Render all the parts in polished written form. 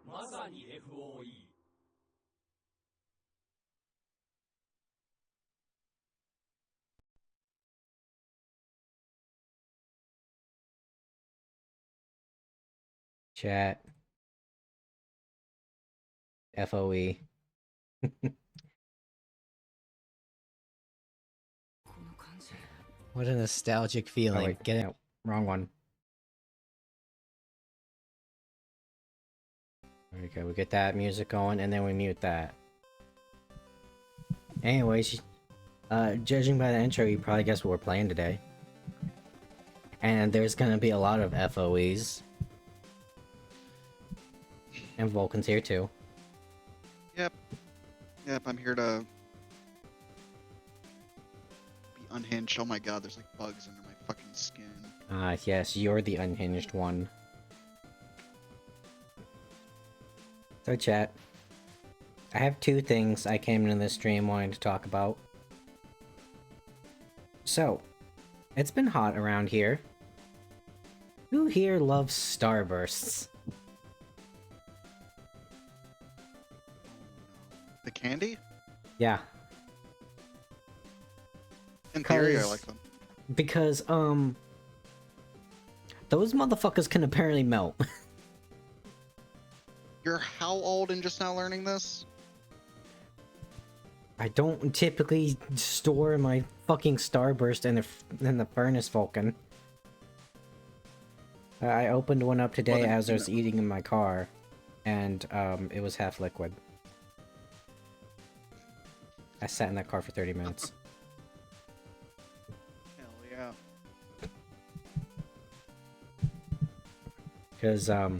まさに FOE。Chat. FOE. What a nostalgic feeling. Oh, wait. Get it. Wrong one. Okay, we get that music going, and then we mute that. Anyways, judging by the intro, you probably guessed what we're playing today. And there's gonna be a lot of FOEs. And Vulcan's here too. Yep. Yep, I'm here to be unhinged. Oh my god, there's like bugs under my fucking skin. Yes, you're the unhinged one. So chat, I have two things I came into this stream wanting to talk about. So, it's been hot around here. Who here loves starbursts? The candy? Yeah. In theory, I like them. Because, those motherfuckers can apparently melt. You're how old and just now learning this? I don't typically store my fucking starburst in the furnace, Vulcan. I opened one up today as I was eating in my car, and it was half liquid. I sat in that car for 30 minutes. Hell yeah. Because, I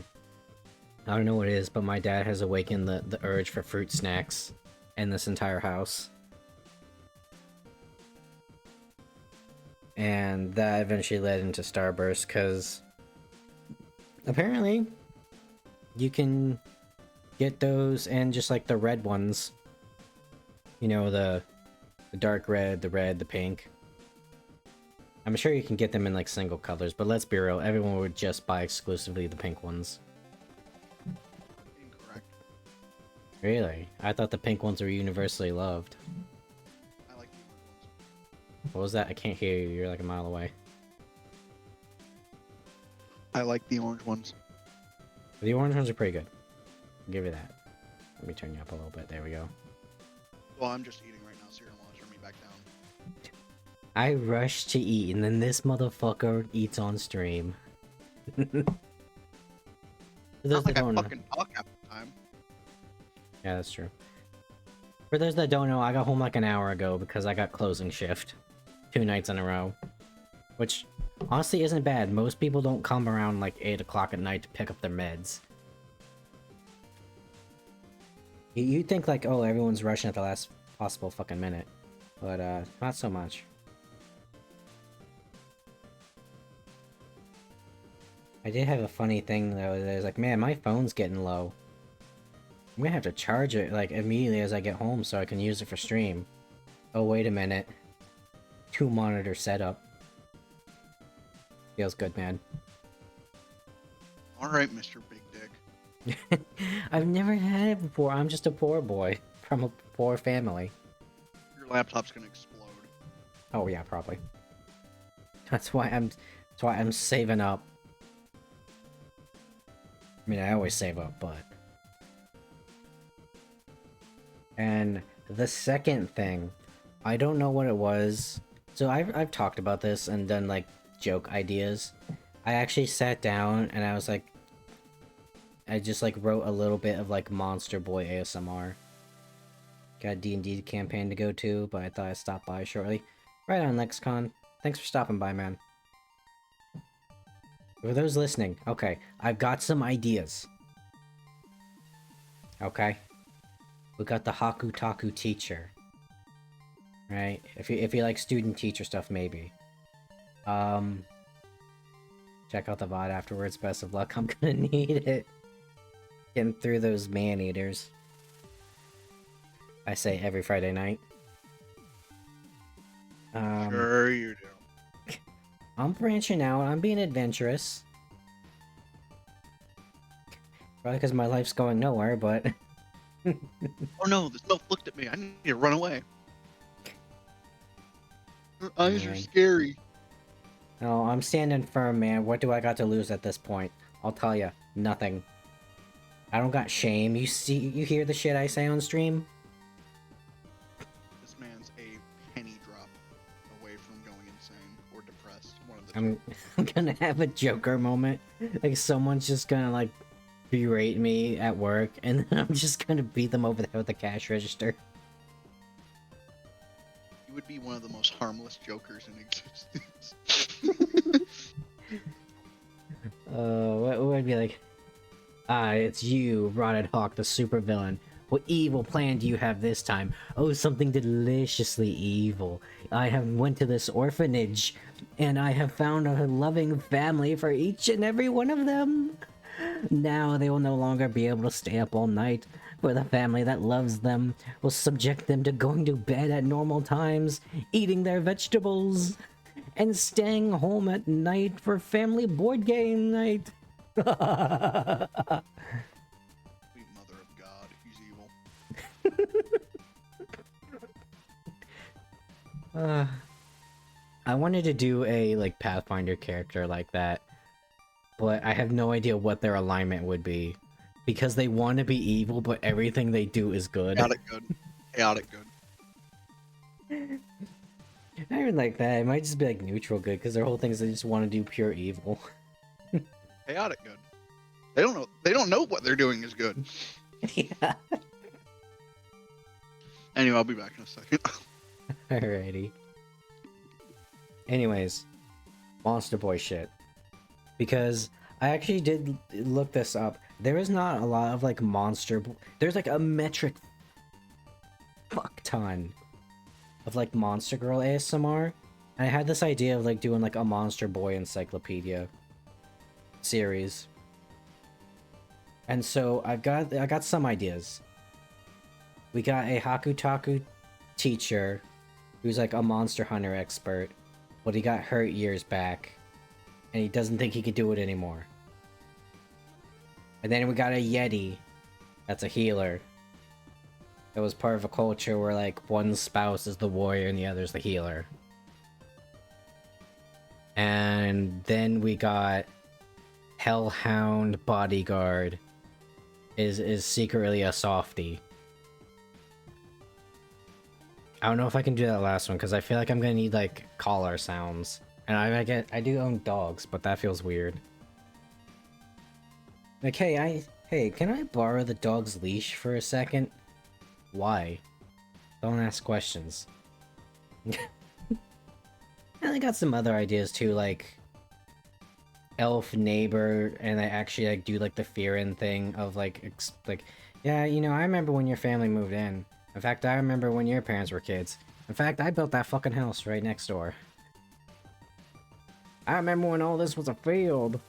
don't know what it is, but my dad has awakened the urge for fruit snacks in this entire house. And that eventually led into Starburst, because apparently you can get those and just like the red ones. You know, the dark red, the pink. I'm sure you can get them in like single colors, but let's be real, everyone would just buy exclusively the pink ones. Incorrect. Really? I thought the pink ones were universally loved. I like the orange ones. What was that? I can't hear you, you're like a mile away. I like the orange ones. The orange ones are pretty good. I'll give you that. Let me turn you up a little bit, there we go. Well, I'm just eating right now, so you're gonna want to turn me back down. I rush to eat, and then this motherfucker eats on stream. Not like I fucking talk half the time. Yeah, that's true. For those that don't know, I got home like an hour ago because I got closing shift. 2 nights in a row. Which, honestly, isn't bad. Most people don't come around like 8 o'clock at night to pick up their meds. You'd think like, oh, everyone's rushing at the last possible fucking minute. But, not so much. I did have a funny thing though, that was like, man, my phone's getting low. I'm gonna have to charge it like immediately as I get home so I can use it for stream. Oh, wait a minute. 2 monitor setup. Feels good, man. Alright, Mr. Big Dick. I've never had it before. I'm just a poor boy from a poor family. Your laptop's gonna explode. Oh yeah, probably. That's why I'm saving up. I mean, I always save up, but... And the second thing, I don't know what it was. So I've talked about this and done like joke ideas. I actually sat down and I was like, I just like wrote a little bit of like Monster Boy ASMR. Got a D&D campaign to go to, but I thought I'd stop by shortly. Right on, Lexicon. Thanks for stopping by, man. For those listening, okay, I've got some ideas. Okay? We got the Haku Taku teacher. Right? If you like student teacher stuff, maybe. Check out the VOD afterwards. Best of luck. I'm gonna need it. Getting through those man-eaters. I say every Friday night. Sure you do. I'm branching out. I'm being adventurous. Probably because my life's going nowhere, but... Oh no, this milk looked at me. I need to run away. Her eyes are Man. scary. No, I'm standing firm, man. What do I got to lose at this point? I'll tell ya, nothing. I don't got shame. You hear the shit I say on stream? This man's a penny drop away from going insane or depressed. One of the I'm, two. I'm gonna have a Joker moment. Like, someone's just gonna, like, berate me at work, and then I'm just gonna beat them over the head with the cash register. You would be one of the most harmless jokers in existence. What would I be like? Ah, it's you, Rotted Hawk, the supervillain. What evil plan do you have this time? Oh, something deliciously evil. I have went to this orphanage, and I have found a loving family for each and every one of them. Now they will no longer be able to stay up all night, for the family that loves them will subject them to going to bed at normal times, eating their vegetables, and staying home at night for family board game night. Sweet mother of God, he's evil. I wanted to do a like Pathfinder character like that, but I have no idea what their alignment would be, because they want to be evil, but everything they do is good. Chaotic good. Chaotic good. I even like that. It might just be like neutral good, because their whole thing is they just want to do pure evil. Chaotic good. They don't know. They don't know what they're doing is good. Yeah. Anyway, I'll be back in a second. Alrighty. Anyways, Monster Boy shit. Because I actually did look this up. There is not a lot of like there's like a metric fuck ton of like Monster Girl ASMR. And I had this idea of like doing like a Monster Boy encyclopedia series. And so I got some ideas. We got a Hakutaku teacher who's like a Monster Hunter expert, but he got hurt years back, and he doesn't think he could do it anymore. And then we got a Yeti that's a healer. That was part of a culture where like one spouse is the warrior and the other's the healer. And then we got Hellhound Bodyguard is secretly a softie. I don't know if I can do that last one, because I feel like I'm gonna need like collar sounds. And I do own dogs, but that feels weird. Like, hey, can I borrow the dog's leash for a second? Why? Don't ask questions. And I got some other ideas too, like elf neighbor, and I actually like do like the fear-in thing of like yeah, you know, I remember when your family moved in. In fact, I remember when your parents were kids. In fact, I built that fucking house right next door. I remember when all this was a field.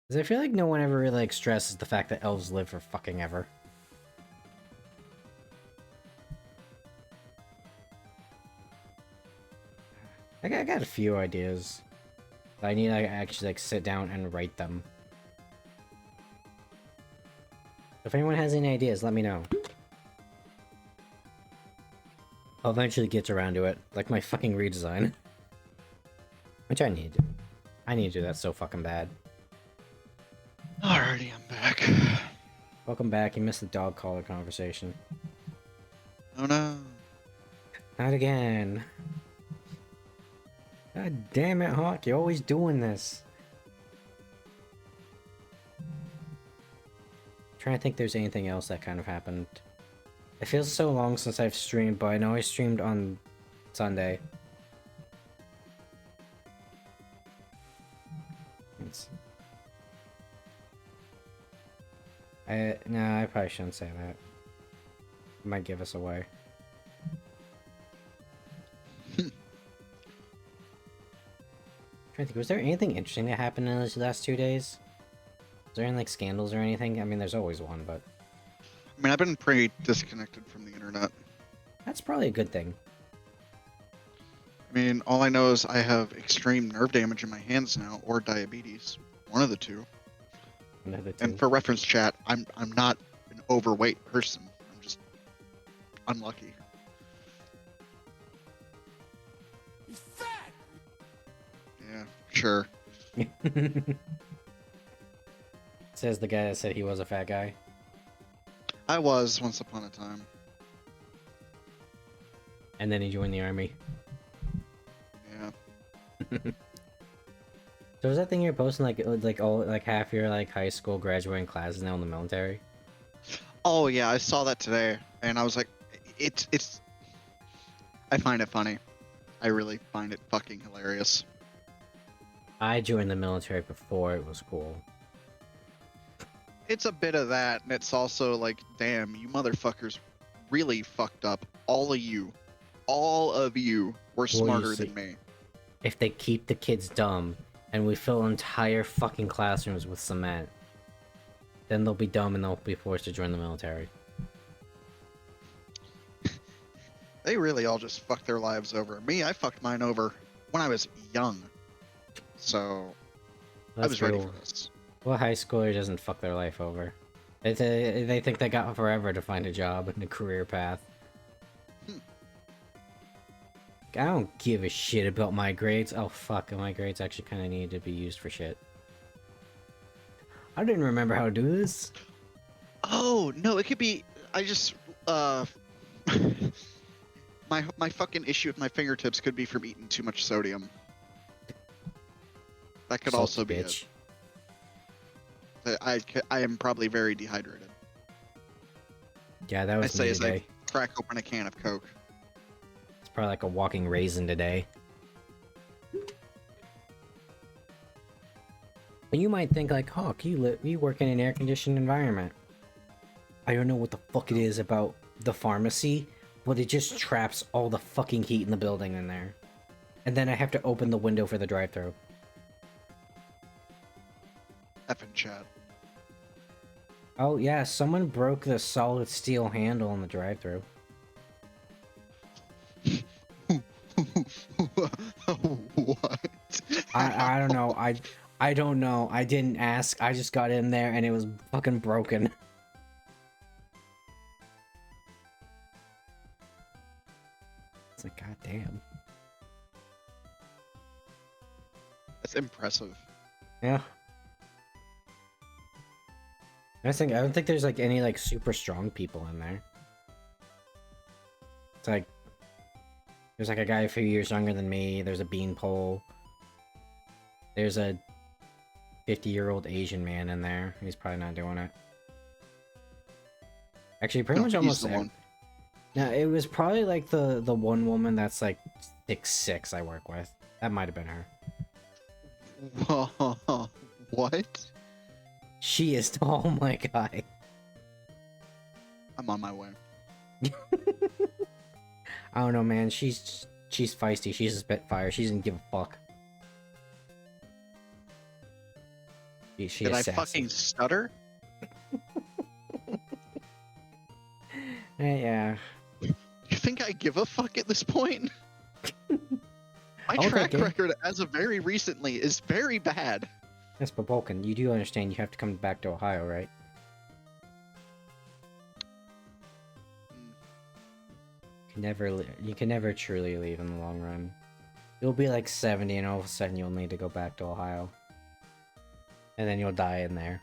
'Cause I feel like no one ever really like stresses the fact that elves live for fucking ever. I got a few ideas. But I need to actually like sit down and write them. If anyone has any ideas, let me know. I'll eventually get around to it, like my fucking redesign. Which I need. I need to do that so fucking bad. Alrighty, I'm back. Welcome back, you missed the dog collar conversation. Oh no. Not again. God damn it, Hawk, you're always doing this. Trying to think there's anything else that kind of happened. It feels so long since I've streamed, but I know I streamed on Sunday. No, I probably shouldn't say that. It might give us away. Trying to think, was there anything interesting that happened in these last 2 days? Is there any like scandals or anything? I mean, there's always one, but I mean, I've been pretty disconnected from the internet. that's probably a good thing. I mean, all I know is I have extreme nerve damage in my hands now, or diabetes. One of the two. Another two. And for reference, chat, I'm not an overweight person. I'm just unlucky. He's fat! Yeah, sure. Says the guy that said he was a fat guy. I was once upon a time. And then he joined the army. Yeah. So was that thing you're posting like half your like high school graduating classes now in the military? Oh yeah, I saw that today, and I was like, it's. I find it funny. I really find it fucking hilarious. I joined the military before it was cool. It's a bit of that, and it's also like, damn, you motherfuckers really fucked up. All of you were smarter than me. If they keep the kids dumb and we fill entire fucking classrooms with cement, then they'll be dumb and they'll be forced to join the military. They really all just fucked their lives over. Me, I fucked mine over when I was young. So, I was ready for this. What high schooler doesn't fuck their life over? They think they got forever to find a job and a career path. I don't give a shit about my grades. Oh fuck, my grades actually kind of need to be used for shit. I didn't remember how to do this. Oh, no, it could be... I just... my fucking issue with my fingertips could be from eating too much sodium. That could also be it. I am probably very dehydrated. Yeah, that was I say me as today. I crack open a can of Coke. It's probably like a walking raisin today. And you might think like, Hawk, you work in an air-conditioned environment. I don't know what the fuck it is about the pharmacy, but it just traps all the fucking heat in the building in there. And then I have to open the window for the drive-thru. Effing chat. Oh yeah, someone broke the solid steel handle in the drive-thru. What? I don't know. I don't know. I didn't ask. I just got in there and it was fucking broken. It's like, god damn. That's impressive. Yeah. I don't think there's like any like super strong people in there. It's like there's like a guy a few years younger than me, there's a beanpole. There's a 50-year-old Asian man in there. He's probably not doing it. Actually, pretty much almost one. No, it was probably like the one woman that's like 6'6" I work with. That might have been her. What? She is tall, my guy. I'm on my way. I don't know, man. She's feisty. She's a spitfire. She doesn't give a fuck. She Did is I sassy. fucking stutter? Yeah. You think I give a fuck at this point? My Okay, track game. record as of very recently is very bad. Yes, but Vulcan, you do understand you have to come back to Ohio, right? You can never truly leave in the long run. You'll be like 70 and all of a sudden you'll need to go back to Ohio. And then you'll die in there.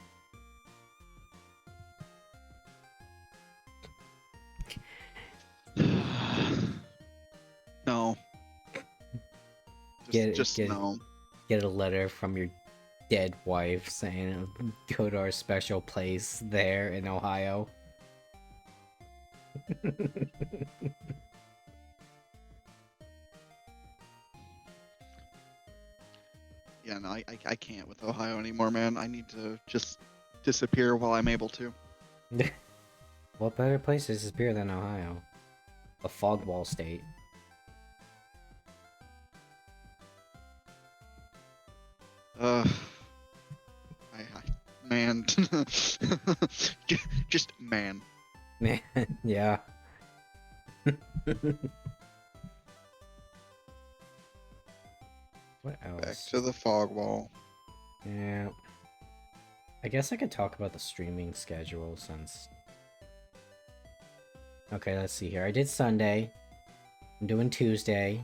No. Just no. Get a letter from your dead wife saying go to our special place there in Ohio. Yeah, no, I can't with Ohio anymore, man. I need to just disappear while I'm able to. What better place to disappear than Ohio? A fog wall state. Man. Just man. Man, yeah. What else? Back to the fog wall. Yeah. I guess I could talk about the streaming schedule since... Okay, let's see here. I did Sunday. I'm doing Tuesday.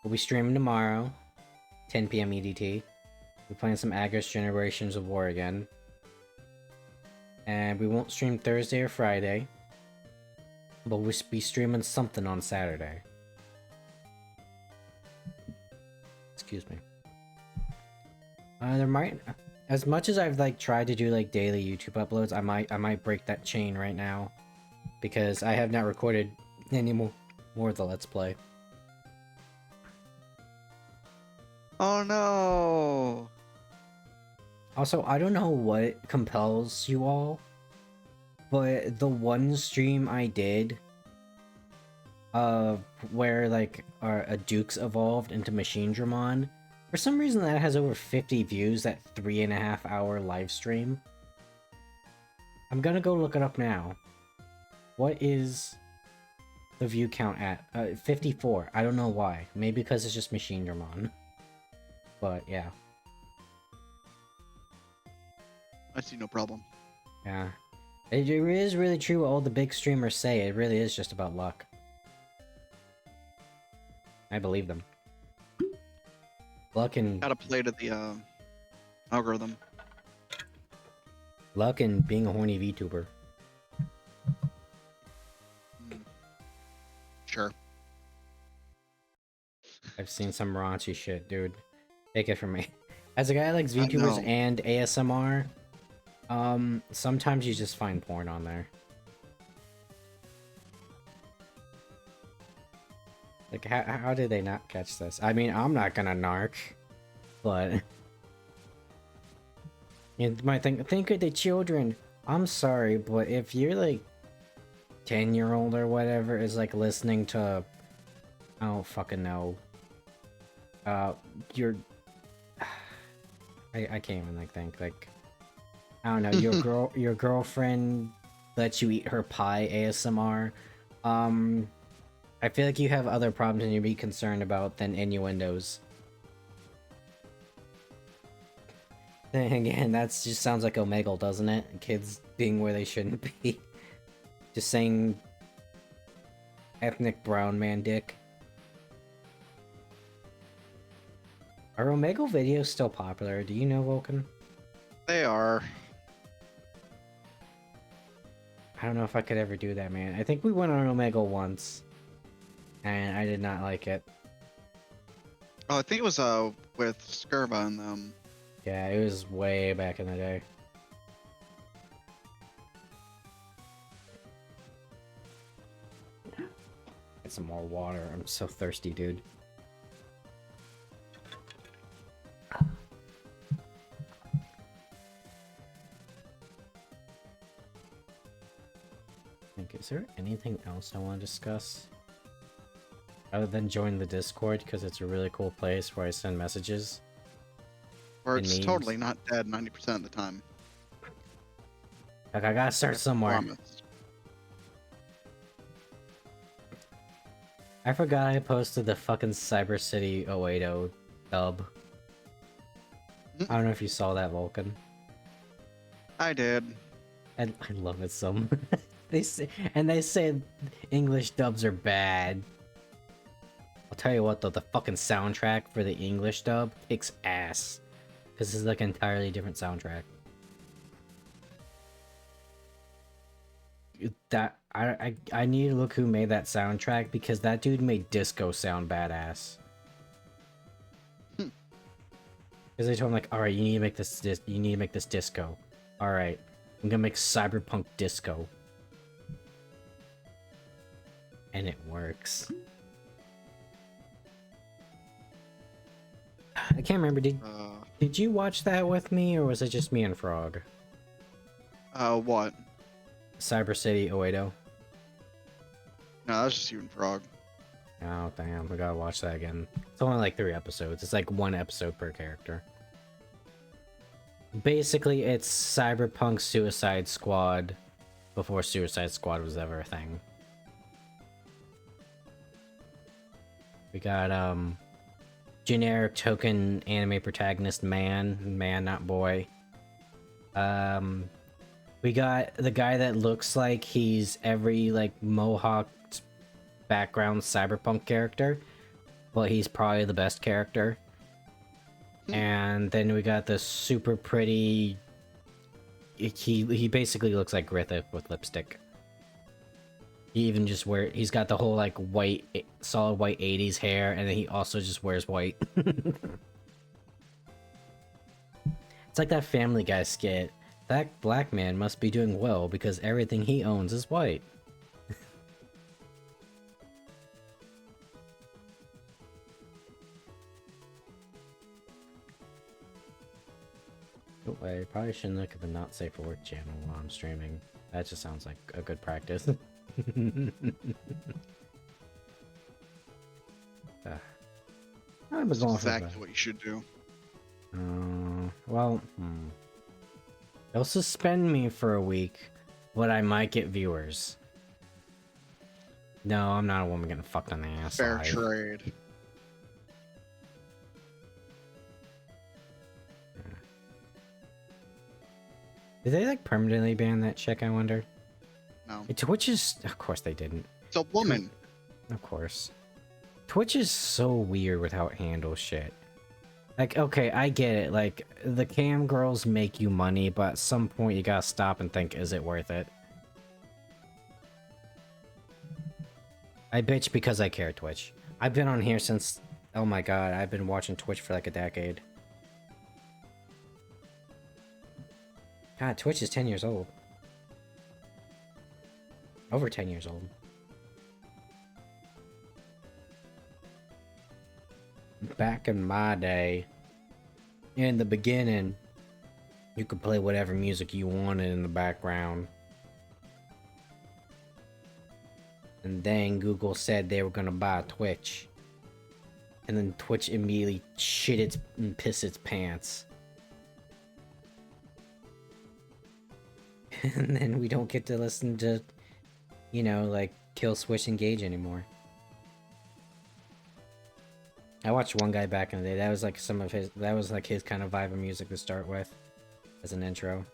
We'll be streaming tomorrow, 10 p.m. EDT. We're playing some Aggros Generations of War again. And we won't stream Thursday or Friday. But we'll be streaming something on Saturday. Excuse me. There might... As much as I've like tried to do like daily YouTube uploads, I might break that chain right now. Because I have not recorded any more of the Let's Play. Oh no! Also, I don't know what compels you all, but the one stream I did, where like a Dukes evolved into Machine Dramon, for some reason that has over 50 views, that 3.5-hour live stream. I'm gonna go look it up now. What is the view count at? 54. I don't know why. Maybe because it's just Machine Dramon. But yeah. I see no problem. Yeah. It is really true what all the big streamers say. It really is just about luck. I believe them. Luck and... Gotta play to the algorithm. Luck and being a horny VTuber. Sure. I've seen some raunchy shit, dude. Take it from me. As a guy who likes I VTubers know. and ASMR, sometimes you just find porn on there. Like, how did they not catch this? I mean, I'm not gonna narc, but... You might think of the children. I'm sorry, but if you're like 10-year-old or whatever is like listening to... I don't fucking know. You're... I can't even like think, like... I don't know, your girlfriend lets you eat her pie ASMR. I feel like you have other problems and you'd be concerned about than innuendos. Then again, that just sounds like Omegle, doesn't it? Kids being where they shouldn't be. Just saying... ethnic brown man dick. Are Omegle videos still popular? Do you know, Vulcan? They are. I don't know if I could ever do that, man. I think we went on Omegle once. And I did not like it. Oh, I think it was with Skirva and them. Yeah, it was way back in the day. Get some more water. I'm so thirsty, dude. Is there anything else I want to discuss? Other than join the Discord, because it's a really cool place where I send messages. Or And it's memes. totally not dead 90% of the time. Like, I gotta start somewhere. Promise. I forgot I posted the fucking Cyber City 080 dub. I don't know if you saw that, Vulcan. I did. I love it so much. They say English dubs are bad. I'll tell you what though, the fucking soundtrack for the English dub kicks ass. Because it's like an entirely different soundtrack. That I need to look who made that soundtrack because that dude made disco sound badass. Because they told him like, all right, you need to make this disco. All right, I'm gonna make cyberpunk disco. And it works. I can't remember, did you watch that with me, or was it just me and Frog? What? Cyber City 080? No, that was just you and Frog. Oh, damn, we gotta watch that again. It's only like 3 episodes. It's like 1 episode per character. Basically, it's Cyberpunk Suicide Squad before Suicide Squad was ever a thing. We got, generic token anime protagonist man, not boy. We got the guy that looks like he's every like mohawked background cyberpunk character, but he's probably the best character. And then we got this super pretty. He basically looks like Griffith with lipstick. He even just he's got the whole like white, solid white 80s hair, and then he also just wears white. It's like that Family Guy skit. That black man must be doing well because everything he owns is white. Oh, I probably shouldn't look at the not safe for work channel while I'm streaming. That just sounds like a good practice. I was going Exactly what you should do. Well, they'll suspend me for a week, but I might get viewers. No, I'm not a woman getting fucked on the ass. Fair trade. Did they like permanently ban that chick, I wonder? No. Twitch is... Of course they didn't. It's a woman. Of course. Twitch is so weird with how it handles shit. Like, okay, I get it. Like, the cam girls make you money, but at some point you gotta stop and think, is it worth it? I bitch because I care, Twitch. I've been on here since... Oh my god, I've been watching Twitch for like a decade. God, Twitch is 10 years old. Over 10 years old. Back in my day, in the beginning, you could play whatever music you wanted in the background. And then Google said they were gonna buy Twitch. And then Twitch immediately shit and piss its pants. And then we don't get to listen to, you know, like, Kill Switch Engage anymore. I watched one guy back in the day, that was like his kind of vibe of music to start with, as an intro.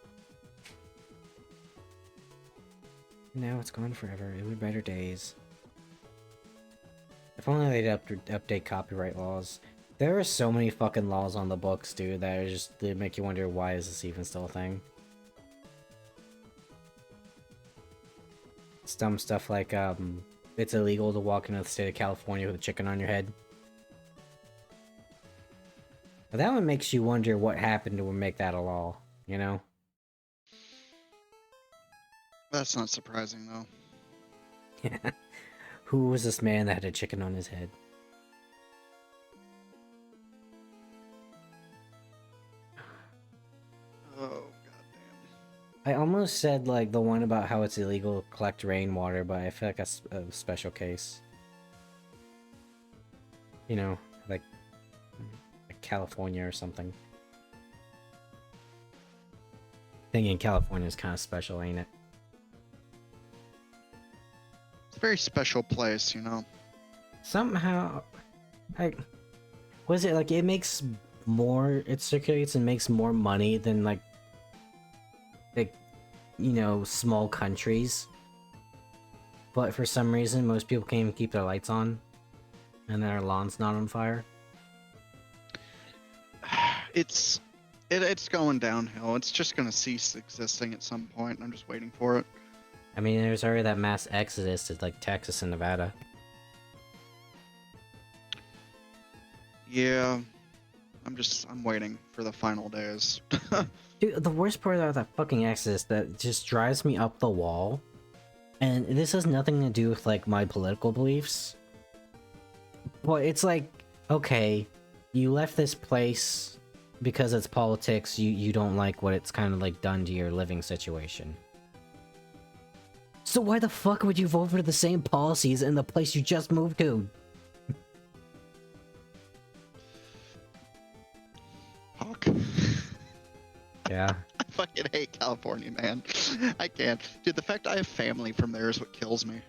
Now it's gone forever, it were better days. If only they'd update copyright laws. There are so many fucking laws on the books, dude, that are just, they make you wonder, why is this even still a thing? It's dumb stuff like, it's illegal to walk into the state of California with a chicken on your head. But that one makes you wonder what happened to make that a law, you know? That's not surprising, though. Yeah. Who was this man that had a chicken on his head? Oh, goddamn. I almost said, like, the one about how it's illegal to collect rainwater, but I feel like that's a special case. You know, like California or something. Thinking California is kind of special, ain't it? It's a very special place, you know? Somehow, like, was it like it makes more, it circulates and makes more money than like, you know, small countries. But for some reason, most people can't even keep their lights on, and their lawn's not on fire. It's going downhill. It's just gonna cease existing at some point. I'm just waiting for it. I mean, there's already that mass exodus to like Texas and Nevada. Yeah, I'm waiting for the final days. Dude, the worst part about that fucking exodus that just drives me up the wall, and this has nothing to do with like my political beliefs, but it's like, okay, you left this place because it's politics, you don't like what it's kind of like done to your living situation. So why the fuck would you vote for the same policies in the place you just moved to? Hawk. Yeah. I fucking hate California, man. I can't. Dude, the fact I have family from there is what kills me.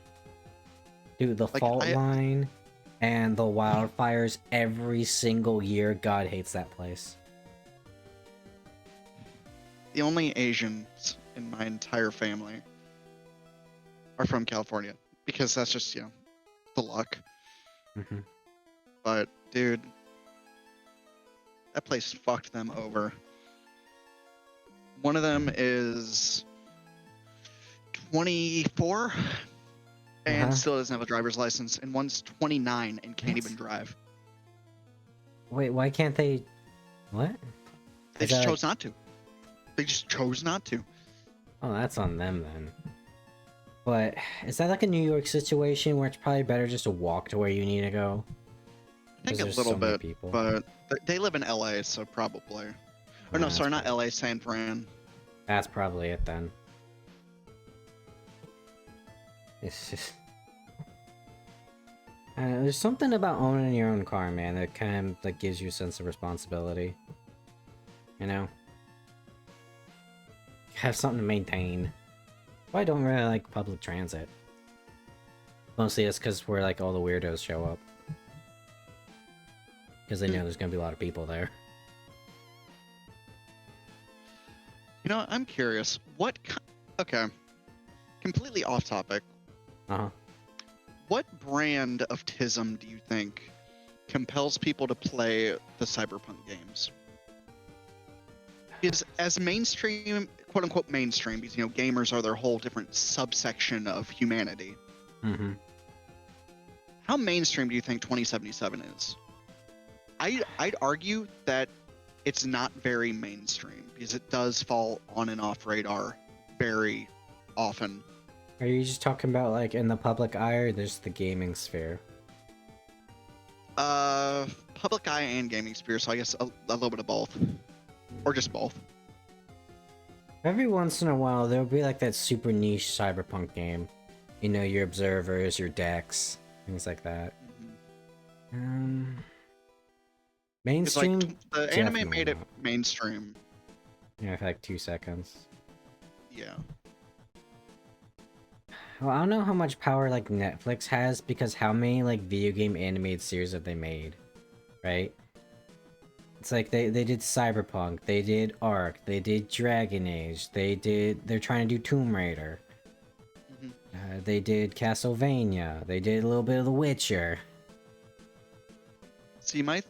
Dude, the fault line and the wildfires every single year, God hates that place. the only Asians in my entire family are from California because that's just, the luck. Hmm. But dude, that place fucked them over. One of them is 24 and still doesn't have a driver's license, and one's 29 and can't even drive. Wait, why can't they? What? They Is just that chose not to. They just chose not to. Oh, that's on them then. But is that like a New York situation where it's probably better just to walk to where you need to go? I think a There's little so many bit, people. but they live in LA, so probably. Or no, Nah, sorry, not that's LA, San Fran. That's probably it then. It's just... there's something about owning your own car, man, that kind of like gives you a sense of responsibility. You know? Have something to maintain. I don't really like public transit. Mostly it's because where like all the weirdos show up. Because they know there's gonna be a lot of people there. You know, I'm curious. Okay, completely off topic. Uh-huh. What brand of TISM do you think compels people to play the Cyberpunk games? Is as mainstream, quote unquote mainstream, because gamers are their whole different subsection of humanity. Mm-hmm. How mainstream do you think 2077 is? I'd argue that it's not very mainstream because it does fall on and off radar very often. Are you just talking about like in the public eye or there's the gaming sphere? Public eye and gaming sphere, so I guess a little bit of both. Or just both. Every once in a while there'll be like that super niche cyberpunk game. You know, your observers, your decks, things like that. Mainstream? Like, the anime Definitely made it not. mainstream. Yeah, for like 2 seconds. Yeah. Well, I don't know how much power like Netflix has because how many like video game animated series have they made, right? It's like they did Cyberpunk, they did Ark, they did Dragon Age, they're trying to do Tomb Raider. They did Castlevania, they did a little bit of The Witcher. See, my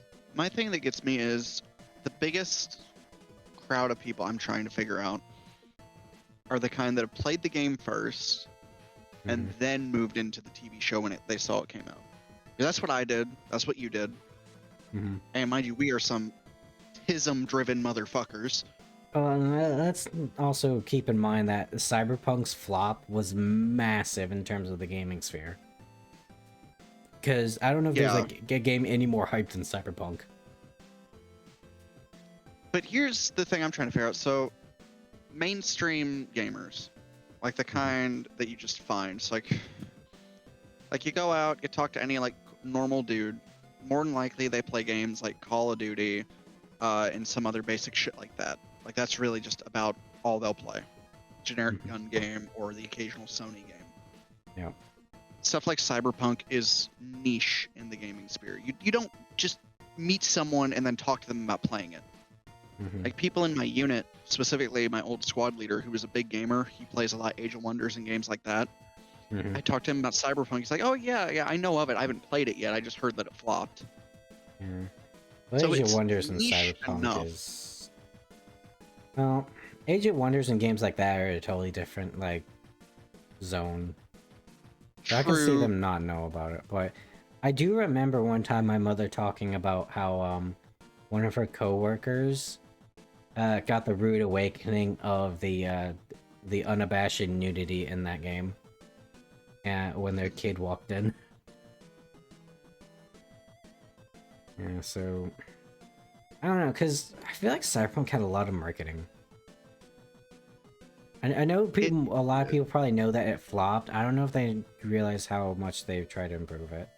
thing that gets me is the biggest crowd of people I'm trying to figure out are the kind that have played the game first and then moved into the TV show when they saw it came out. Yeah, that's what I did. That's what you did. And mind you, we are some TISM-driven motherfuckers. Let's also keep in mind that Cyberpunk's flop was massive in terms of the gaming sphere. Because I don't know if there's like a game any more hyped than Cyberpunk. But here's the thing I'm trying to figure out. So, mainstream gamers, like the kind that you just find, so like you go out, you talk to any like normal dude, more than likely they play games like Call of Duty, and some other basic shit like that. Like that's really just about all they'll play. Generic gun game or the occasional Sony game. Yeah. Stuff like Cyberpunk is niche in the gaming sphere. You don't just meet someone and then talk to them about playing it. Like people in my unit, specifically my old squad leader, who was a big gamer, he plays a lot of Age of Wonders and games like that. I talked to him about Cyberpunk. He's like, "Oh yeah, I know of it. I haven't played it yet. I just heard that it flopped." Well, So Age of it's Wonders and niche Cyberpunk enough. is... Well, Age of Wonders and games like that are a totally different, like, zone. So I can see them not know about it, but I do remember one time my mother talking about how, one of her coworkers got the rude awakening of the unabashed nudity in that game when their kid walked in. Yeah, so I don't know, because I feel like Cyberpunk had a lot of marketing. I know a lot of people probably know that it flopped. I don't know if they realize how much they've tried to improve it.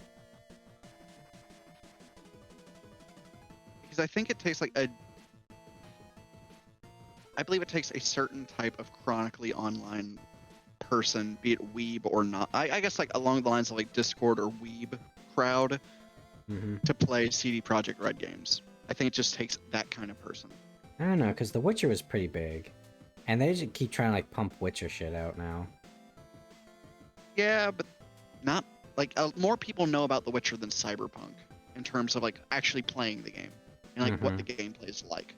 Because I think it takes I believe it takes a certain type of chronically online person, be it weeb or not. I guess like along the lines of like Discord or weeb crowd to play CD Projekt Red games. I think it just takes that kind of person. I don't know, because The Witcher was pretty big. And they just keep trying to like pump Witcher shit out now. Yeah, but not like more people know about The Witcher than Cyberpunk in terms of like actually playing the game and like what the gameplay is like.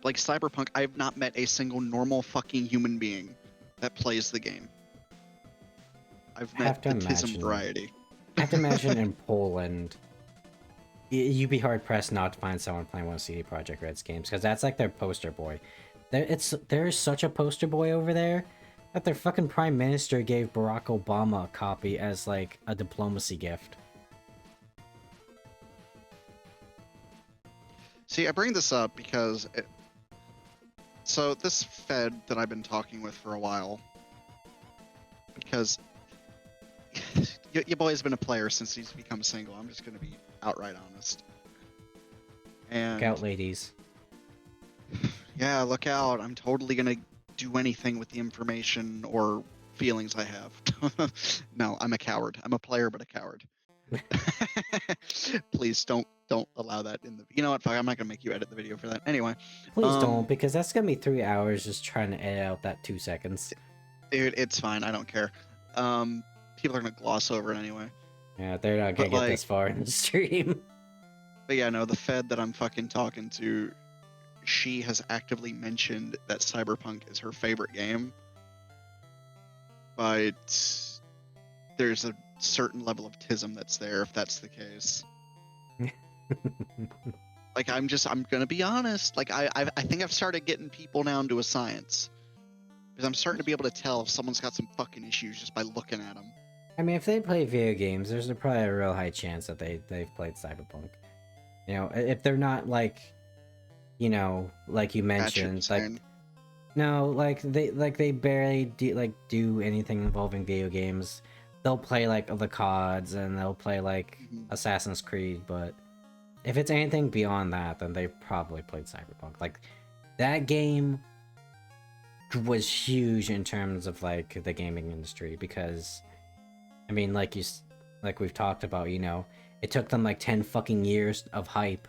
Like Cyberpunk, I've not met a single normal fucking human being that plays the game. I've met the tism variety. I have to imagine in Poland, you'd be hard pressed not to find someone playing one of CD Projekt Red's games because that's like their poster boy. There's such a poster boy over there that their fucking prime minister gave Barack Obama a copy as like a diplomacy gift. See, I bring this up because so this Fed that I've been talking with for a while, because your boy's been a player since he's become single. I'm just gonna be outright honest. And Look out, ladies. yeah, look out. I'm totally gonna do anything with the information or feelings I have. No, I'm a coward. I'm a player, but a coward. Please don't allow that in the. You know what? Fuck, I'm not gonna make you edit the video for that. Anyway. Please don't, because that's gonna be 3 hours just trying to edit out that 2 seconds. Dude, it's fine. I don't care. People are gonna gloss over it anyway. Yeah, they're not gonna get this far in the stream. But yeah, no, the Fed that I'm fucking talking to, she has actively mentioned that Cyberpunk is her favorite game. But there's a certain level of tism that's there if that's the case. Like I'm gonna be honest. Like I think I've started getting people down to a science. Because I'm starting to be able to tell if someone's got some fucking issues just by looking at them. I mean, if they play video games, there's probably a real high chance that they've played Cyberpunk. You know, if they're not like, you know, like you mentioned, like no, like they barely do anything involving video games. They'll play like the CODs and they'll play like Assassin's Creed, but if it's anything beyond that, then they probably played Cyberpunk. Like that game was huge in terms of like the gaming industry because, I mean, like we've talked about, you know, it took them like 10 fucking years of hype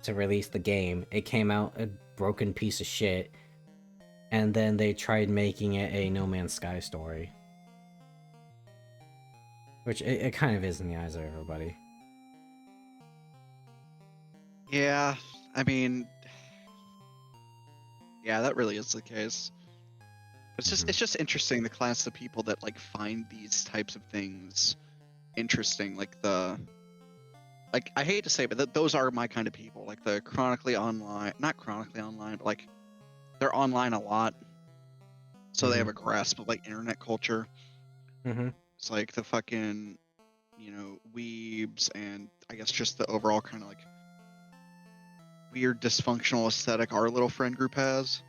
to release the game. It came out a broken piece of shit, and then they tried making it a No Man's Sky story. Which it kind of is in the eyes of everybody. Yeah, I mean, yeah, that really is the case. It's just interesting the class of people that like find these types of things interesting, like I hate to say it, but those are my kind of people, like the chronically online, not chronically online, but like they're online a lot, so they have a grasp of like internet culture. It's like the fucking, you know, weebs and I guess just the overall kind of like weird dysfunctional aesthetic our little friend group has.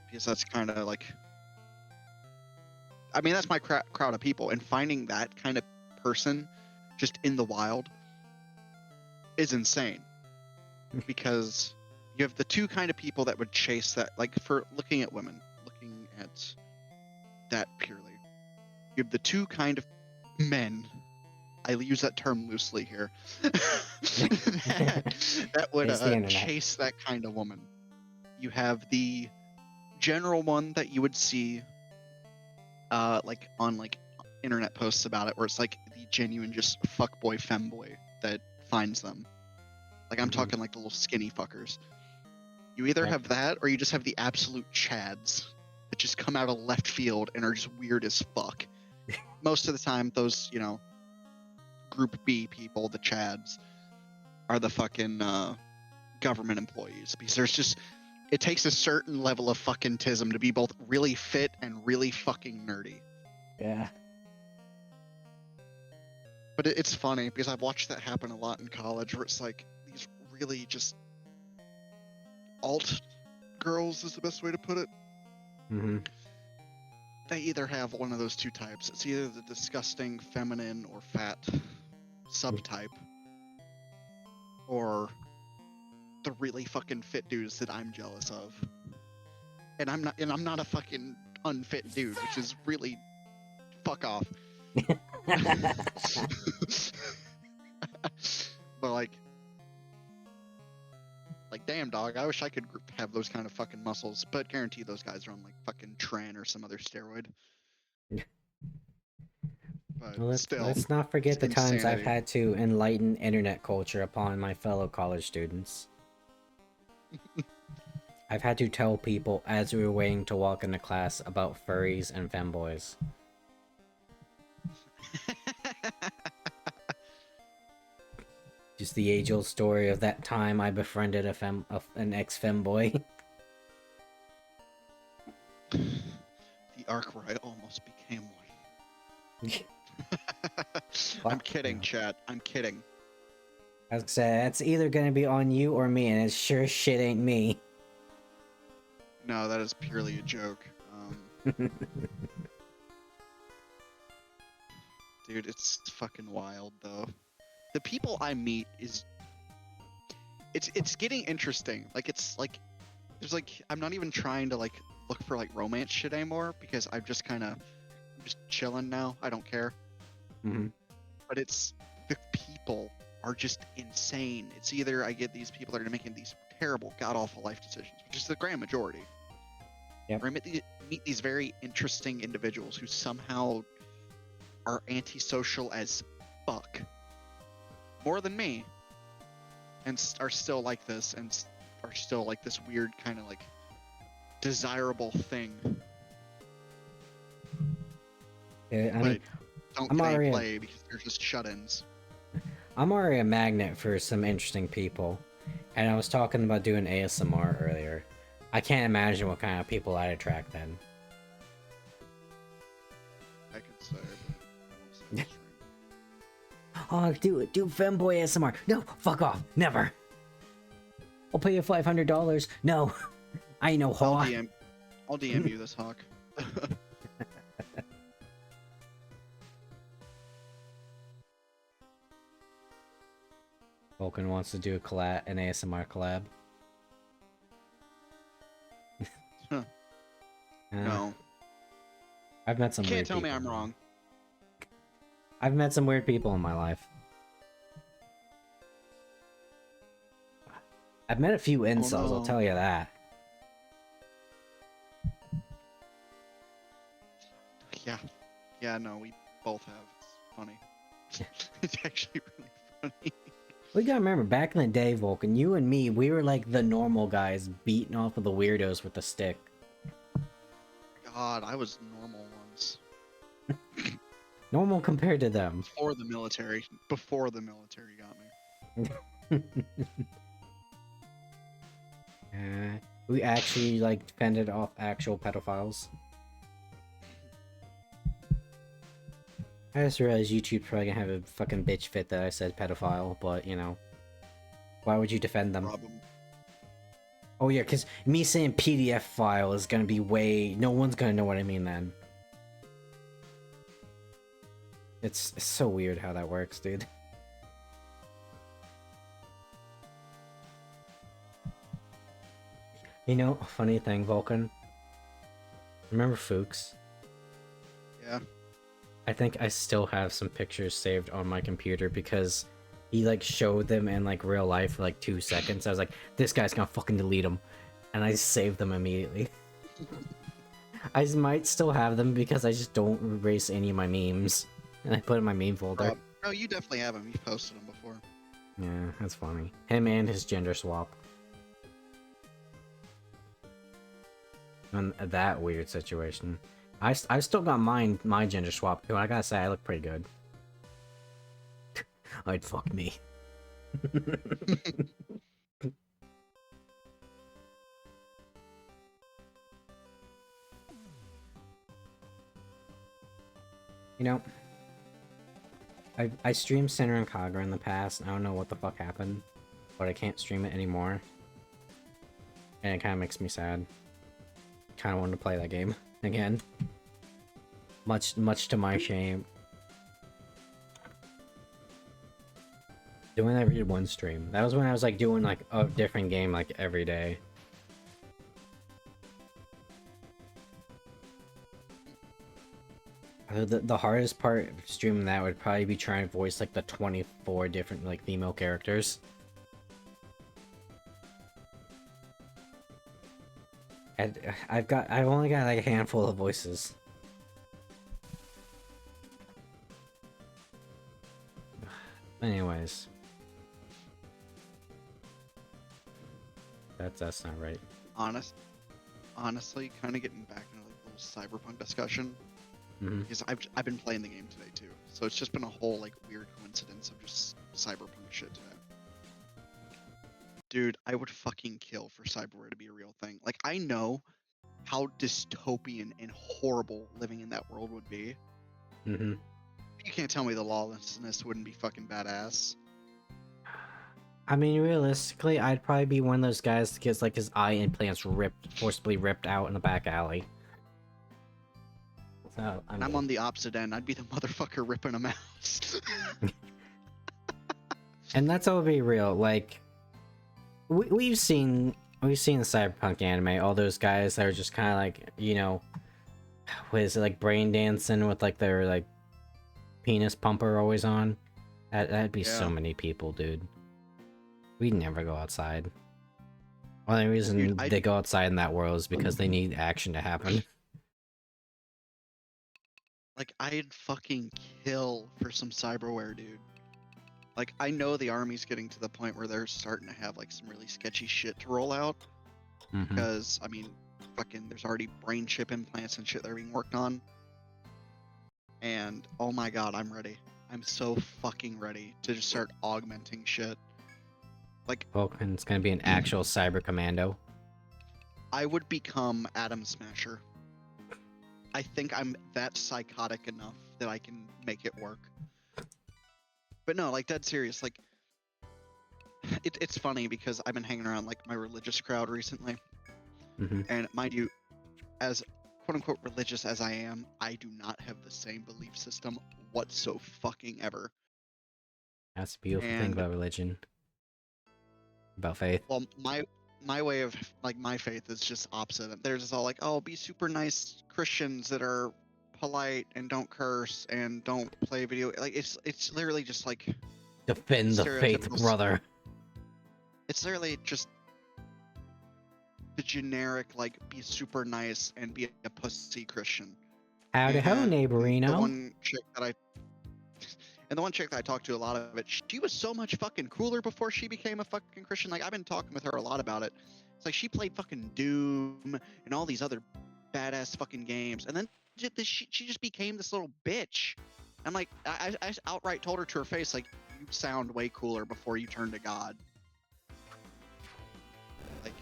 Because that's kind of like, I mean, that's my crowd of people, and finding that kind of person just in the wild is insane. Because you have the two kind of people that would chase that, like for looking at women, looking at that purely. You have the two kind of men, I use that term loosely here, that would chase that kind of woman. You have the general one that you would see like on like internet posts about it, where it's like the genuine just fuckboy femboy that finds them. Like I'm talking like the little skinny fuckers. You either have that or you just have the absolute chads that just come out of left field and are just weird as fuck. Most of the time those, you know, group B people, the chads, are the fucking government employees, because there's just, it takes a certain level of fucking tism to be both really fit and really fucking nerdy. Yeah. But it's funny because I've watched that happen a lot in college, where it's like these really just alt girls is the best way to put it. They either have one of those two types. It's either the disgusting feminine or fat subtype, or the really fucking fit dudes that I'm jealous of. And I'm not a fucking unfit dude, which is really fuck off. But like damn, dog. I wish I could have those kind of fucking muscles, but guarantee those guys are on like fucking Tren or some other steroid. But Well, still, let's not forget the it's times I've insanity. had to enlighten internet culture upon my fellow college students. I've had to tell people as we were waiting to walk into class about furries and femboys. Just the age-old story of that time I befriended an ex-femboy. The arc where I almost became one. I'm Fuck kidding, no. chat. I'm kidding. As I said, that's either gonna be on you or me, and it sure as shit ain't me. No, that is purely a joke. Dude, it's fucking wild though. The people I meet it's getting interesting. Like it's like there's like I'm not even trying to like look for like romance shit anymore because I'm just just chilling now. I don't care. Mhm. But it's the people are just insane. It's either I get these people that are making these terrible, god awful life decisions, which is the grand majority. Yep. Or I meet these very interesting individuals who somehow are antisocial as fuck. More than me. And are still like this and are still like this weird kind of like desirable thing. Yeah, I But mean, don't I'm get any already play because they're just shut-ins. I'm already a magnet for some interesting people, and I was talking about doing ASMR earlier. I can't imagine what kind of people I'd attract then. I could say, but I won't say on stream. Oh, do femboy ASMR. No, fuck off, never. I'll pay you $500. No, I ain't no I'll whore. DM you this, Hawk. Vulcan wants to do an ASMR collab. Huh. No. I've met some You weird can't tell me people. I'm wrong. I've met some weird people in my life. I've met a few incels, I'll no. tell you that. Yeah. Yeah, no, we both have. It's funny. It's actually really funny. We gotta remember, back in the day, Vulcan, you and me, we were like the normal guys beating off of the weirdos with the stick. God, I was normal once. Normal compared to them. Before the military. Before the military got me. We actually, like, fended off actual pedophiles. I just realized YouTube's probably gonna have a fucking bitch fit that I said pedophile, but, you know. Why would you defend them? Problem. Oh yeah, because me saying PDF file is gonna be way... No one's gonna know what I mean then. It's so weird how that works, dude. You know, a funny thing, Vulcan. Remember Fuchs? Yeah. I think I still have some pictures saved on my computer because he like showed them in like real life for like 2 seconds. I was like, this guy's gonna fucking delete them. And I saved them immediately. I might still have them because I just don't erase any of my memes. And I put it in my meme folder. No, you definitely have him. You've posted him before. Yeah, that's funny. Him and his gender swap. And that weird situation. I've still got my gender swap too. I gotta say, I look pretty good. I'd fuck me. You know, I streamed Sinner and Kagura in the past, and I don't know what the fuck happened, but I can't stream it anymore. And it kind of makes me sad. Kind of wanted to play that game again. Much to my shame. Doing every one stream. That was when I was like doing like a different game like every day. The hardest part of streaming that would probably be trying to voice like the 24 different like female characters. And I've only got like a handful of voices. Anyways. That's not right. Honestly, kind of getting back into like a little cyberpunk discussion Mm-hmm. because I've been playing the game today too, so it's just been a whole like weird coincidence of just cyberpunk shit today. Dude, I would fucking kill for cyberware to be a real thing. Like I know how dystopian and horrible living in that world would be. Mm-hmm. You can't tell me the lawlessness wouldn't be fucking badass. I mean, realistically, I'd probably be one of those guys that gets like his eye implants forcibly ripped out in the back alley. So And I'm on the opposite end. I'd be the motherfucker ripping them out. and that's all be real. Like, we've seen the cyberpunk anime. All those guys that are just kind of like, you know, what is it, like brain dancing with like their like penis pumper always on. That'd be so Yeah. many people, dude. We'd never go outside. Only reason Dude, they go outside in that world is because they need action to happen. Like, I'd fucking kill for some cyberware, dude. Like, I know the army's getting to the point where they're starting to have, like, some really sketchy shit to roll out. Mhm. Because, I mean, fucking, there's already brain chip implants and shit that are being worked on. And, oh my god, I'm ready. I'm so fucking ready to just start augmenting shit. Like, Well, and it's gonna be an actual cyber commando. I would become Atom Smasher. I think I'm that psychotic enough that I can make it work. But no, like dead serious. Like it's funny because I've been hanging around like my religious crowd recently, Mm-hmm. and mind you, as quote unquote religious as I am, I do not have the same belief system whatso fucking ever. That's the beautiful thing And about religion. About faith. well, my way of like my faith is just opposite. They're just all like, oh, be super nice Christians that are polite and don't curse and don't play video. Like it's literally just like Defend the faith, stereotypical. brother. It's literally just the generic like be super nice and be a pussy Christian. Howdy ho, And neighborino. The one chick that I talked to a lot of it, she was so much fucking cooler before she became a fucking Christian. Like I've been talking with her a lot about it. It's like she played fucking Doom and all these other badass fucking games, and then she just became this little bitch. I'm like, I outright told her to her face, like, you sound way cooler before you turn to God. Like,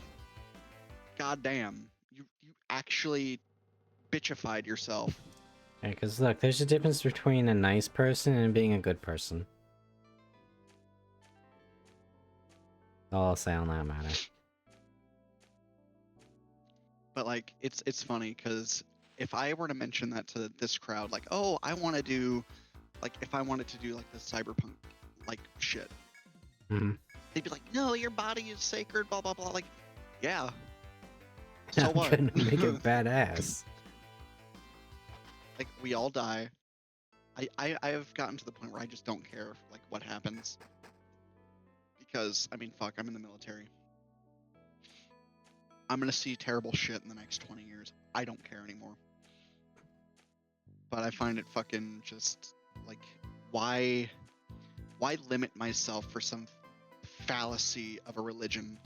goddamn, you actually bitchified yourself. Yeah, because look, there's a difference between a nice person and being a good person. All I'll say on that matter. But like, it's funny because if I were to mention that to this crowd, like, oh, I want to do, like, if I wanted to do like the cyberpunk like shit, Mm-hmm. they'd be like, no, your body is sacred, blah blah blah. Like, yeah. So I'm what? gonna make it badass. Like, we all die. I've gotten to the point where I just don't care like what happens. Because I mean, fuck, I'm in the military. I'm gonna see terrible shit in the next 20 years. I don't care anymore. But I find it fucking just like, why limit myself for some fallacy of a religion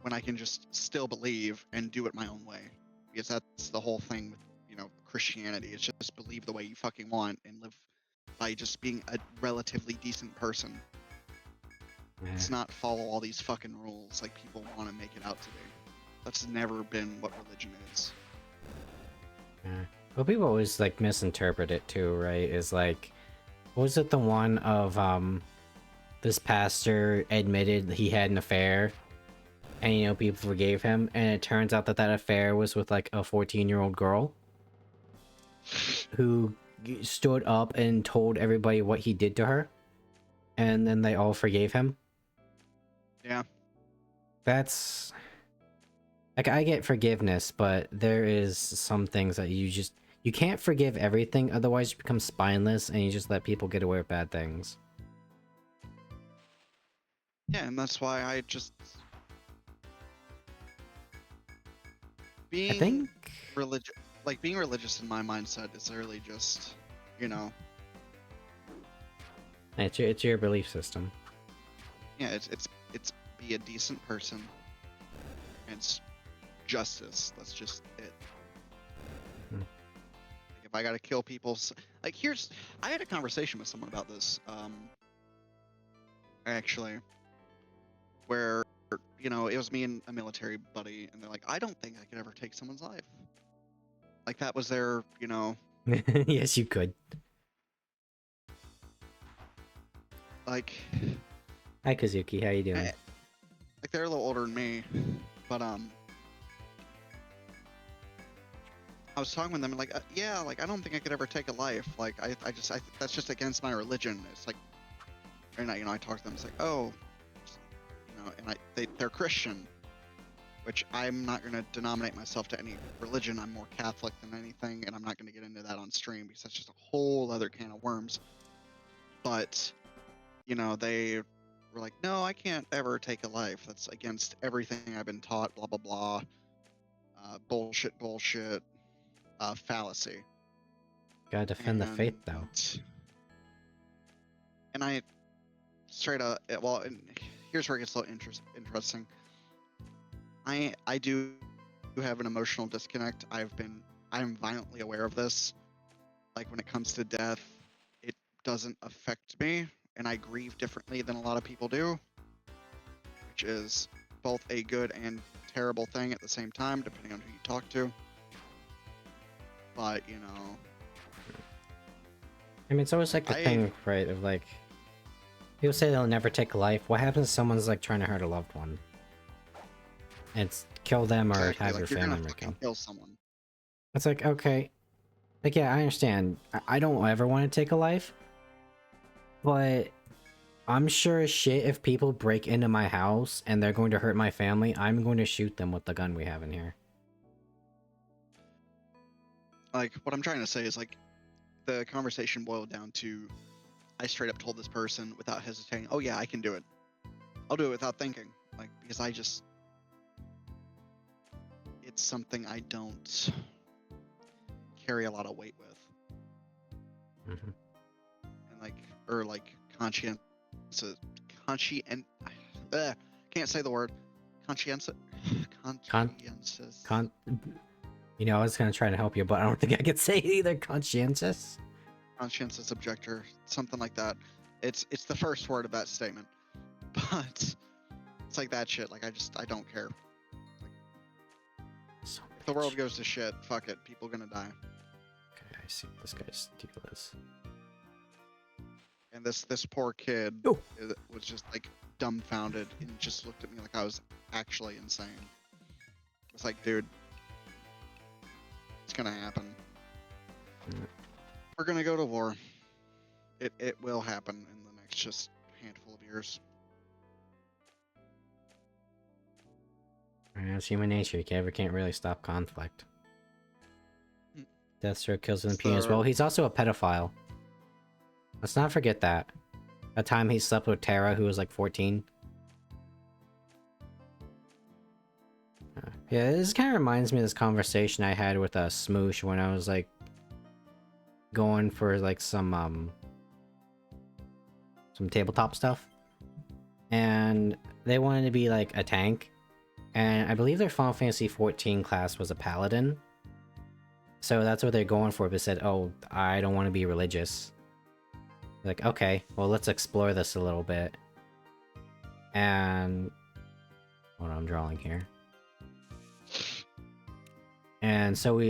when I can just still believe and do it my own way? Because that's the whole thing with, you know, Christianity. It's just believe the way you fucking want and live by just being a relatively decent person. It's not follow all these fucking rules like people want to make it out to be. That's never been what religion is. Yeah. Well, people always like misinterpret it too, right? Is like, was it the one of this pastor admitted he had an affair, and you know people forgave him, and it turns out that that affair was with like a 14-year-old girl who stood up and told everybody what he did to her, and then they all forgave him. Yeah. That's like, I get forgiveness, but there is some things that you can't forgive everything, otherwise you become spineless and you just let people get away with bad things. Yeah, and that's why I just being think religious, like being religious in my mindset is really just, you know, it's your belief system. yeah, it's be a decent person. And it's justice. That's just it. Hmm. Like if I gotta kill people, like I had a conversation with someone about this, actually, where it was me and a military buddy, and they're like, I don't think I could ever take someone's life. Like that was their, Yes, you could. like, Hi, Kazuki. How you doing? like they're a little older than me, but I was talking with them and like, yeah, like I don't think I could ever take a life. Like that's just against my religion. It's like, and I talked to them. It's like, oh, and they're Christian, which I'm not gonna denominate myself to any religion. I'm more Catholic than anything, and I'm not gonna get into that on stream because that's just a whole other can of worms. But they were like, no, I can't ever take a life. That's against everything I've been taught. Blah blah blah. Bullshit. Fallacy. Gotta defend the faith, though. And I straight up, well, and here's where it gets a little interesting. I do have an emotional disconnect. I'm violently aware of this. Like when it comes to death, it doesn't affect me, and I grieve differently than a lot of people do, which is both a good and terrible thing at the same time, depending on who you talk to. But I mean, it's always like the thing, right? Of like, people say they'll never take a life. What happens if someone's like trying to hurt a loved one? It's kill them or exactly, have like, your you're family gonna member fucking killed. kill someone. It's like, okay, like yeah, I understand. I don't ever want to take a life, but I'm sure as shit if people break into my house and they're going to hurt my family, I'm going to shoot them with the gun we have in here. Like what I'm trying to say is like the conversation boiled down to I straight up told this person without hesitating, oh yeah, I can do it. I'll do it without thinking. Like because it's something I don't carry a lot of weight with. Mm-hmm. And conscientious can't say the word conscientious. I was gonna try to help you, but I don't think I could say it either. Conscientious Objector, something like that. It's the first word of that statement, but it's like that shit. Like I don't care. So if the world goes to shit, fuck it. People gonna die. Okay, I see what this guy's deal is. And this poor kid was just like dumbfounded and just looked at me like I was actually insane. It's like, dude, it's gonna happen. We're gonna go to war. It will happen in the next just handful of years. That's human nature. You can't really stop conflict. Deathstroke kills an MP as well. He's also a pedophile. Let's not forget that. That time he slept with Tara, who was like 14. Yeah, this kind of reminds me of this conversation I had with a Smoosh when I was like going for like some tabletop stuff, and they wanted to be like a tank, and I believe their Final Fantasy 14 class was a paladin, so that's what they're going for. But said, "Oh, I don't want to be religious." Like, okay, well, let's explore this a little bit. And what I'm drawing here. And so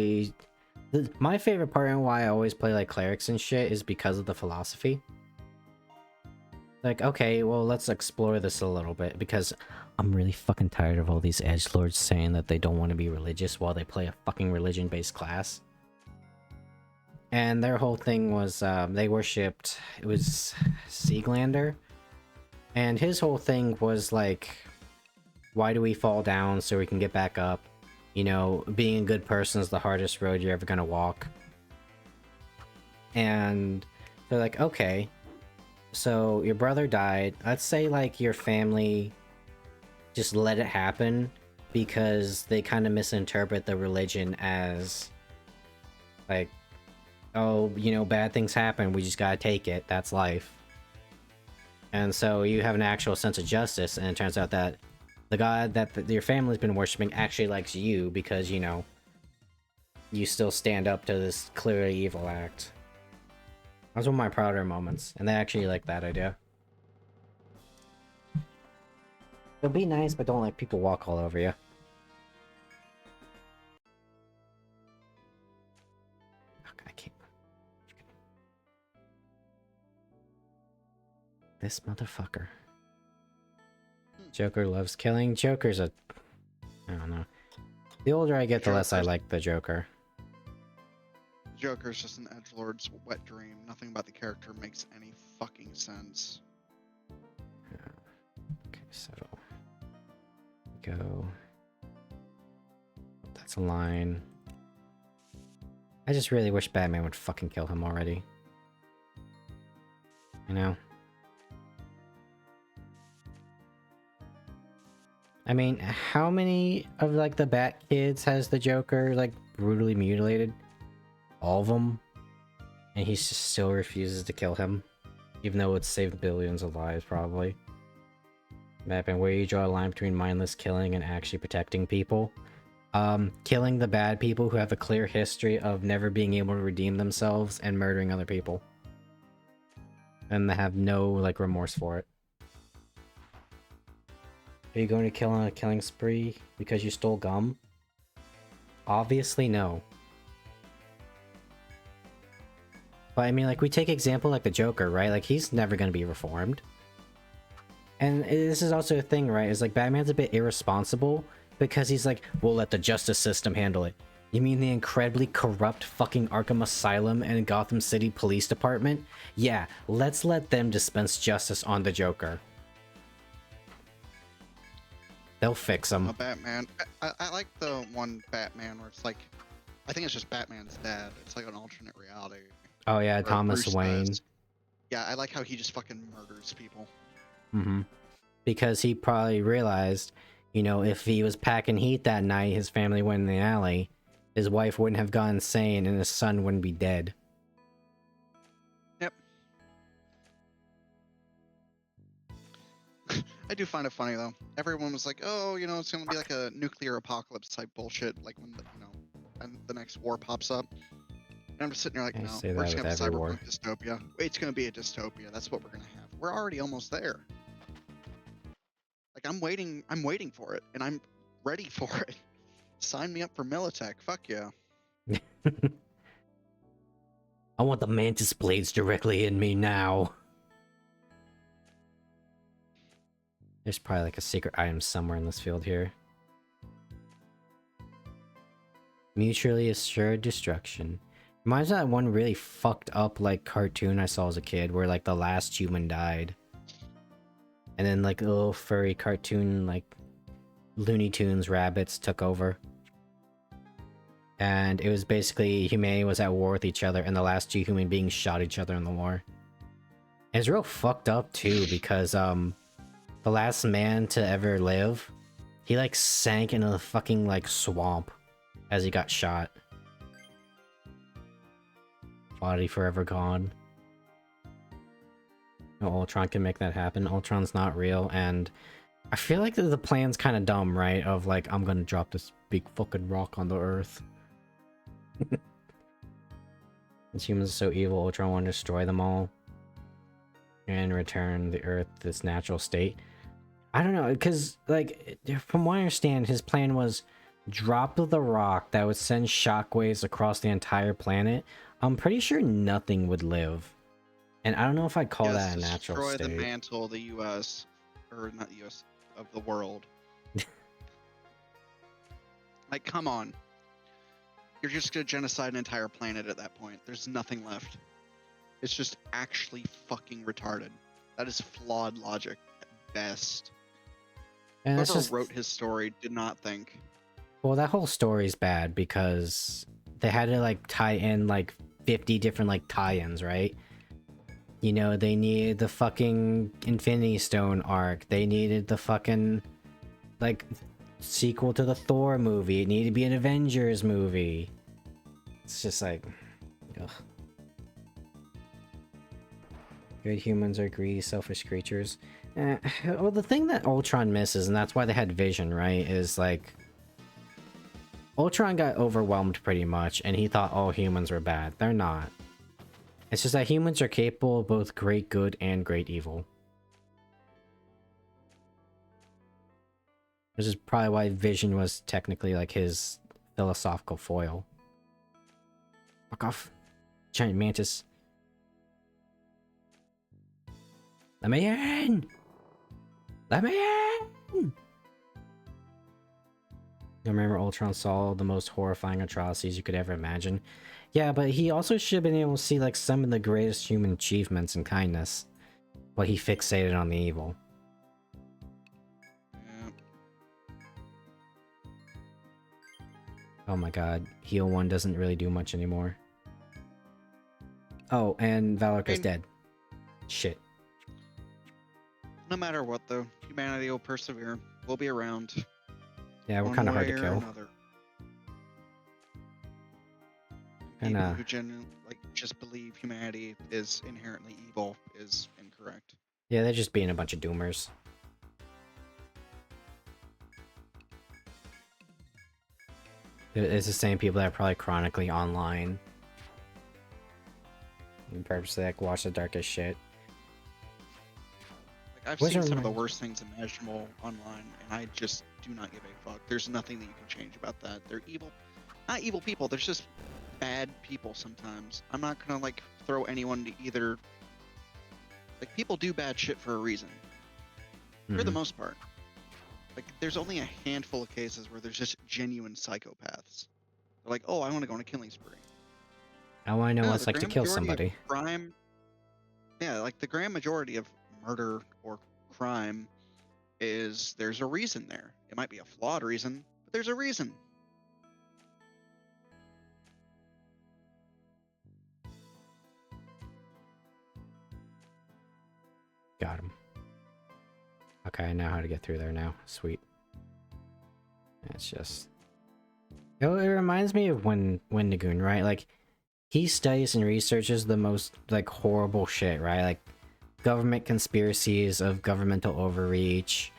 my favorite part and why I always play like clerics and shit is because of the philosophy. Like, okay, well, let's explore this a little bit because I'm really fucking tired of all these edgelords saying that they don't want to be religious while they play a fucking religion-based class. And their whole thing was they worshipped, it was Sieglander, and his whole thing was like, why do we fall down so we can get back up? You know, being a good person is the hardest road you're ever gonna walk. And they're like, okay, so your brother died. Let's say like your family just let it happen because they kind of misinterpret the religion as like, oh, you know, bad things happen, we just gotta take it, that's life. And so you have an actual sense of justice, and it turns out that the god that your family's been worshipping actually likes you because, you know, you still stand up to this clearly evil act. That's one of my prouder moments, and they actually like that idea. So be nice, but don't let people walk all over you. I can't. This motherfucker. Joker loves killing. Joker's a... I don't know. The older I get, the less I like the Joker. Joker's just an edgelord's wet dream. Nothing about the character makes any fucking sense. Okay, so... Go... That's a line. I just really wish Batman would fucking kill him already. You know? I mean, how many of, like, the Bat kids has the Joker, like, brutally mutilated? All of them? And he just still refuses to kill him. Even though it saved billions of lives, probably. Batman, where you draw a line between mindless killing and actually protecting people? Killing the bad people who have a clear history of never being able to redeem themselves and murdering other people. And they have no, like, remorse for it. Are you going to kill on a killing spree because you stole gum? Obviously no. But I mean, like, we take example like the Joker, right? Like, he's never going to be reformed. And this is also a thing, right? Is like, Batman's a bit irresponsible because he's like, we'll let the justice system handle it. You mean the incredibly corrupt fucking Arkham Asylum and Gotham City Police Department? Yeah, let's let them dispense justice on the Joker. They'll fix him. Batman. I like the one Batman where it's like, I think it's just Batman's dad. It's like an alternate reality. Oh yeah, Thomas Bruce Wayne. does. Yeah, I like how he just fucking murders people. Mm-hmm. Because he probably realized, you know, if he was packing heat that night, his family went in the alley, his wife wouldn't have gone insane and his son wouldn't be dead. Yep. I do find it funny though. Everyone was like, "Oh, you know, it's gonna be like a nuclear apocalypse type bullshit, like when the, you know, and the next war pops up." And I'm just sitting there like, "No, we're just gonna have a cyberpunk dystopia. It's gonna be a dystopia. That's what we're gonna have. We're already almost there. Like I'm waiting for it, and I'm ready for it. Sign me up for Militech. Fuck yeah." I want the mantis blades directly in me now. There's probably like a secret item somewhere in this field here. Mutually assured destruction. Reminds me of that one really fucked up like cartoon I saw as a kid where like the last human died. And then like the little furry cartoon like Looney Tunes rabbits took over. And it was basically humanity was at war with each other and the last two human beings shot each other in the war. And it's real fucked up too because the last man to ever live, he like sank into the fucking like swamp as he got shot. Body forever gone. No, Ultron can make that happen. Ultron's not real, and I feel like the plan's kind of dumb, right? Of like, I'm gonna drop this big fucking rock on the Earth. These humans are so evil, Ultron want to destroy them all. And return the Earth to its natural state. I don't know, because, like, from what I understand, his plan was drop the rock that would send shockwaves across the entire planet. I'm pretty sure nothing would live. And I don't know if I'd call that a natural state. Destroy the mantle of the U.S. Or not the U.S. of the world. Like, come on. You're just gonna genocide an entire planet at that point. There's nothing left. It's just actually fucking retarded. That is flawed logic at best. And Whoever wrote his story did not think. Well, that whole story's bad because they had to like tie in like 50 different like tie-ins, right? You know, they needed the fucking Infinity Stone arc. They needed the fucking like sequel to the Thor movie. It needed to be an Avengers movie. It's just like, ugh. Good humans are greedy, selfish creatures. Well, the thing that Ultron misses, and that's why they had Vision, right, is like... Ultron got overwhelmed pretty much, and he thought all humans were bad. They're not. It's just that humans are capable of both great good and great evil. This is probably why Vision was technically like his philosophical foil. Fuck off, giant mantis. Let me in! Let me in! I remember Ultron saw the most horrifying atrocities you could ever imagine. Yeah, but he also should have been able to see like some of the greatest human achievements and kindness. But he fixated on the evil. Yeah. Oh my god, Heal 1 doesn't really do much anymore. Oh, and Valorka's dead. Shit. No matter what, though, humanity will persevere. We'll be around. Yeah, we're one kind of hard way to or kill. another. Kinda... People who genuinely just believe humanity is inherently evil is incorrect. Yeah, they're just being a bunch of doomers. It's the same people that are probably chronically online. And purposely like watch the darkest shit. Like, I've Wizard seen some of the Mind. worst things imaginable online, and I just do not give a fuck. There's nothing that you can change about that. They're evil. Not evil people, there's just bad people sometimes. I'm not gonna, like, throw anyone to either... Like, people do bad shit for a reason. For the most part. Like, there's only a handful of cases where there's just genuine psychopaths. They're like, oh, I want to go on a killing spree. I want to know No, what it's the like to grand kill majority of somebody. Crime, yeah, like the grand majority of murder or crime is there's a reason there. It might be a flawed reason, but there's a reason. Got him. Okay, I know how to get through there now. Sweet. It's just... It reminds me of when Nagoon, right? Like, he studies and researches the most, like, horrible shit, right? Like, government conspiracies of governmental overreach,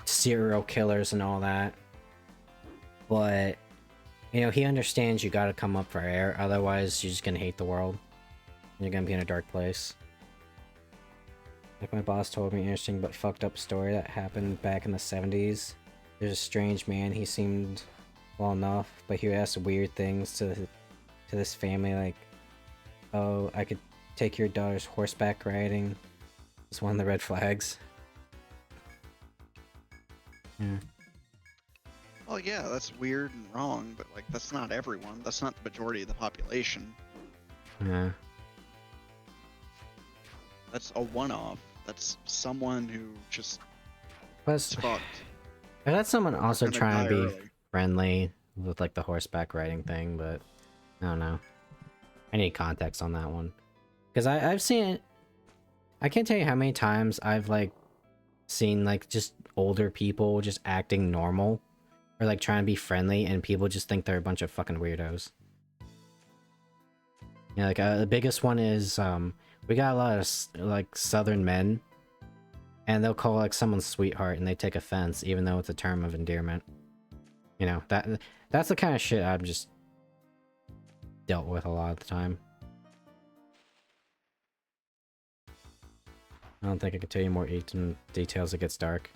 serial killers and all that. But, you know, he understands you gotta come up for air, otherwise you're just gonna hate the world. You're gonna be in a dark place. Like my boss told me, interesting but fucked up story that happened back in the 70s. There's a strange man, he seemed well enough, but he would ask weird things to this family, like, oh, I could take your daughter's horseback riding. It's one of the red flags. Yeah. Well, yeah, that's weird and wrong, but like that's not everyone. That's not the majority of the population. Yeah. That's a one-off. That's someone who just Plus, fucked. I had someone also Gonna trying to die be early. friendly with like the horseback riding thing, but I don't know. I need context on that one. Because I've seen it. I can't tell you how many times I've like seen like just older people just acting normal or like trying to be friendly and people just think they're a bunch of fucking weirdos. Yeah, like the biggest one is we got a lot of like southern men and they'll call like someone sweetheart and they take offense even though it's a term of endearment. You know, that's the kind of shit I've just dealt with a lot of the time. I don't think I could tell you more details. It gets dark.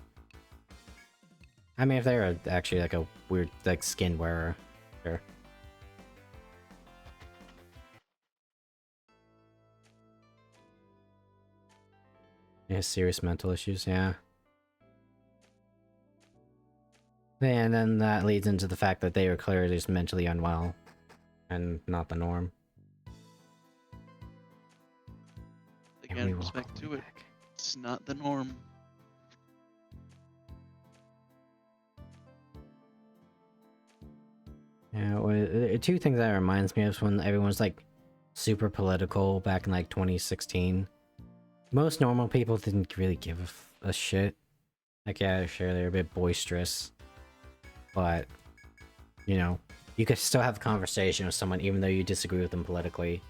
I mean, if they're actually like a weird like skin wearer, sure. He has serious mental issues, yeah. And then that leads into the fact that they were clearly just mentally unwell and not the norm. And we Again, will respect call to him it. back. It's not the norm. Yeah, well, two things that reminds me of is when everyone's like super political back in like 2016. Most normal people didn't really give a shit. Like, yeah, sure, they're a bit boisterous, but, you know, you could still have a conversation with someone even though you disagree with them politically.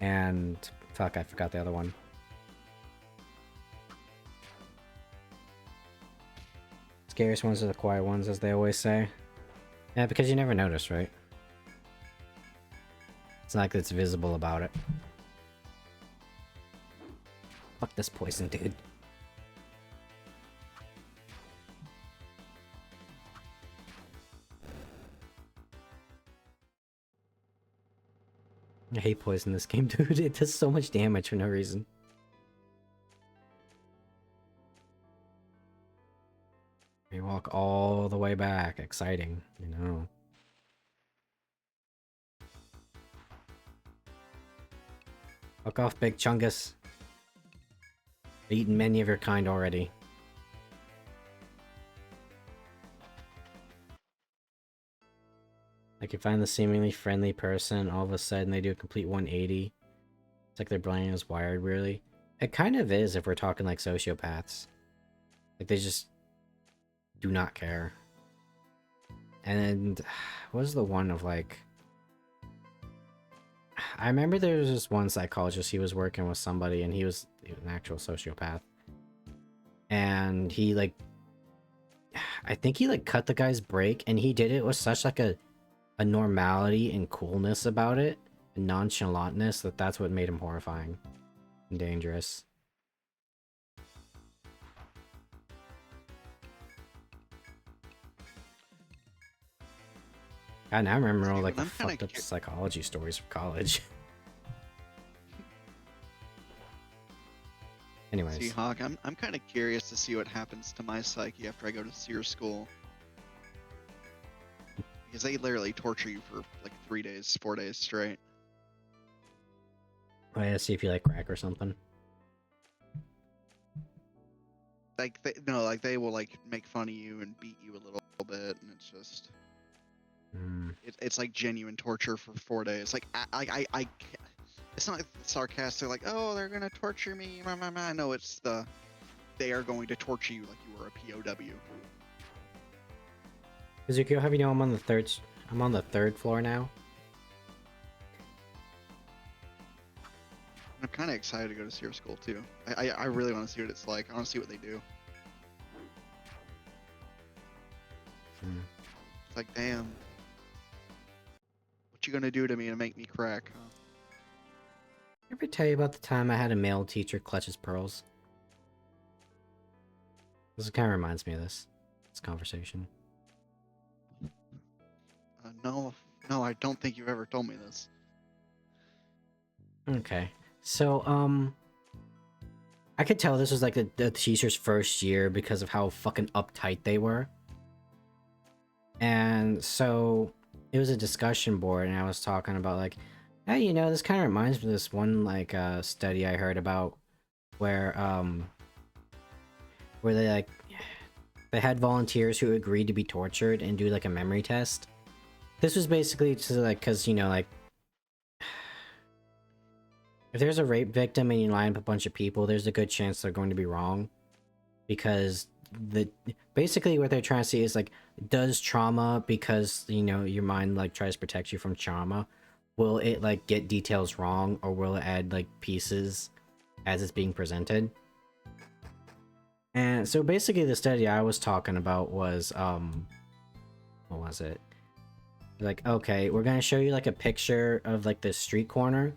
And, fuck, I forgot the other one. Scariest ones are the quiet ones, as they always say. Yeah, because you never notice, right? It's not like it's visible about it. Fuck this poison, dude. I hate poison in this game, dude. It does so much damage for no reason. You walk all the way back. Exciting, you know. Fuck off, big chungus. I've eaten many of your kind already. Like, you find the seemingly friendly person, all of a sudden they do a complete 180. It's like their brain is wired weirdly. It kind of is if we're talking like sociopaths. Like, they just do not care. And what was the one of like... I remember there was this one psychologist, he was working with somebody and he was an actual sociopath. And he like... I think he like cut the guy's break and he did it with such like a normality and coolness about it, and nonchalantness, that's what made him horrifying and dangerous. God, now I remember all like the fucked up psychology stories from college. Anyways. See, Hawk, I'm kind of curious to see what happens to my psyche after I go to SEER school. Because they literally torture you for like 3 days, 4 days straight. Oh yeah, see if you like crack or something. Like they will like make fun of you and beat you a little bit, and it's just it's like genuine torture for 4 days. Like I it's not like sarcastic, like, oh, they're gonna torture me. No, it's they are going to torture you like you were a POW. Ezekiel, have you know I'm on the third floor now? I'm kind of excited to go to SEER school too. I really want to see what it's like. I want to see what they do. It's like, damn, what you gonna do to me to make me crack, huh? Ever tell you about the time I had a male teacher clutch his pearls? This kind of reminds me of this conversation. No, I don't think you've ever told me this. Okay, so I could tell this was like the teacher's first year because of how fucking uptight they were. And so it was a discussion board, and I was talking about like, hey, you know, this kind of reminds me of this one like study I heard about where they had volunteers who agreed to be tortured and do like a memory test. This was basically just like, because, you know, like, if there's a rape victim and you line up a bunch of people, there's a good chance they're going to be wrong. Because basically what they're trying to see is like, does trauma, because, you know, your mind like tries to protect you from trauma, will it like get details wrong, or will it add like pieces as it's being presented? And so basically the study I was talking about was what was it? Like, okay, we're gonna show you like a picture of like this street corner,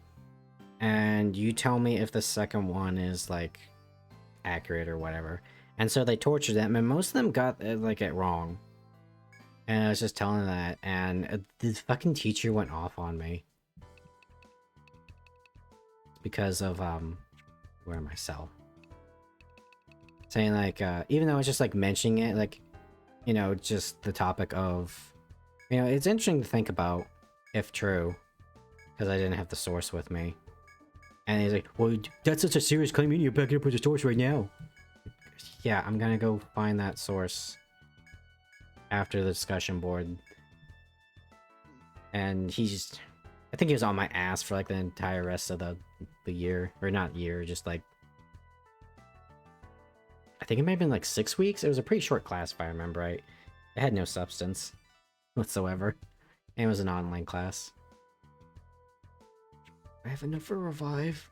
and you tell me if the second one is like accurate or whatever. And so they tortured them, and most of them got like it wrong. And I was just telling that, and the fucking teacher went off on me because of where am I cell? Saying like even though it's just like mentioning it, like, you know, just the topic of, you know, it's interesting to think about if true, because I didn't have the source with me. And he's like, well, that's such a serious claim, you need to back it up with the source right now. Yeah, I'm gonna go find that source after the discussion board. And he just, I think he was on my ass for like the entire rest of the year, or not year, just like I think it might have been like 6 weeks. It was a pretty short class if I remember right. It had no substance whatsoever. And it was an online class. I have enough for revive.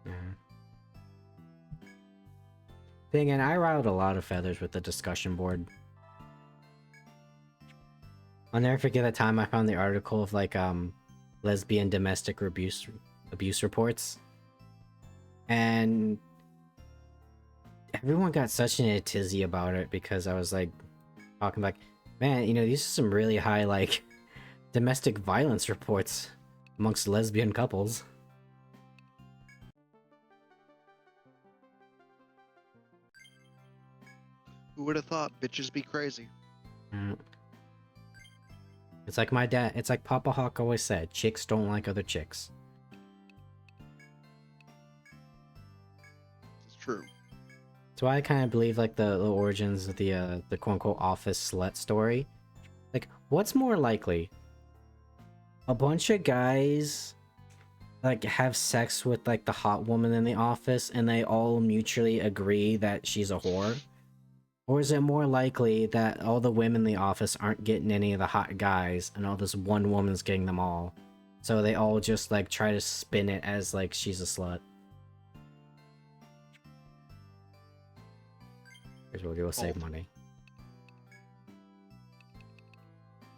Yeah. Thing, and I riled a lot of feathers with the discussion board. I'll never forget the time I found the article of like lesbian domestic abuse reports, and everyone got such an tizzy about it because I was like talking like, man, you know, these are some really high like domestic violence reports amongst lesbian couples. Who would have thought bitches be crazy? It's like my dad, it's like Papa Hawk always said, chicks don't like other chicks. It's true. That's why I kind of believe like the origins of the quote-unquote office slut story. Like, what's more likely? A bunch of guys like have sex with like the hot woman in the office and they all mutually agree that she's a whore? Or is it more likely that all the women in the office aren't getting any of the hot guys and all this one woman's getting them all? So they all just like try to spin it as like she's a slut. Here's what we'll save money.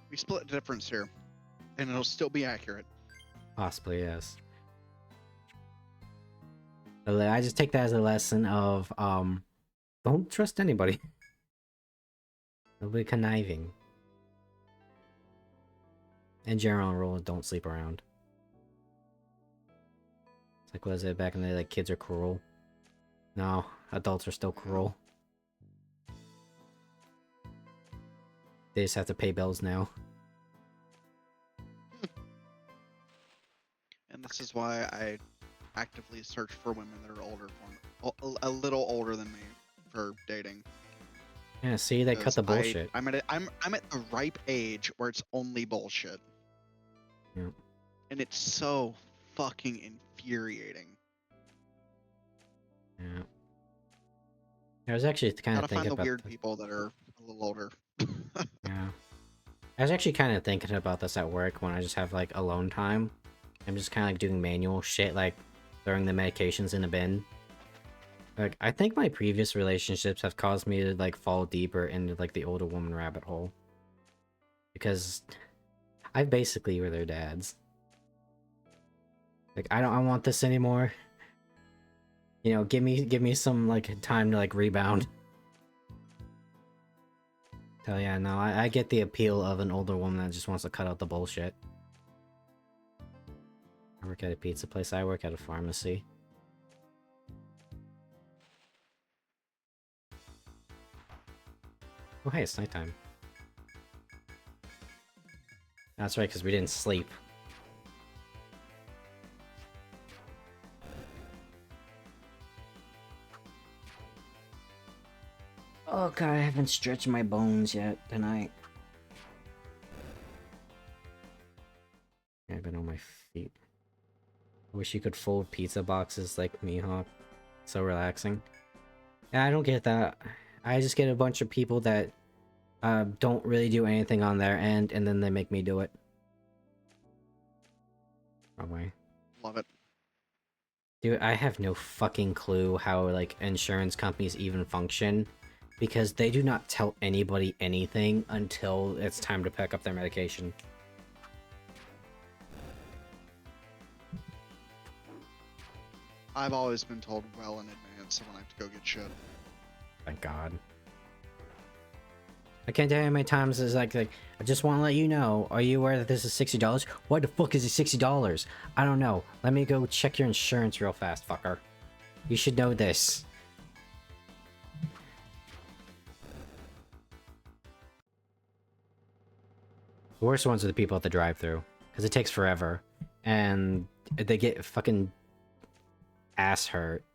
We split the difference here, and it'll still be accurate. Possibly, yes. But I just take that as a lesson of don't trust anybody. They'll be conniving. In general rule, don't sleep around. It's like, what is it back in the day? Like, kids are cruel. No, adults are still cruel. They just have to pay bills now. And this is why I actively search for women that are older for me, a little older than me, for dating. Yeah, see, they cut the bullshit. I'm at the ripe age where it's only bullshit. Yep. And it's so fucking infuriating. Yeah. I was actually kind of thinking Gotta find the about weird people that are a little older. Yeah. I was actually kind of thinking about this at work when I just have like alone time. I'm just kind of like doing manual shit, like throwing the medications in a bin. Like, I think my previous relationships have caused me to like fall deeper into like the older woman rabbit hole. Because I basically were their dads. Like, I want this anymore. You know, give me some like time to like rebound. So yeah, no, I get the appeal of an older woman that just wants to cut out the bullshit. I work at a pizza place, I work at a pharmacy. Oh hey, it's nighttime. That's right, because we didn't sleep. Oh god, I haven't stretched my bones yet tonight. I've been on my feet. I wish you could fold pizza boxes like me, Hawk. So relaxing. Yeah, I don't get that. I just get a bunch of people that don't really do anything on their end, and then they make me do it. Wrong way. Love it. Dude, I have no fucking clue how, like, insurance companies even function. Because they do not tell anybody anything until it's time to pick up their medication. I've always been told well in advance when I have to go get shit. Thank God. I can't tell you how many times it's like, I just want to let you know, are you aware that this is $60? Why the fuck is it $60? I don't know. Let me go check your insurance real fast, fucker. You should know this. The worst ones are the people at the drive-thru, because it takes forever, and they get fucking ass hurt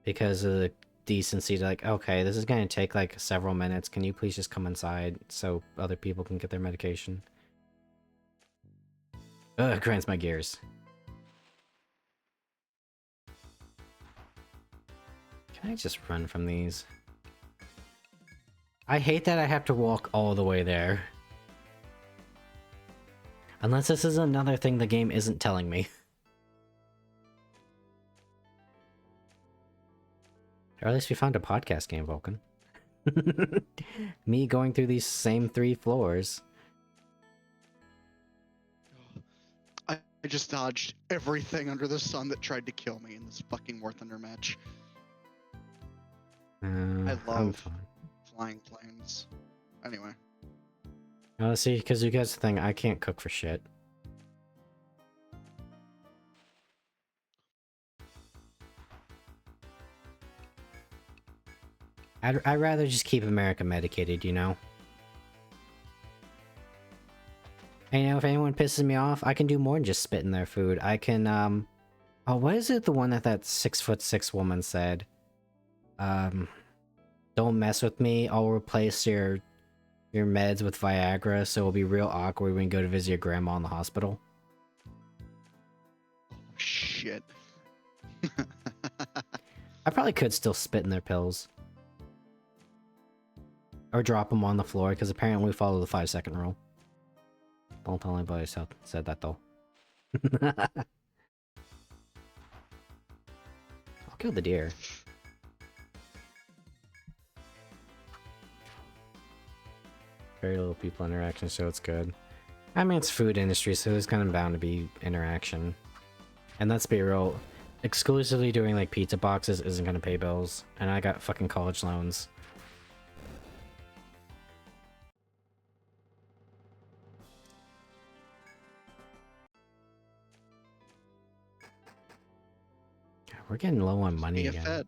because of the decency to like, okay, this is gonna take like several minutes. Can you please just come inside so other people can get their medication? Ugh, it grinds my gears. Can I just run from these? I hate that I have to walk all the way there. Unless this is another thing the game isn't telling me. Or at least we found a podcast game, Vulcan. Me going through these same 3 floors. I just dodged everything under the sun that tried to kill me in this fucking War Thunder match. I I'm love fine. flying planes. Anyway. See, because you guys think I can't cook for shit. I'd rather just keep America medicated, you know? And you know, if anyone pisses me off, I can do more than just spit in their food. I can, oh, what is it? The one that 6'6" woman said? Don't mess with me. I'll replace your meds with Viagra, so it'll be real awkward when you go to visit your grandma in the hospital. Oh, shit. I probably could still spit in their pills. Or drop them on the floor, because apparently we follow the 5-second rule. Don't tell anybody I said that, though. I'll kill the deer. Very little people interaction, so it's good. I mean, it's food industry, so there's kind of bound to be interaction. And let's be real, exclusively doing like pizza boxes isn't gonna pay bills. And I got fucking college loans. God, we're getting low on money Be a again. Fed.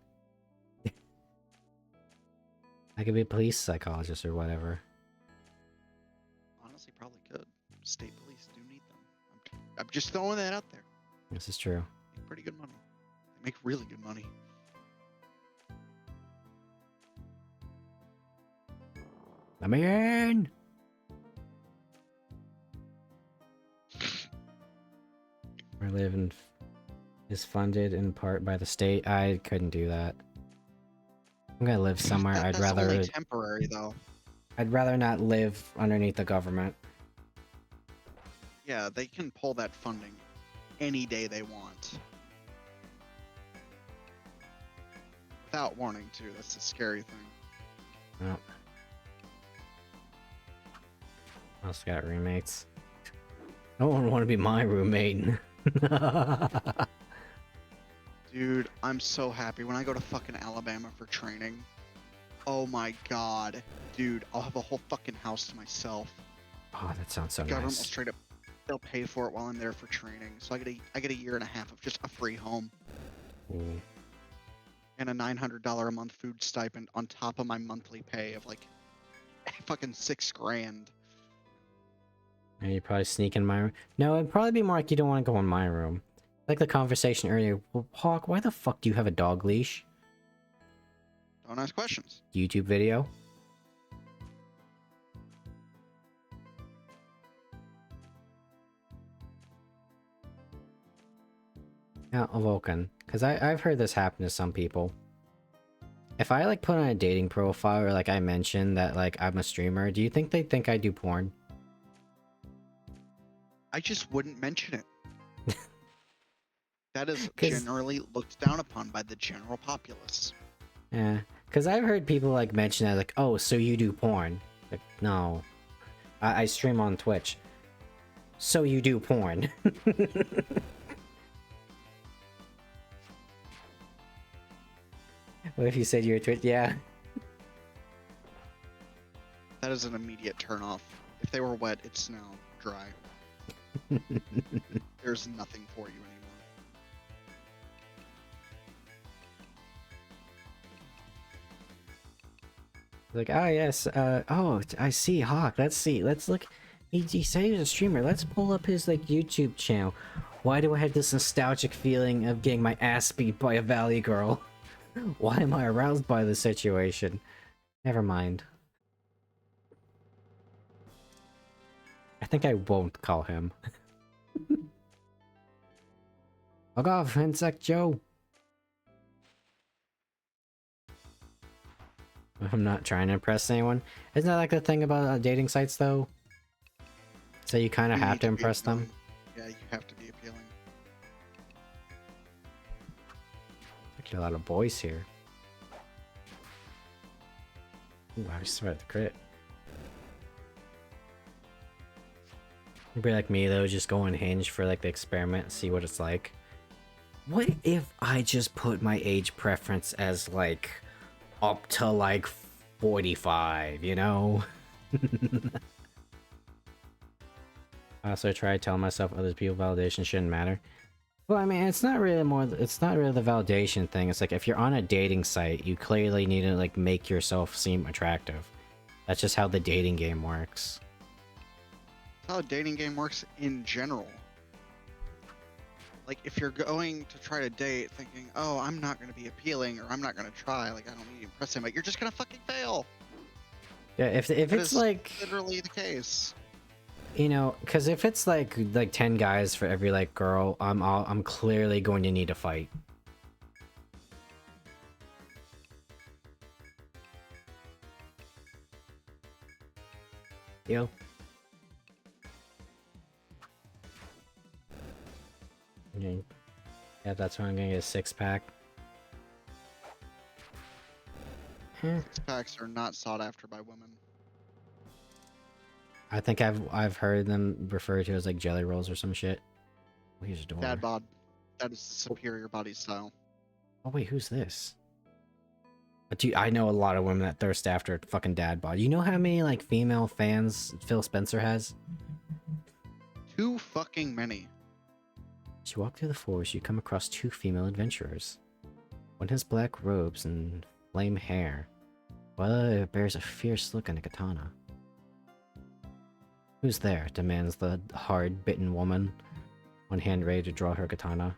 I could be a police psychologist or whatever. Honestly, probably could. State police do need them. I'm just throwing that out there. This is true. They make pretty good money. They make really good money. Let me in! Where living is funded in part by the state. I couldn't do that. I'm gonna live somewhere. That's only temporary, though. I'd rather not live underneath the government. Yeah, they can pull that funding any day they want. Without warning, too. That's the scary thing. Oh. I also got roommates. No one want to be my roommate. Dude, I'm so happy when I go to fucking Alabama for training. Oh my god. Dude, I'll have a whole fucking house to myself. Oh, that sounds so Government will nice. straight up, they'll pay for it while I'm there for training. So I get a year and a half of just a free home Ooh. and a $900 a month food stipend on top of my monthly pay of like fucking $6,000. And you probably sneak in my room. No, it'd probably be more like you don't want to go in my room. Like the conversation earlier. Well, Hawk, why the fuck do you have a dog leash? Don't ask questions. YouTube video? Now, Vulcan, because I've heard this happen to some people. If I like put on a dating profile or like I mention that like I'm a streamer, do you think they think I do porn? I just wouldn't mention it. That is 'Cause- generally looked down upon by the general populace. Yeah, because I've heard people like mention that like, oh, so you do porn? Like, no, I stream on Twitch. So you do porn? What if you said you're a Twitch? Yeah. That is an immediate turnoff. If they were wet, it's now dry. There's nothing for you anymore. Like, oh yes, oh, I see Hawk. Let's see. Let's look. He said he was a streamer. Let's pull up his like YouTube channel. Why do I have this nostalgic feeling of getting my ass beat by a valley girl? Why am I aroused by this situation? Never mind. I think I won't call him. Fuck off, Insect Joe. I'm not trying to impress anyone. Isn't that like the thing about dating sites though? So you kind of You have need to be impress them. appealing. Yeah, you have to be appealing. Actually, a lot of boys here. Ooh, I survived the crit. You'd be like me though, just go on Hinge for like the experiment and see what it's like. What if I just put my age preference as like up to like 45, you know? I also try to tell myself other people's validation shouldn't matter. Well, I mean, it's not really the validation thing. It's like if you're on a dating site, you clearly need to like make yourself seem attractive. That's just how the dating game works. That's how a dating game works in general. Like, if you're going to try to date thinking, oh, I'm not going to be appealing, or I'm not going to try, like, I don't need to impress him, like, you're just going to fucking fail. Yeah, if That it's is like, literally the case. you know, because if it's like 10 guys for every like girl, I'm clearly going to need to fight. Yo. Okay. Yeah, that's why I'm gonna get a 6-pack. Six packs are not sought after by women. I think I've heard them referred to as like jelly rolls or some shit. Oh, here's a door. Dad bod. That is the superior body style. Oh wait, who's this? Dude, I know a lot of women that thirst after fucking dad bod. You know how many like female fans Phil Spencer has? Too fucking many. As you walk through the forest, you come across 2 female adventurers. One has black robes and flame hair, while the other bears a fierce look and a katana. Who's there? Demands the hard-bitten woman, one hand ready to draw her katana.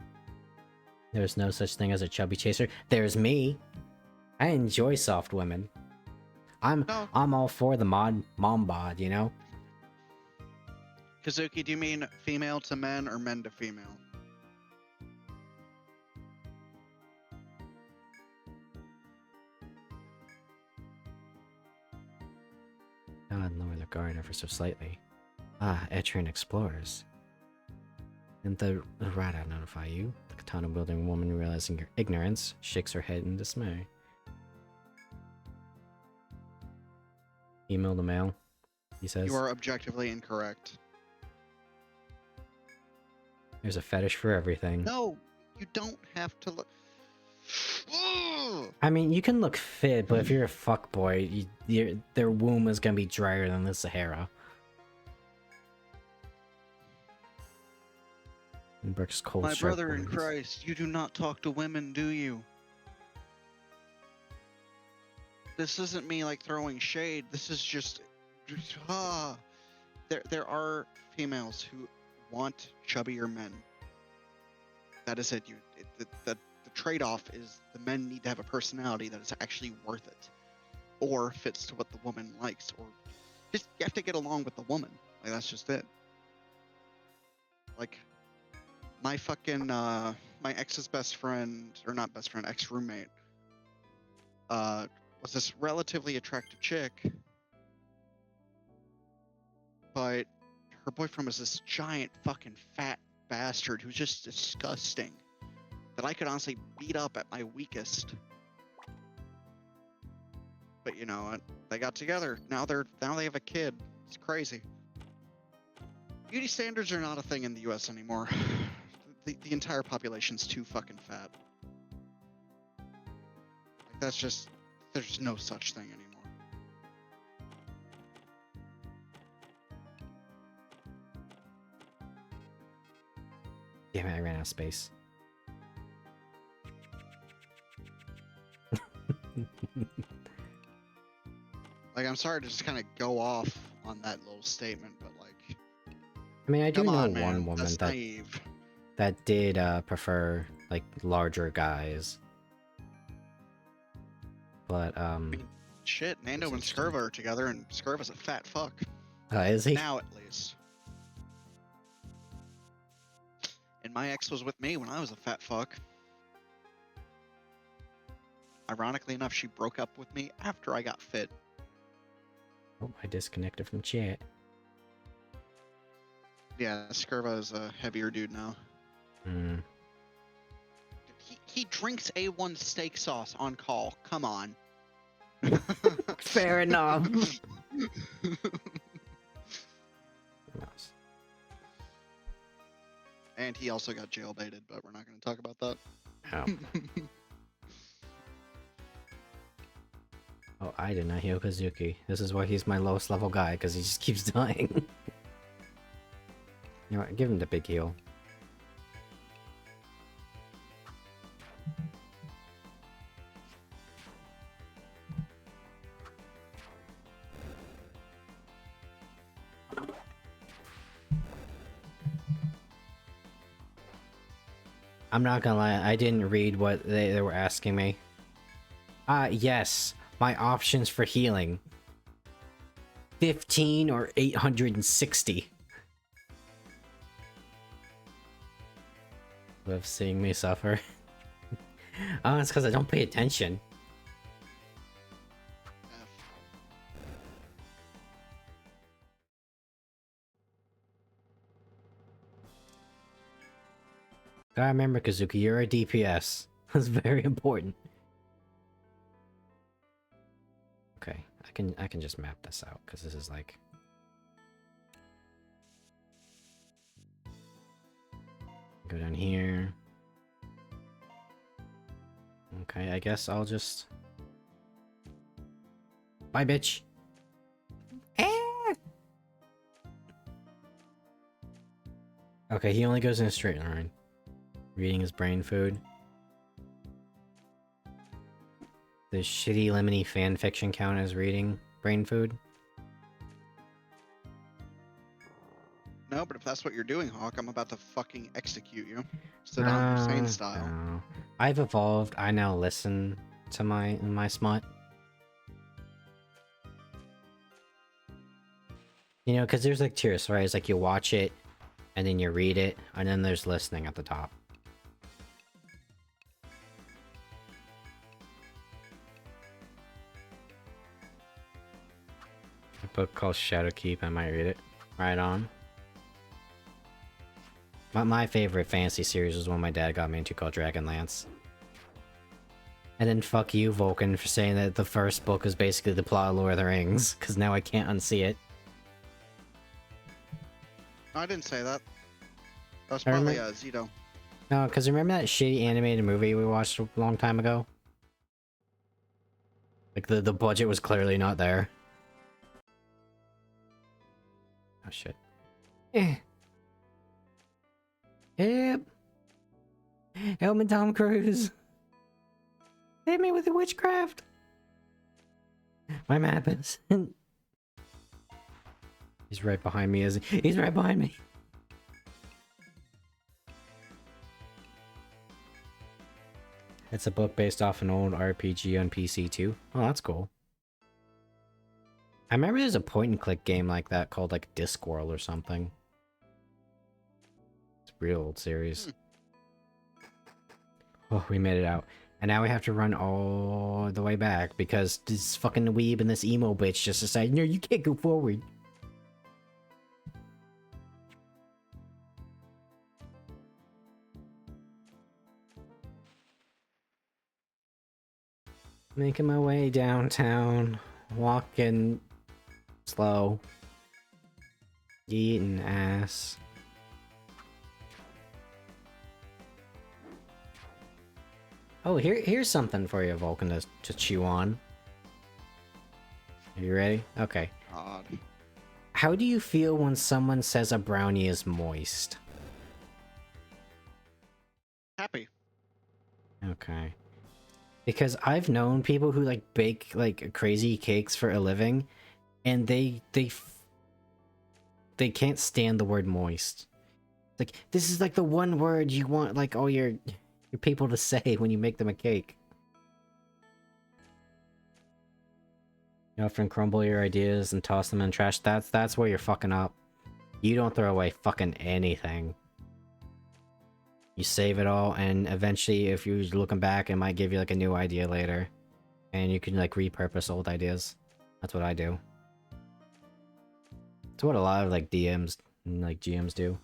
There's no such thing as a chubby chaser. There's me! I enjoy soft women. I'm all for the mom bod, you know? Kazuki, do you mean female to men or men to female? God, lower the guard ever so slightly. Ah, Etrian explorers. Didn't the Rada notify you? The katana-wielding woman, realizing your ignorance, shakes her head in dismay. Email to male, he says. You are objectively incorrect. There's a fetish for everything. No, you don't have to look. I mean, you can look fit, but if you're a fuckboy, their womb is gonna be drier than the Sahara. And Brooks cold. My sharp brother in words. Christ, you do not talk to women, do you? This isn't me like throwing shade. This is just there are females who want chubbier men. That is it. The trade-off is the men need to have a personality that is actually worth it, or fits to what the woman likes, or just you have to get along with the woman. Like that's just it. Like my fucking my ex's best friend, or not best friend, ex-roommate, was this relatively attractive chick, but her boyfriend was this giant fucking fat bastard who's just disgusting that I could honestly beat up at my weakest. But you know what? They got together. Now they have a kid. It's crazy. Beauty standards are not a thing in the US anymore. The entire population's too fucking fat. Like that's just there's no such thing anymore. Damn it, I ran out of space. Like I'm sorry to just kind of go off on that little statement, but like I mean, I do come know on, man. one woman That's naive. that did prefer like larger guys. But Shit, Nando and Skirva are together, and Skirva's a fat fuck. is he? Now at least. And my ex was with me when I was a fat fuck. Ironically enough, she broke up with me after I got fit. Oh, I disconnected from chat. Yeah, Skirva is a heavier dude now. Hmm. He drinks A1 steak sauce on call. Come on. Fair enough. And he also got jailbaited, but we're not going to talk about that. Oh. Oh, I did not heal Kazuki. This is why he's my lowest level guy, because he just keeps dying. You know what, give him the big heal. I'm not gonna lie, I didn't read what they were asking me. Yes, my options for healing. 15 or 860. Love seeing me suffer. Oh, it's because I don't pay attention. Gotta remember, Kazuki, you're a DPS. That's very important. Okay, I can just map this out because this is like. Go down here. Okay, I guess I'll just. Bye, bitch. Okay, he only goes in a straight line. Reading his brain food. The shitty lemony fanfiction count as reading brain food? No, but if that's what you're doing, Hawk, I'm about to fucking execute you. Saddam Hussein style. No. I've evolved. I now listen to my smut. You know, because there's like tiers, right? It's like you watch it, and then you read it, and then there's listening at the top. A book called Shadowkeep, I might read it. Right on. My favorite fantasy series was one my dad got me into called Dragonlance. And then fuck you, Vulcan, for saying that the first book is basically the plot of Lord of the Rings, because now I can't unsee it. No, I didn't say that. That was I probably remember- Zito. No, because remember that shitty animated movie we watched a long time ago? Like, the budget was clearly not there. Oh, shit. Help! Help me, Tom Cruise! Hit me with the witchcraft! My map is... He's right behind me, isn't he? He's right behind me! It's a book based off an old RPG on PC too. Oh, that's cool. I remember there's a point-and-click game like that called like Discworld or something. It's a real old series. Oh, we made it out. And now we have to run all the way back because this fucking weeb and this emo bitch just decided, no, you can't go forward. Making my way downtown, walking slow, eating ass. Oh, here's something for you, Vulcan, to chew on. Are you ready? Okay. God. How do you feel when someone says a brownie is moist? Happy. Okay. Because I've known people who like bake like crazy cakes for a living, and they can't stand the word moist. Like, this is like the one word you want like all your people to say when you make them a cake. You often crumble your ideas and toss them in trash. That's where you're fucking up. You don't throw away fucking anything. You save it all, and eventually, if you're looking back, it might give you like a new idea later. And you can like repurpose old ideas. That's what I do. It's what a lot of like DMs and like GMs do.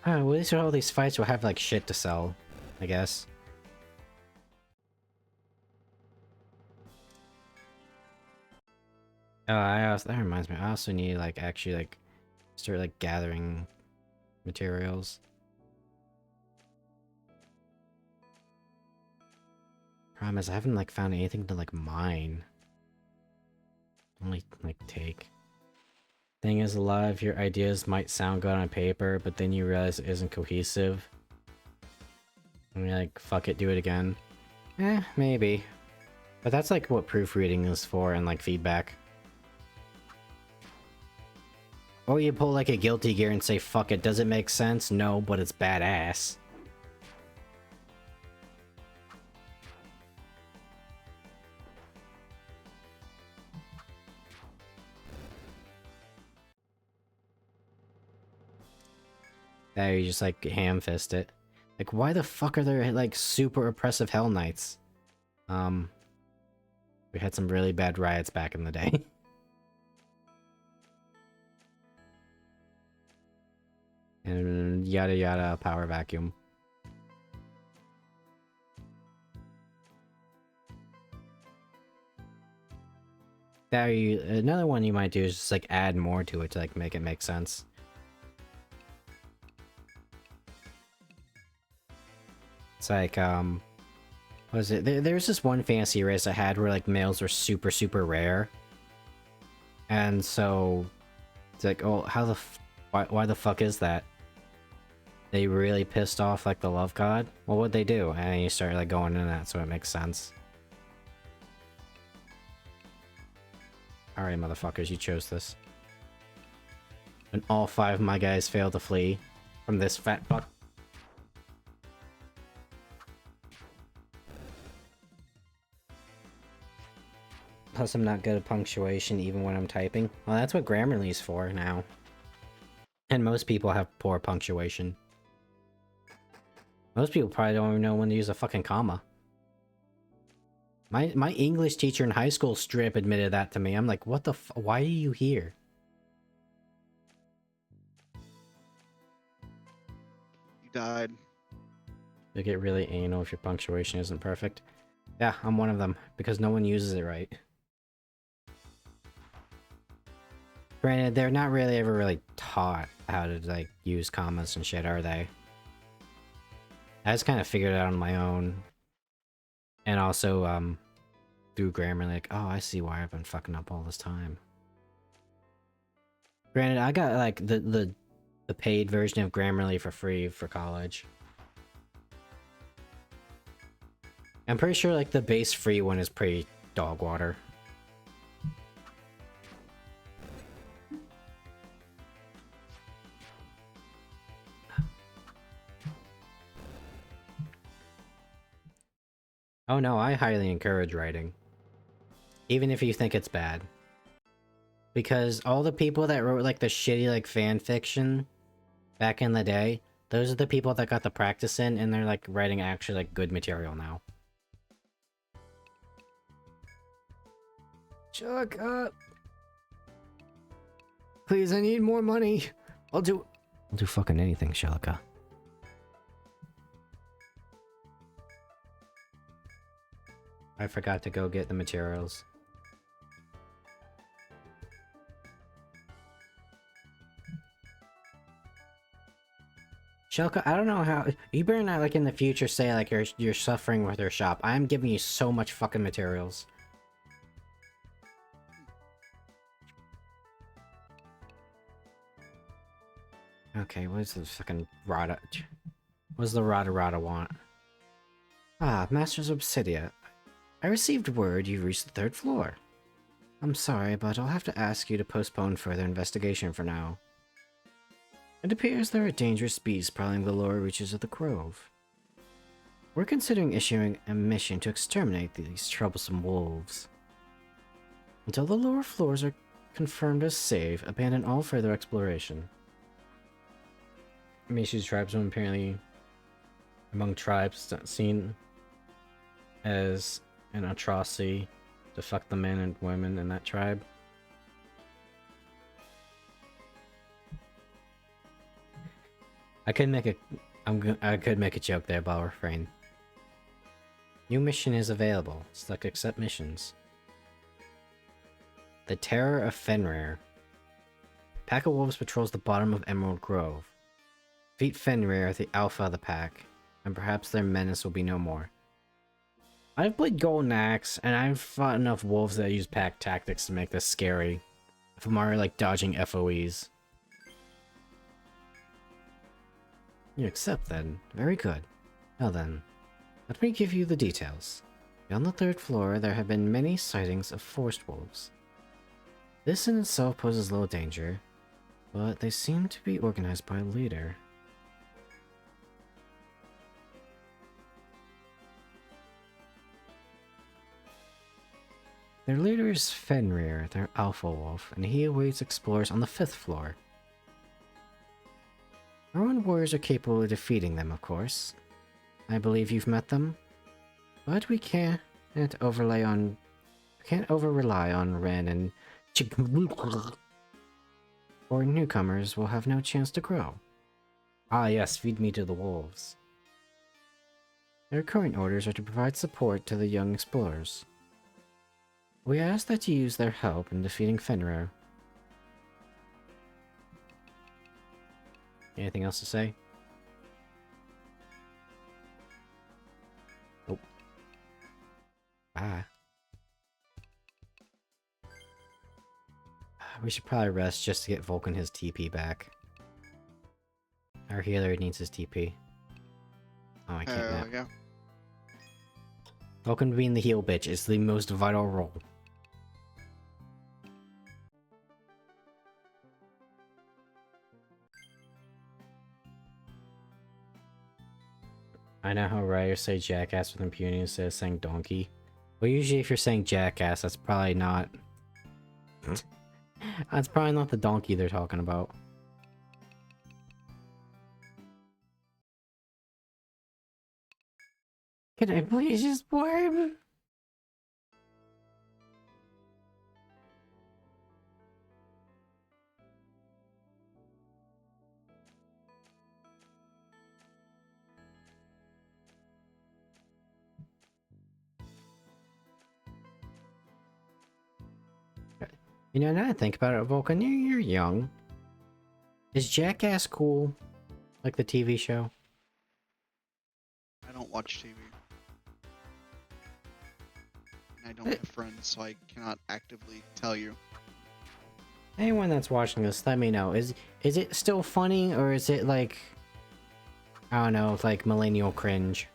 Oh, well, these are all these fights will have like shit to sell, I guess. Oh, that reminds me. I also need like actually like start like gathering materials. Problem is I haven't like found anything to like mine. Only like take. Thing is, a lot of your ideas might sound good on paper, but then you realize it isn't cohesive. And you're like, fuck it, do it again. Maybe. But that's like what proofreading is for and like feedback. Or you pull like a Guilty Gear and say, fuck it, does it make sense? No, but it's badass. There, you just like ham-fist it. Like, why the fuck are there like super oppressive Hell Knights? We had some really bad riots back in the day. And yada yada power vacuum. There, another one you might do is just like add more to it to like make it make sense. It's like, what was it? There's this one fantasy race I had where like males were super, super rare. And so, it's like, oh, why the fuck is that? They really pissed off like the love god? Well, what'd they do? And you start like going into that, so it makes sense. Alright, motherfuckers, you chose this. And all 5 of my guys failed to flee from this fat fuck. Plus, I'm not good at punctuation even when I'm typing. Well, that's what Grammarly's for now. And most people have poor punctuation. Most people probably don't even know when to use a fucking comma. My English teacher in high school strip admitted that to me. I'm like, what the why are you here? You died. You'll get really anal if your punctuation isn't perfect. Yeah, I'm one of them, because no one uses it right. Granted, they're not really ever really taught how to, like, use commas and shit, are they? I just kind of figured it out on my own. And also, through Grammarly, like, oh, I see why I've been fucking up all this time. Granted, I got, like, the paid version of Grammarly for free for college. I'm pretty sure, like, the base free one is pretty dog water. Oh no, I highly encourage writing. Even if you think it's bad. Because all the people that wrote like the shitty like fan fiction back in the day, those are the people that got the practice in and they're like writing actually like good material now. Shut up. Please, I need more money. I'll do fucking anything, Shelika. I forgot to go get the materials. Shelka, I don't know how you better not like in the future say like you're suffering with your shop. I'm giving you so much fucking materials. Okay, what's the fucking Rada? What's the Rada want? Ah, Masters of Obsidia. I received word you reached the 3rd floor. I'm sorry, but I'll have to ask you to postpone further investigation for now. It appears there are dangerous beasts prowling the lower reaches of the Grove. We're considering issuing a mission to exterminate these troublesome wolves. Until the lower floors are confirmed as safe, abandon all further exploration. Meishi's tribesmen apparently among tribes seen as an atrocity to fuck the men and women in that tribe. I could make a joke there, but I'll refrain. New mission is available. Select accept missions. The Terror of Fenrir. Pack of wolves patrols the bottom of Emerald Grove. Defeat Fenrir, the alpha of the pack, and perhaps their menace will be no more. I've played Golden Axe, and I've fought enough wolves that use pack tactics to make this scary. If I'm already like dodging FOEs. You accept then. Very good. Now then, let me give you the details. Beyond the 3rd floor, there have been many sightings of forest wolves. This in itself poses little danger, but they seem to be organized by a leader. Their leader is Fenrir, their alpha wolf, and he awaits explorers on the 5th floor. Our own warriors are capable of defeating them, of course. I believe you've met them, but we can't over-rely on Ren and or newcomers will have no chance to grow. Ah yes, feed me to the wolves. Their current orders are to provide support to the young explorers. We ask that you use their help in defeating Fenrir. Anything else to say? Nope. Bye. We should probably rest just to get Vulcan his TP back. Our healer needs his TP. Oh, I can't nap. Yeah. Vulcan being the heal bitch is the most vital role. I know how writers say jackass with impunity instead of saying donkey. Well, usually if you're saying jackass, that's probably not... that's probably not the donkey they're talking about. Can I please just warm? You know, now I think about it, Vulcan, you're young. Is Jackass cool? Like the TV show? I don't watch TV. And I don't have friends, so I cannot actively tell you. Anyone that's watching this, let me know. Is it still funny, or is it like... I don't know, like millennial cringe?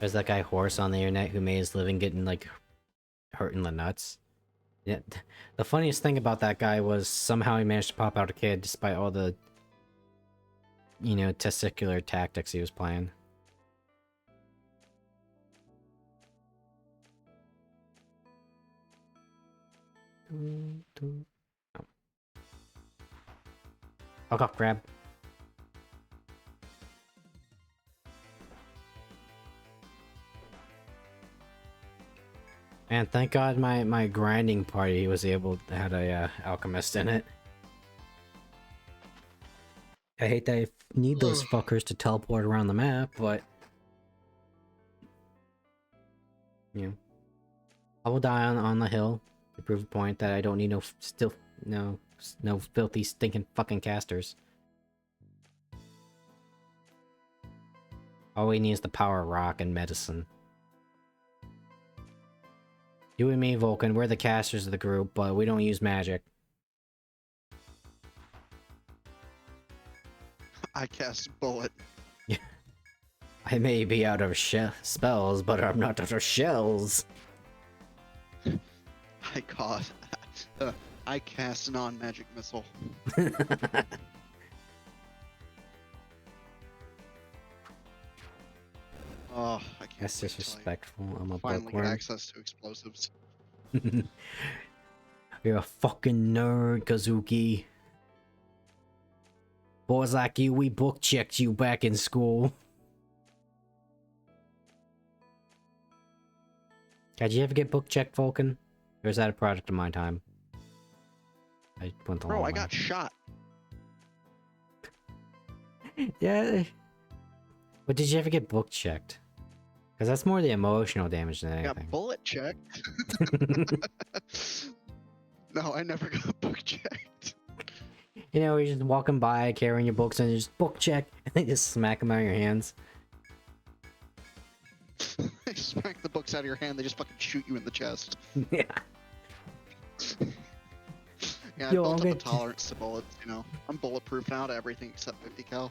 There's that guy Horse on the internet who made his living getting like hurt in the nuts. Yeah, the funniest thing about that guy was somehow he managed to pop out a kid despite all the, you know, testicular tactics he was playing. Oh. I'll go grab. And thank God my grinding party was able to had a alchemist in it. I hate that I need those fuckers to teleport around the map, but you know, I will die on the hill to prove a point that I don't need no filthy stinking fucking casters. All we need is the power of rock and medicine. You and me, Vulcan, we're the casters of the group, but we don't use magic. I cast bullet. I may be out of spells, but I'm not out of shells. I cast non-magic missile. Oh, I can't That's wait till disrespectful. I'm I a finally get bookworm. access to explosives. You're a fucking nerd, Kazuki. Boys like you, we book checked you back in school. Did you ever get book checked, Vulcan? Or is that a product of my time? I went the Bro, long I way. got shot. Yeah. But did you ever get book checked? Because that's more the emotional damage than I got anything. bullet checked. No, I never got book checked. You know, you're just walking by carrying your books and you just book check and they just smack them out of your hands. They smack the books out of your hand, they just fucking shoot you in the chest. Yeah. Yeah, I Yo, built I'm up a gonna- tolerance to bullets, you know. I'm bulletproof now to everything except 50 cal.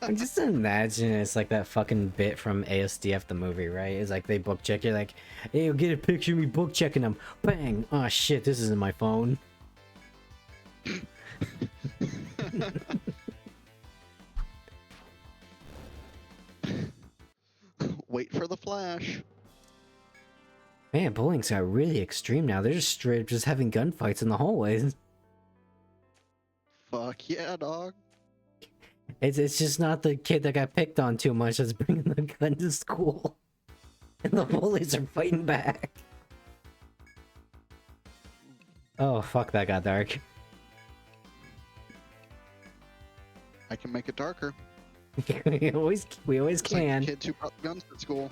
I'm just imagining it's like that fucking bit from ASDF the movie, right? It's like they book check, you're like, hey, you'll get a picture of me book checking them. Bang! Oh shit, this isn't my phone. Wait for the flash. Man, bullying's got really extreme now. They're just straight up just having gunfights in the hallways. Fuck yeah, dog. It's just not the kid that got picked on too much that's bringing the gun to school. And the bullies are fighting back. Oh, fuck, that got dark. I can make it darker. we always It's like can. the kids who brought the guns to school.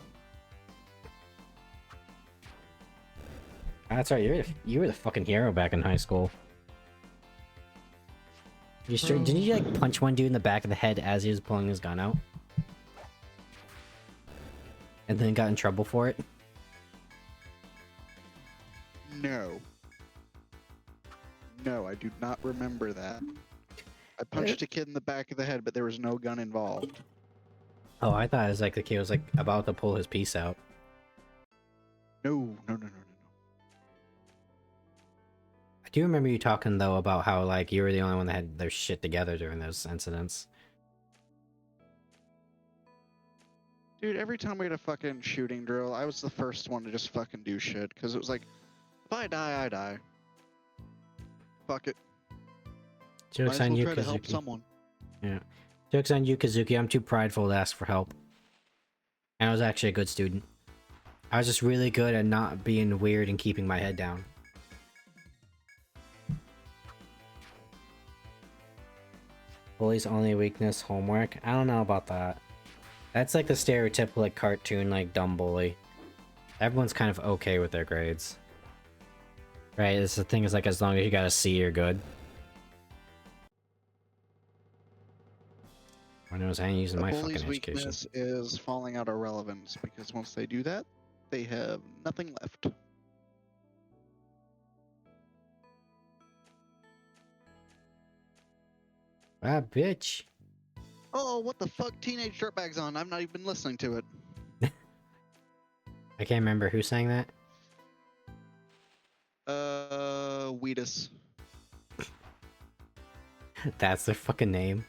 That's right, you were the fucking hero back in high school. You sure? Didn't you like punch one dude in the back of the head as he was pulling his gun out? And then got in trouble for it? No. No, I do not remember that. I punched a kid in the back of the head, but there was no gun involved. Oh, I thought it was like the kid was like about to pull his piece out. No. I do remember you talking though about how like you were the only one that had their shit together during those incidents. Dude, every time we had a fucking shooting drill, I was the first one to just fucking do shit, because it was like, if I die, I die. Fuck it. Might Joke's as on well you, try to help Kazuki. someone. Yeah. Joke's on you, Kazuki. I'm too prideful to ask for help. And I was actually a good student. I was just really good at not being weird and keeping my head down. Bully's only weakness, homework? I don't know about that. That's like the stereotypical like cartoon like dumb bully. Everyone's kind of okay with their grades. Right, it's the thing is like as long as you got a C, you're good. I know I ain't using A my bully's fucking education. weakness is falling out of relevance, because once they do that, they have nothing left. Ah, bitch. Oh, what the fuck? Teenage Dirtbag's on. I've not even listening to it. I can't remember who sang that. Weedus. That's their fucking name.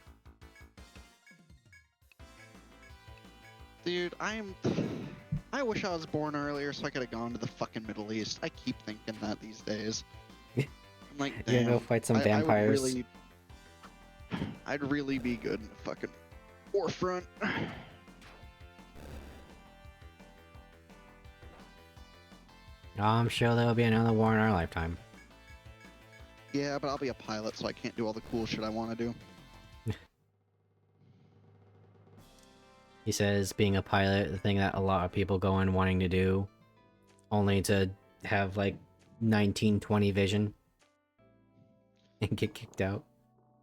Dude, I wish I was born earlier so I could have gone to the fucking Middle East. I keep thinking that these days. I'm like, You gonna damn. go fight some I would vampires? I'd really be good in the fucking forefront. I'm sure there'll be another war in our lifetime. Yeah, but I'll be a pilot, so I can't do all the cool shit I want to do. He says being a pilot, the thing that a lot of people go in wanting to do, only to have like 1920 vision and get kicked out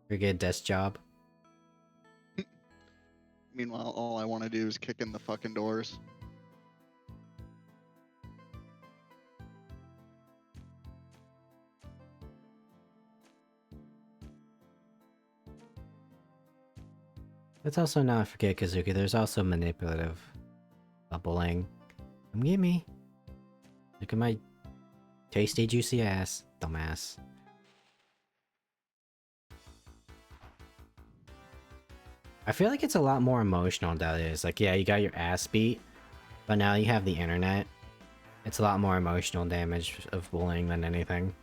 or get a desk job. Meanwhile, all I want to do is kick in the fucking doors. Let's also not forget, Kazuki, there's also manipulative bullying. Come get me. Look at my tasty juicy ass, dumbass. I feel like it's a lot more emotional nowadays. Like, yeah, you got your ass beat, but now you have the internet. It's a lot more emotional damage of bullying than anything.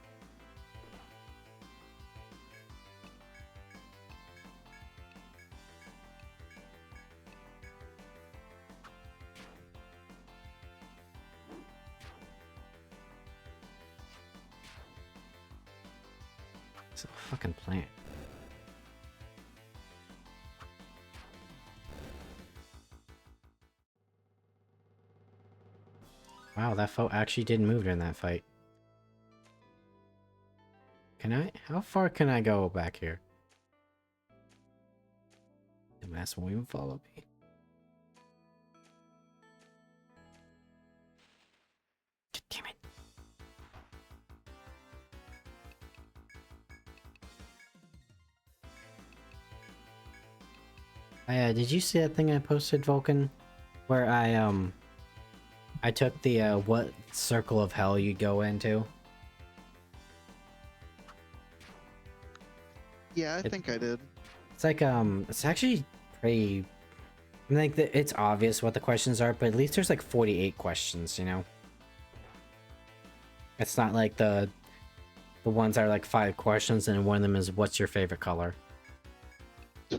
It's a fucking plant. Wow, that foe actually did move during that fight. Can I? How far can I go back here? The mass won't even follow me. Damn it. Did you see that thing I posted, Vulcan? Where I took the, what circle of hell you go into? Yeah, I think I did. It's like, it's actually pretty... I mean, like, it's obvious what the questions are, but at least there's like 48 questions, you know? It's not like the ones that are like 5 questions and one of them is, what's your favorite color? I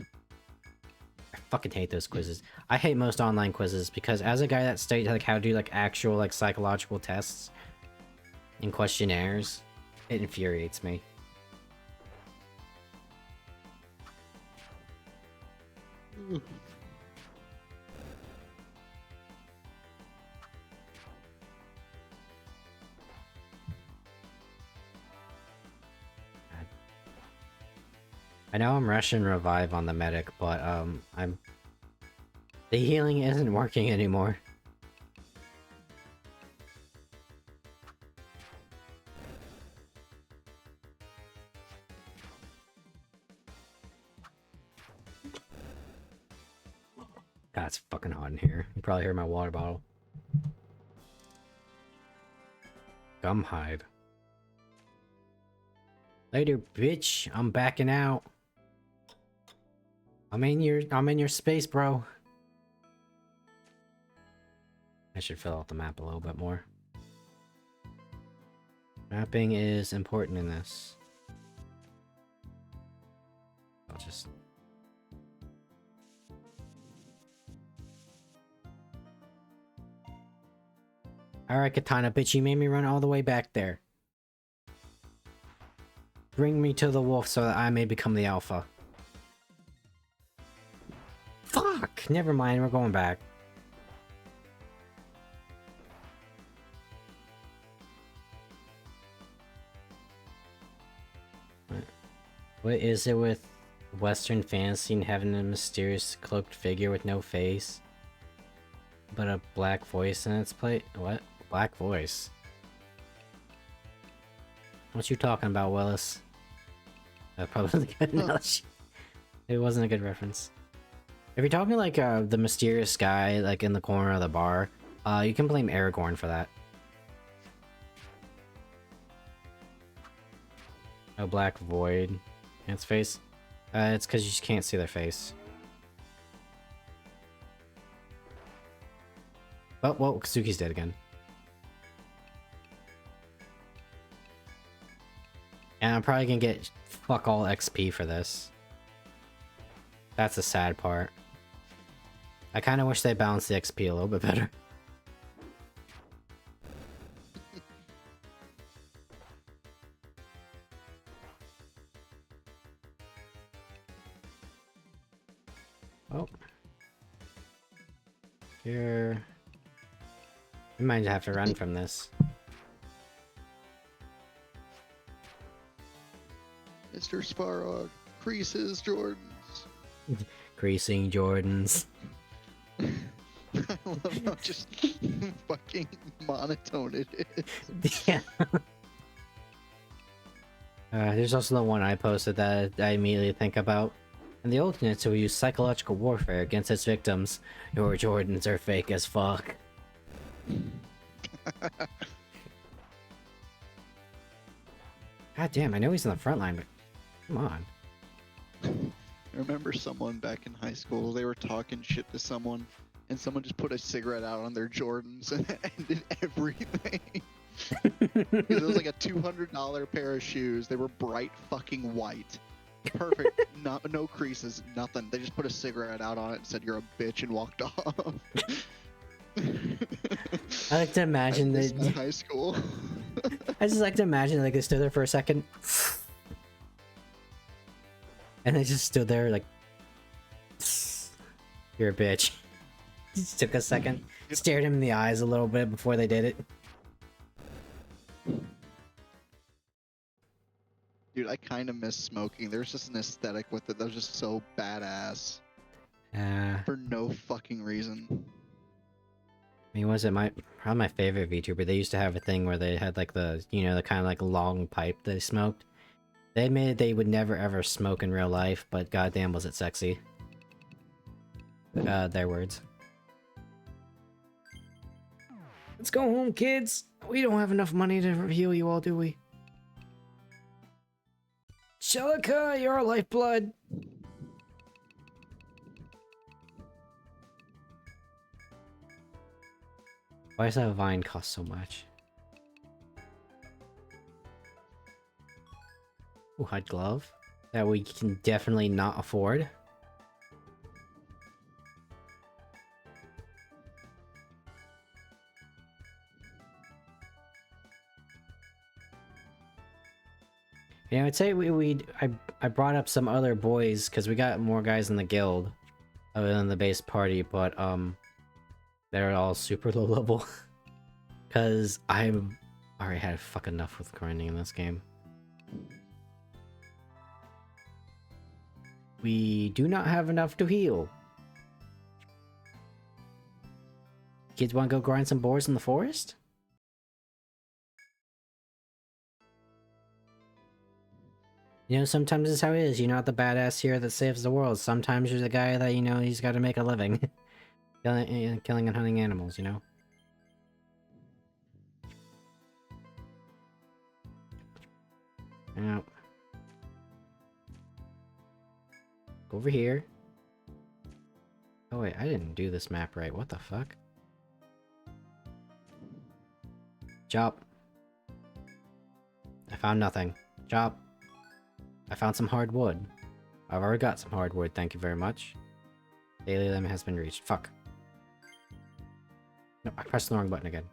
fucking hate those quizzes. I hate most online quizzes because as a guy that studied like how to do like actual like psychological tests and questionnaires, it infuriates me. I know I'm rushing revive on the medic, but the healing isn't working anymore. God, it's fucking hot in here. You probably hear my water bottle. Gum hide. Later, bitch. I'm backing out. I'm in your space, bro. I should fill out the map a little bit more. Mapping is important in this. I'll just... Alright, Katana, bitch, you made me run all the way back there. Bring me to the wolf so that I may become the alpha. Fuck! Never mind, we're going back. What is it with Western fantasy and having a mysterious cloaked figure with no face? But a black voice in its plate? What? Black voice? What you talking about, Willis? That probably wasn't a good analogy. It wasn't a good reference. If you're talking like the mysterious guy like in the corner of the bar, you can blame Aragorn for that. A black void in its face? It's because you just can't see their face. Oh, well, Kasuki's dead again. And I'm probably gonna get fuck all XP for this. That's the sad part. I kind of wish they balanced the XP a little bit better. Oh. Here. We might have to run from this. Mr. Sparrow, creases Jordans. Creasing Jordans. I love how just fucking monotone it is. Yeah. There's also the one I posted that I immediately think about. And the alternates who use psychological warfare against its victims. Your Jordans are fake as fuck. God damn, I know he's in the front line, but come on. I remember someone back in high school, they were talking shit to someone, and someone just put a cigarette out on their Jordans and it ended everything. Because it was like a $200 pair of shoes. They were bright fucking white. Perfect. No creases, nothing. They just put a cigarette out on it and said, "You're a bitch," and walked off. I like to imagine I that. miss my high school. I just like to imagine like they stood there for a second, and they just stood there like, "You're a bitch." Just took a second, stared him in the eyes a little bit before they did it. Dude, I kind of miss smoking. There's just an aesthetic with it that was just so badass. For no fucking reason. I mean, was it probably my favorite VTuber? They used to have a thing where they had like the, you know, the kind of like long pipe they smoked. They admitted they would never ever smoke in real life, but goddamn was it sexy. Their words. Let's go home, kids. We don't have enough money to heal you all, do we? Shalika, you're our lifeblood. Why does that vine cost so much? Ooh, hide glove that we can definitely not afford. Yeah, I'd say I brought up some other boys because we got more guys in the guild other than the base party, but they're all super low level because I've already had fuck enough with grinding in this game. We do not have enough to heal. Kids want to go grind some boars in the forest? You know, sometimes it's how it is. You're not the badass hero that saves the world. Sometimes you're the guy that, you know, he's got to make a living. Killing and hunting animals, you know? Now, go over here. Oh wait, I didn't do this map right. What the fuck? Chop. I found nothing. Chop. I found some hardwood. I've already got some hardwood, thank you very much. Daily limit has been reached. Fuck. No, I pressed the wrong button again.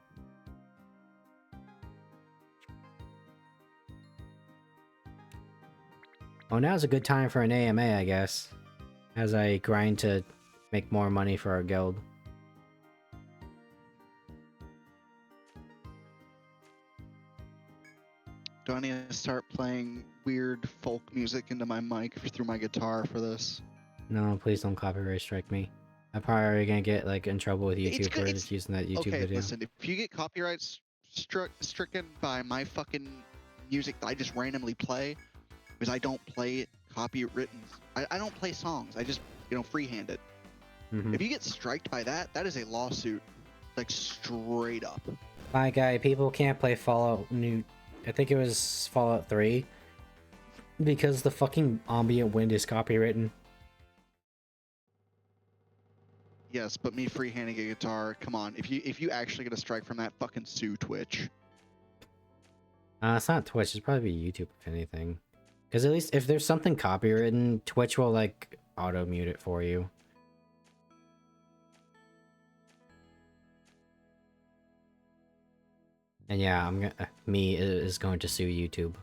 Oh, now's a good time for an AMA, I guess. As I grind to make more money for our guild. Do I need to start playing weird folk music into my mic through my guitar for this? No, please don't copyright strike me. I'm probably gonna get like in trouble with YouTube for It's just using that YouTube okay, video. listen, if you get copyright stricken by my fucking music that I just randomly play, because I don't play copywritten, I don't play songs, I just, you know, freehand it. If you get striked by that, that is a lawsuit, like straight up. My guy, people can't play Fallout New. I think it was Fallout 3 because the fucking ambient wind is copywritten. Yes, but me freehanding a guitar, come on. If you actually get a strike from that, fucking sue Twitch. It's not Twitch. It's probably YouTube if anything. Because at least if there's something copywritten, Twitch will like auto mute it for you. And yeah, I'm gonna me is going to sue YouTube.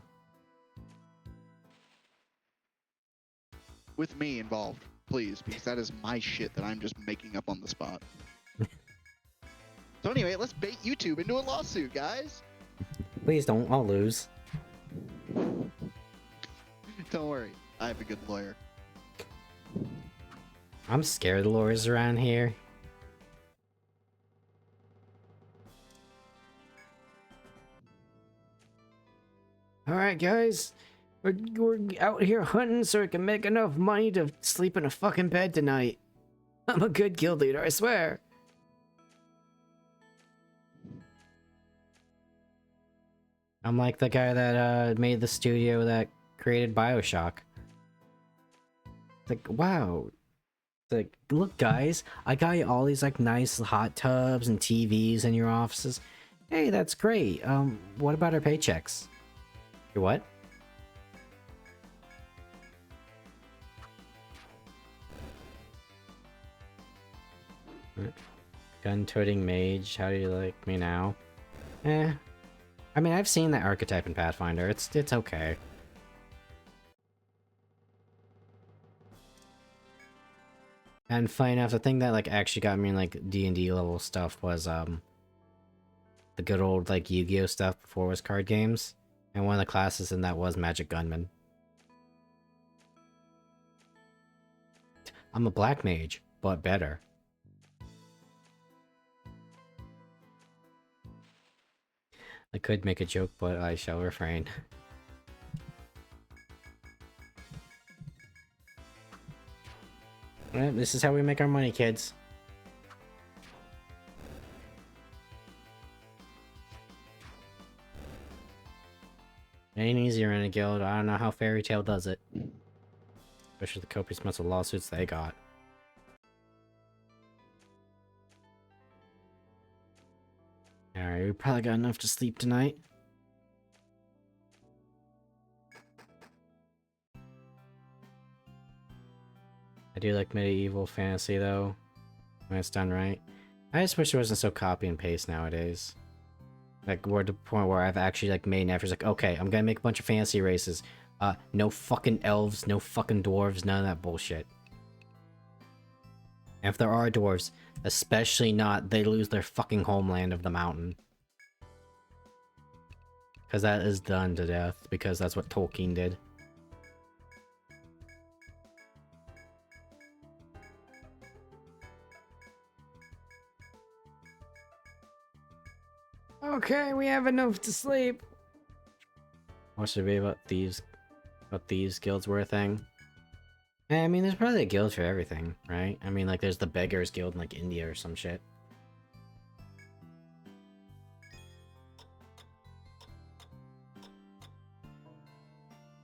With me involved, please, because that is my shit that I'm just making up on the spot. So anyway, let's bait YouTube into a lawsuit, guys. Please don't. I'll lose. Don't worry, I have a good lawyer. I'm scared of lawyers around here. Alright guys, we're out here hunting so we can make enough money to sleep in a fucking bed tonight. I'm a good guild leader, I swear. I'm like the guy that made the studio that created BioShock. like, wow. It's like, look, guys, I got you all these like nice hot tubs and TVs in your offices. Hey, that's great. What about our paychecks? Your what? Gun-toting mage, how do you like me now? Eh. I mean, I've seen that archetype in Pathfinder. It's okay. And funny enough, the thing that like actually got me in like D&D level stuff was the good old like Yu-Gi-Oh stuff before it was card games. And one of the classes in that was Magic Gunman. I'm a black mage, but better. I could make a joke, but I shall refrain. Alright, this is how we make our money, kids. Ain't easier in a guild. I don't know how Fairy Tail does it. Especially the copious amounts of lawsuits they got. Alright, we probably got enough to sleep tonight. I do like medieval fantasy though, when it's done right. I just wish it wasn't so copy and paste nowadays. Like, we're at the point where I've actually like made an effort. Like, okay, I'm gonna make a bunch of fantasy races. No fucking elves, no fucking dwarves, none of that bullshit. And if there are dwarves, especially not, they lose their fucking homeland of the mountain. Because that is done to death, because that's what Tolkien did. Okay, we have enough to sleep. What should it be about thieves? About thieves guilds were a thing? I mean, there's probably a guild for everything, right? I mean, like, there's the Beggars Guild in, like, India or some shit.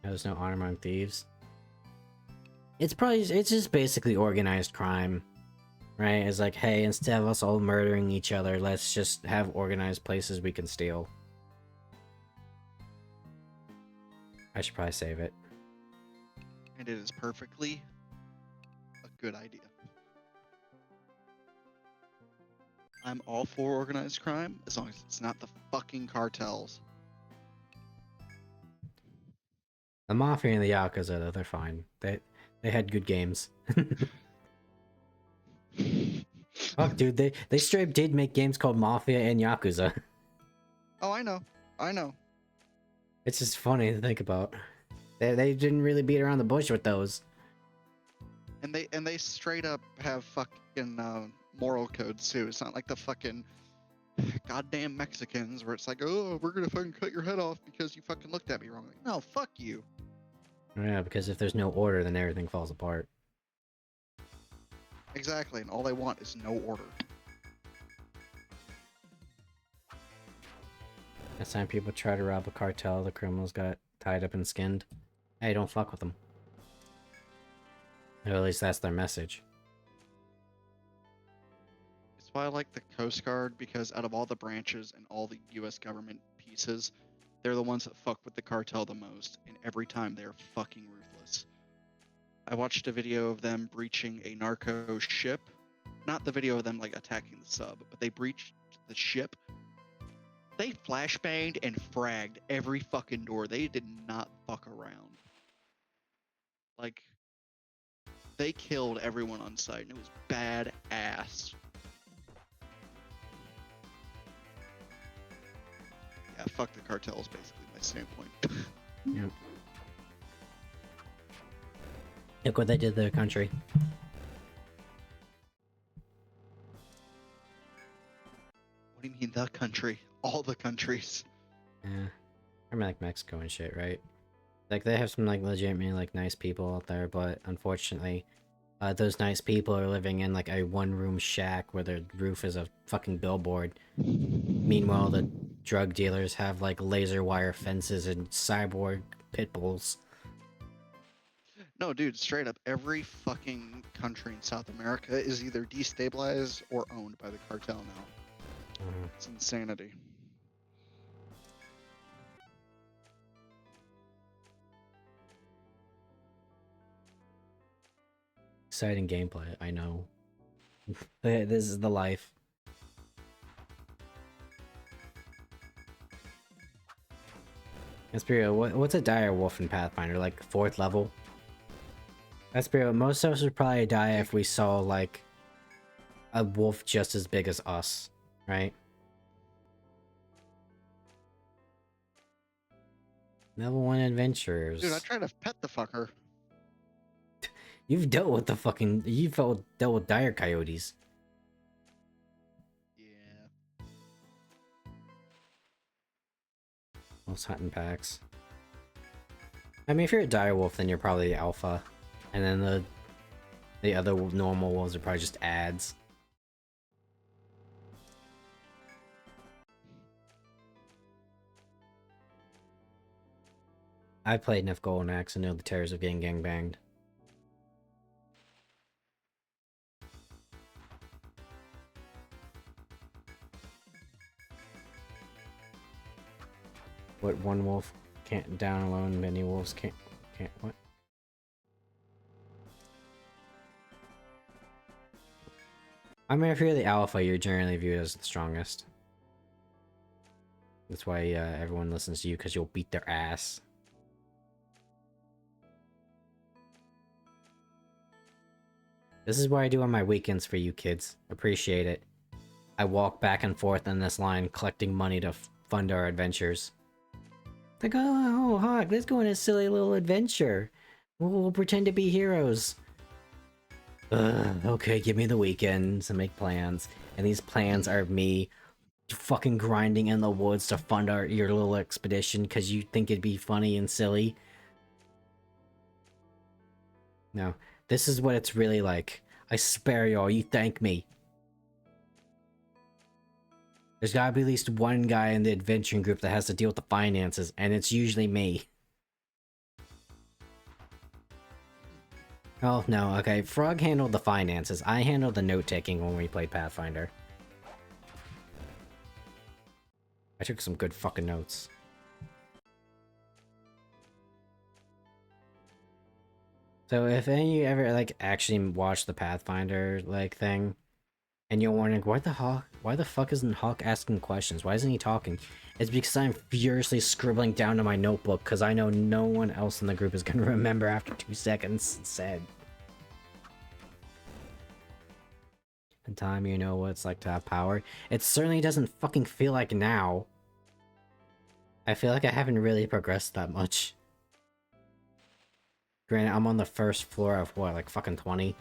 There's no honor among thieves. It's just basically organized crime, right? It's like, hey, instead of us all murdering each other, let's just have organized places we can steal. I should probably save it. And it is perfectly a good idea. I'm all for organized crime as long as it's not the fucking cartels. The Mafia and the Yakuza, though, they're fine. They had good games. Fuck, dude, they straight did make games called Mafia and Yakuza. Oh, I know. It's just funny to think about. They didn't really beat around the bush with those. And they straight up have fucking moral codes too. It's not like the fucking goddamn Mexicans where it's like, oh, we're gonna fucking cut your head off because you fucking looked at me wrong. Like, no, fuck you. Yeah, because if there's no order, then everything falls apart. Exactly, and all they want is no order. Next time people try to rob a cartel, the criminals got tied up and skinned. Hey, don't fuck with them. Or at least that's their message. It's why I like the Coast Guard, because out of all the branches and all the US government pieces, they're the ones that fuck with the cartel the most, and every time they're fucking ruthless. I watched a video of them breaching a narco ship. Not the video of them like attacking the sub, but they breached the ship. They flashbanged and fragged every fucking door. They did not fuck around. Like, they killed everyone on site, and it was badass. Yeah, fuck the cartels, basically, my standpoint. Yep. Look what they did to their country. What do you mean, the country? All the countries. Yeah. I mean, like Mexico and shit, right? Like, they have some, like, legitimately, like, nice people out there, but unfortunately, those nice people are living in, like, a one-room shack where their roof is a fucking billboard. Meanwhile, the drug dealers have, like, laser wire fences and cyborg pitbulls. No, dude, straight up, every fucking country in South America is either destabilized or owned by the cartel now. Mhm. It's insanity. Exciting gameplay, I know. This is the life. Espiro, what's a dire wolf in Pathfinder? Like 4th level? Espiro, most of us would probably die if we saw like a wolf just as big as us, right? Level 1 adventurers. Dude, I tried to pet the fucker. You've dealt with the fucking... dealt with dire coyotes. Yeah. Most hunting packs. I mean, if you're a dire wolf, then you're probably alpha. And then the other normal wolves are probably just ads. I played enough Golden Axe and know the terrors of getting gangbanged. What one wolf can't down alone, many wolves can't what? I mean, if you're the alpha, you're generally viewed as the strongest. That's why everyone listens to you, because you'll beat their ass. This is what I do on my weekends for you kids. Appreciate it. I walk back and forth in this line collecting money to fund our adventures. Like, oh, Hawk, let's go on a silly little adventure. We'll pretend to be heroes. Okay, give me the weekends and make plans. And these plans are me fucking grinding in the woods to fund your little expedition because you think it'd be funny and silly. No, this is what it's really like. I spare y'all, you thank me. There's gotta be at least one guy in the adventuring group that has to deal with the finances, and it's usually me. Oh, no, okay, Frog handled the finances. I handled the note-taking when we played Pathfinder. I took some good fucking notes. So if any of you ever, like, actually watch the Pathfinder, like, thing, and you're wondering, why the fuck isn't Hawk asking questions? Why isn't he talking? It's because I'm furiously scribbling down to my notebook, because I know no one else in the group is gonna remember after 2 seconds said. In time, you know what it's like to have power. It certainly doesn't fucking feel like now. I feel like I haven't really progressed that much. Granted, I'm on the first floor of what, like fucking 20?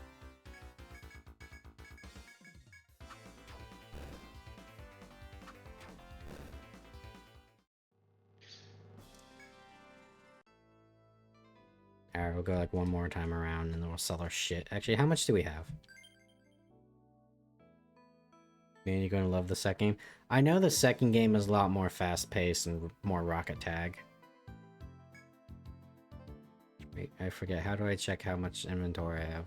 Alright, we'll go like one more time around and then we'll sell our shit. Actually, how much do we have? Man, you're gonna love the second game? I know the second game is a lot more fast-paced and more rocket tag. Wait, I forget. How do I check how much inventory I have?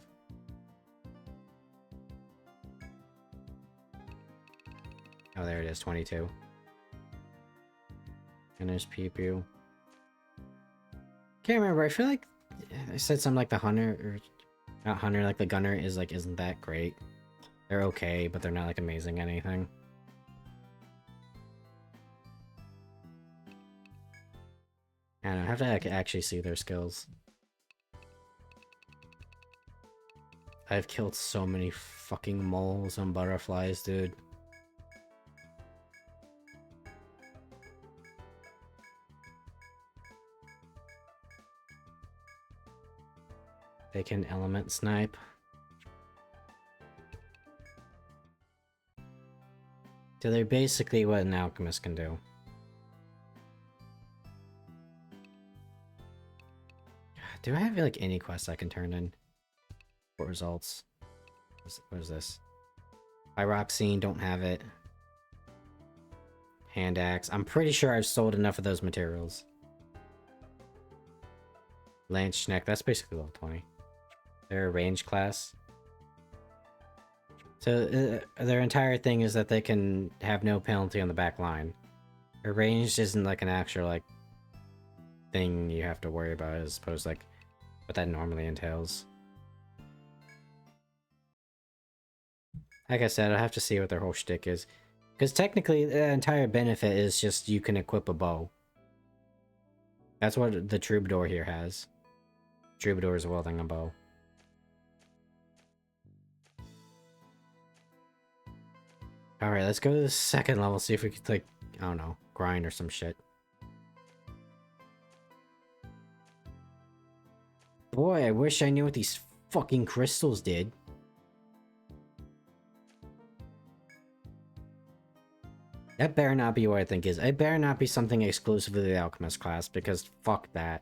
Oh, there it is, 22. And there's pew pew. Can't remember, I feel like I said something like the hunter, or not hunter, like the gunner is like, isn't that great. They're okay, but they're not like amazing anything. I don't know, I have to like, actually see their skills. I've killed so many fucking moles and butterflies, dude. They can element snipe. So they're basically what an alchemist can do. Do I have like any quests I can turn in for results? What is this? Pyroxene, don't have it. Hand axe. I'm pretty sure I've sold enough of those materials. Lanchneck, that's basically level 20. They're a range class. So their entire thing is that they can have no penalty on the back line. A ranged isn't like an actual like thing you have to worry about as opposed to like what that normally entails. Like I said, I have to see what their whole shtick is. Because technically, the entire benefit is just you can equip a bow. That's what the Troubadour here has. Troubadour is wielding a bow. Alright, let's go to the second level, see if we could, like, I don't know, grind or some shit. Boy, I wish I knew what these fucking crystals did. That better not be what I think is. It better not be something exclusively the Alchemist class, because fuck that.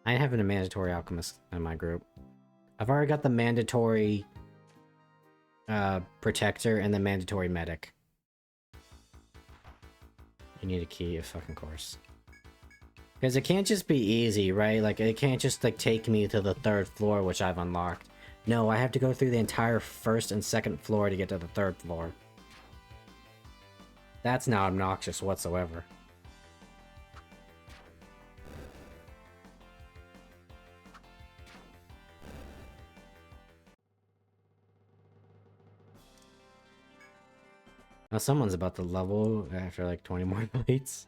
I ain't having a mandatory Alchemist in my group. I've already got the mandatory Protector and the mandatory Medic. You need a key, of fucking course. Because it can't just be easy, right? Like, it can't just, like, take me to the 3rd floor, which I've unlocked. No, I have to go through the entire 1st and 2nd floor to get to the 3rd floor. That's not obnoxious whatsoever. Now someone's about to level after like 20 more plates.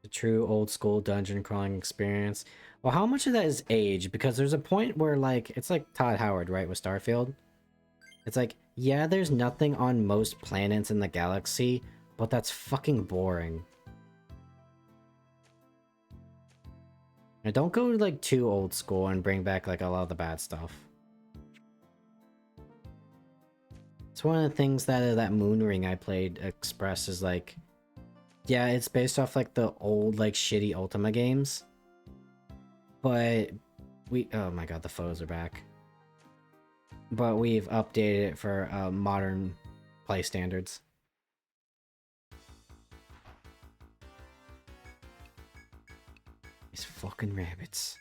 The true old school dungeon crawling experience. Well, how much of that is age? Because there's a point where like, it's like Todd Howard, right, with Starfield? It's like, yeah, there's nothing on most planets in the galaxy, but that's fucking boring. Now, don't go like too old school and bring back like a lot of the bad stuff. It's one of the things that that Moon Ring I played Express is like, yeah, it's based off like the old like shitty Ultima games, but oh my god, the foes are back. But we've updated it for modern play standards. These fucking rabbits.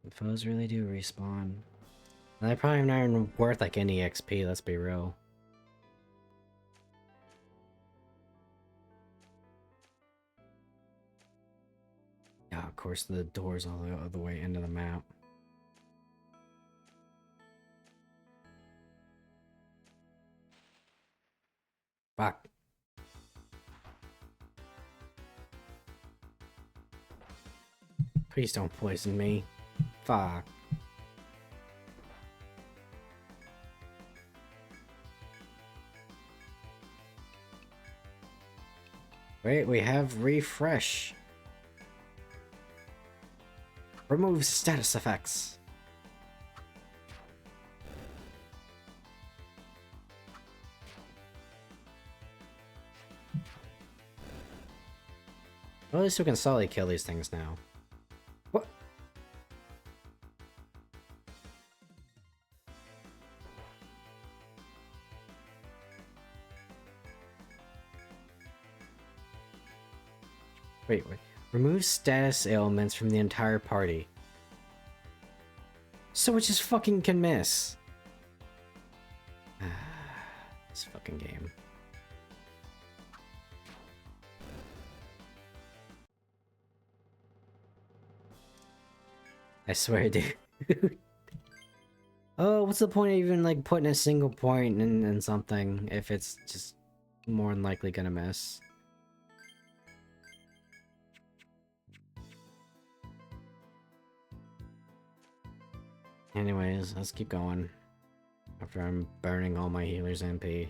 The foes really do respawn. And they're probably not even worth like any XP, let's be real. Yeah, of course the door's all the way into the map. Fuck. Please don't poison me. Fuck. Wait, we have refresh. Remove status effects. Well, at least we can solidly kill these things now. What? Wait. Remove status ailments from the entire party. So it just fucking can miss. This fucking game. I swear, dude. Oh, what's the point of even like putting a single point in something if it's just more than likely gonna miss? Anyways, let's keep going. After I'm burning all my healer's MP.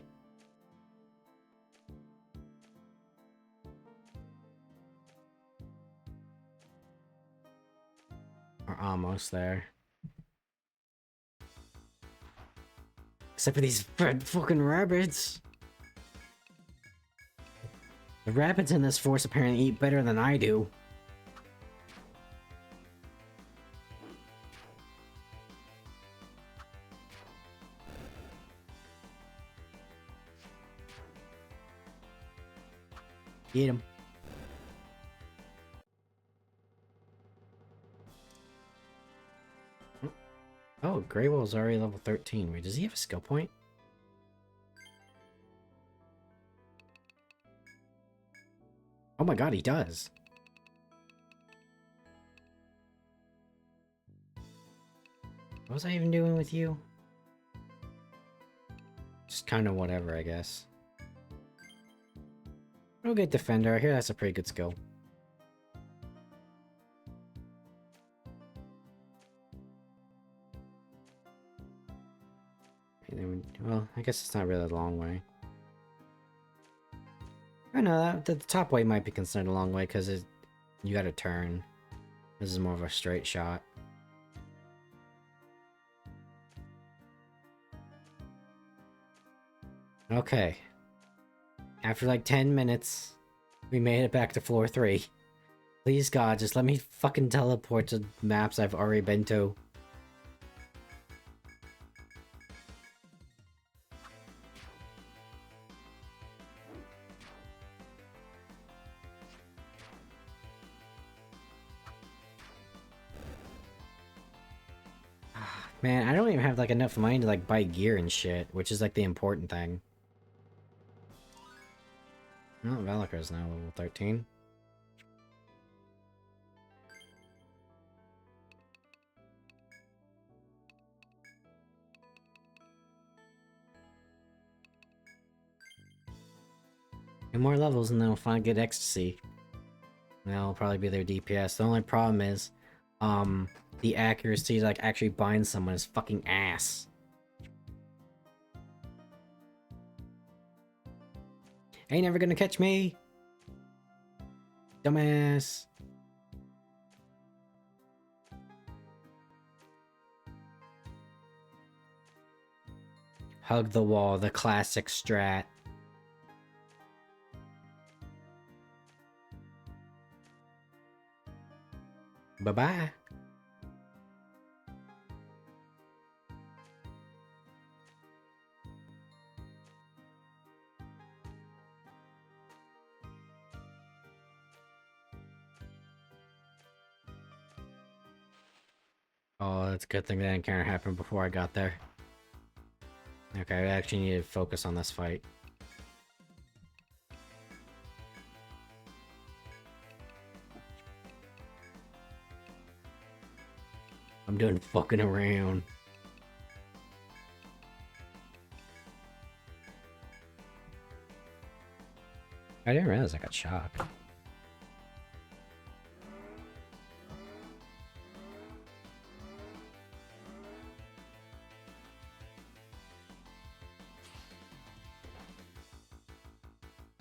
We're almost there. Except for these fucking rabbits. The rabbits in this force apparently eat better than I do. Get him. Oh, Greywall's already level 13. Wait, does he have a skill point? Oh my god, he does. What was I even doing with you? Just kind of whatever, I guess. We'll get Defender. I hear that's a pretty good skill. Well, I guess it's not really a long way. I know that the top way might be considered a long way because you got to turn. This is more of a straight shot. Okay. After like 10 minutes, we made it back to floor 3. Please God, just let me fucking teleport to maps I've already been to. Man, I don't even have like enough money to like buy gear and shit, which is like the important thing. Oh, Valakir's now level 13. And more levels and then we'll finally get Ecstasy. And that'll probably be their DPS. The only problem is, the accuracy to like actually bind someone is fucking ass. Ain't never gonna catch me! Dumbass! Hug the wall, the classic strat. Bye-bye. Oh, that's a good thing that encounter happened before I got there. Okay, I actually need to focus on this fight. I'm doing fucking around. I didn't realize I got shocked.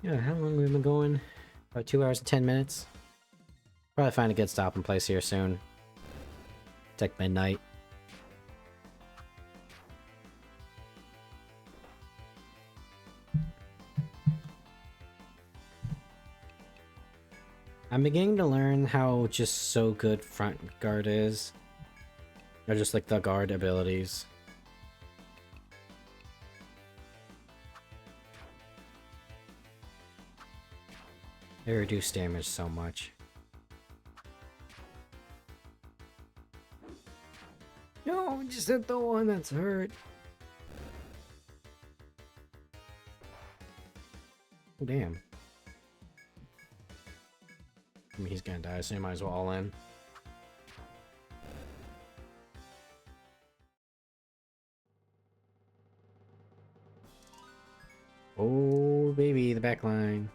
Yeah, how long have we been going? About 2 hours and 10 minutes. Probably find a good stopping place here soon. It's like midnight. I'm beginning to learn how just so good front guard is. Or just like the guard abilities. They reduce damage so much. No, just hit the one that's hurt. Oh, damn. I mean, he's gonna die, so you might as well all in. Oh, baby, the back line.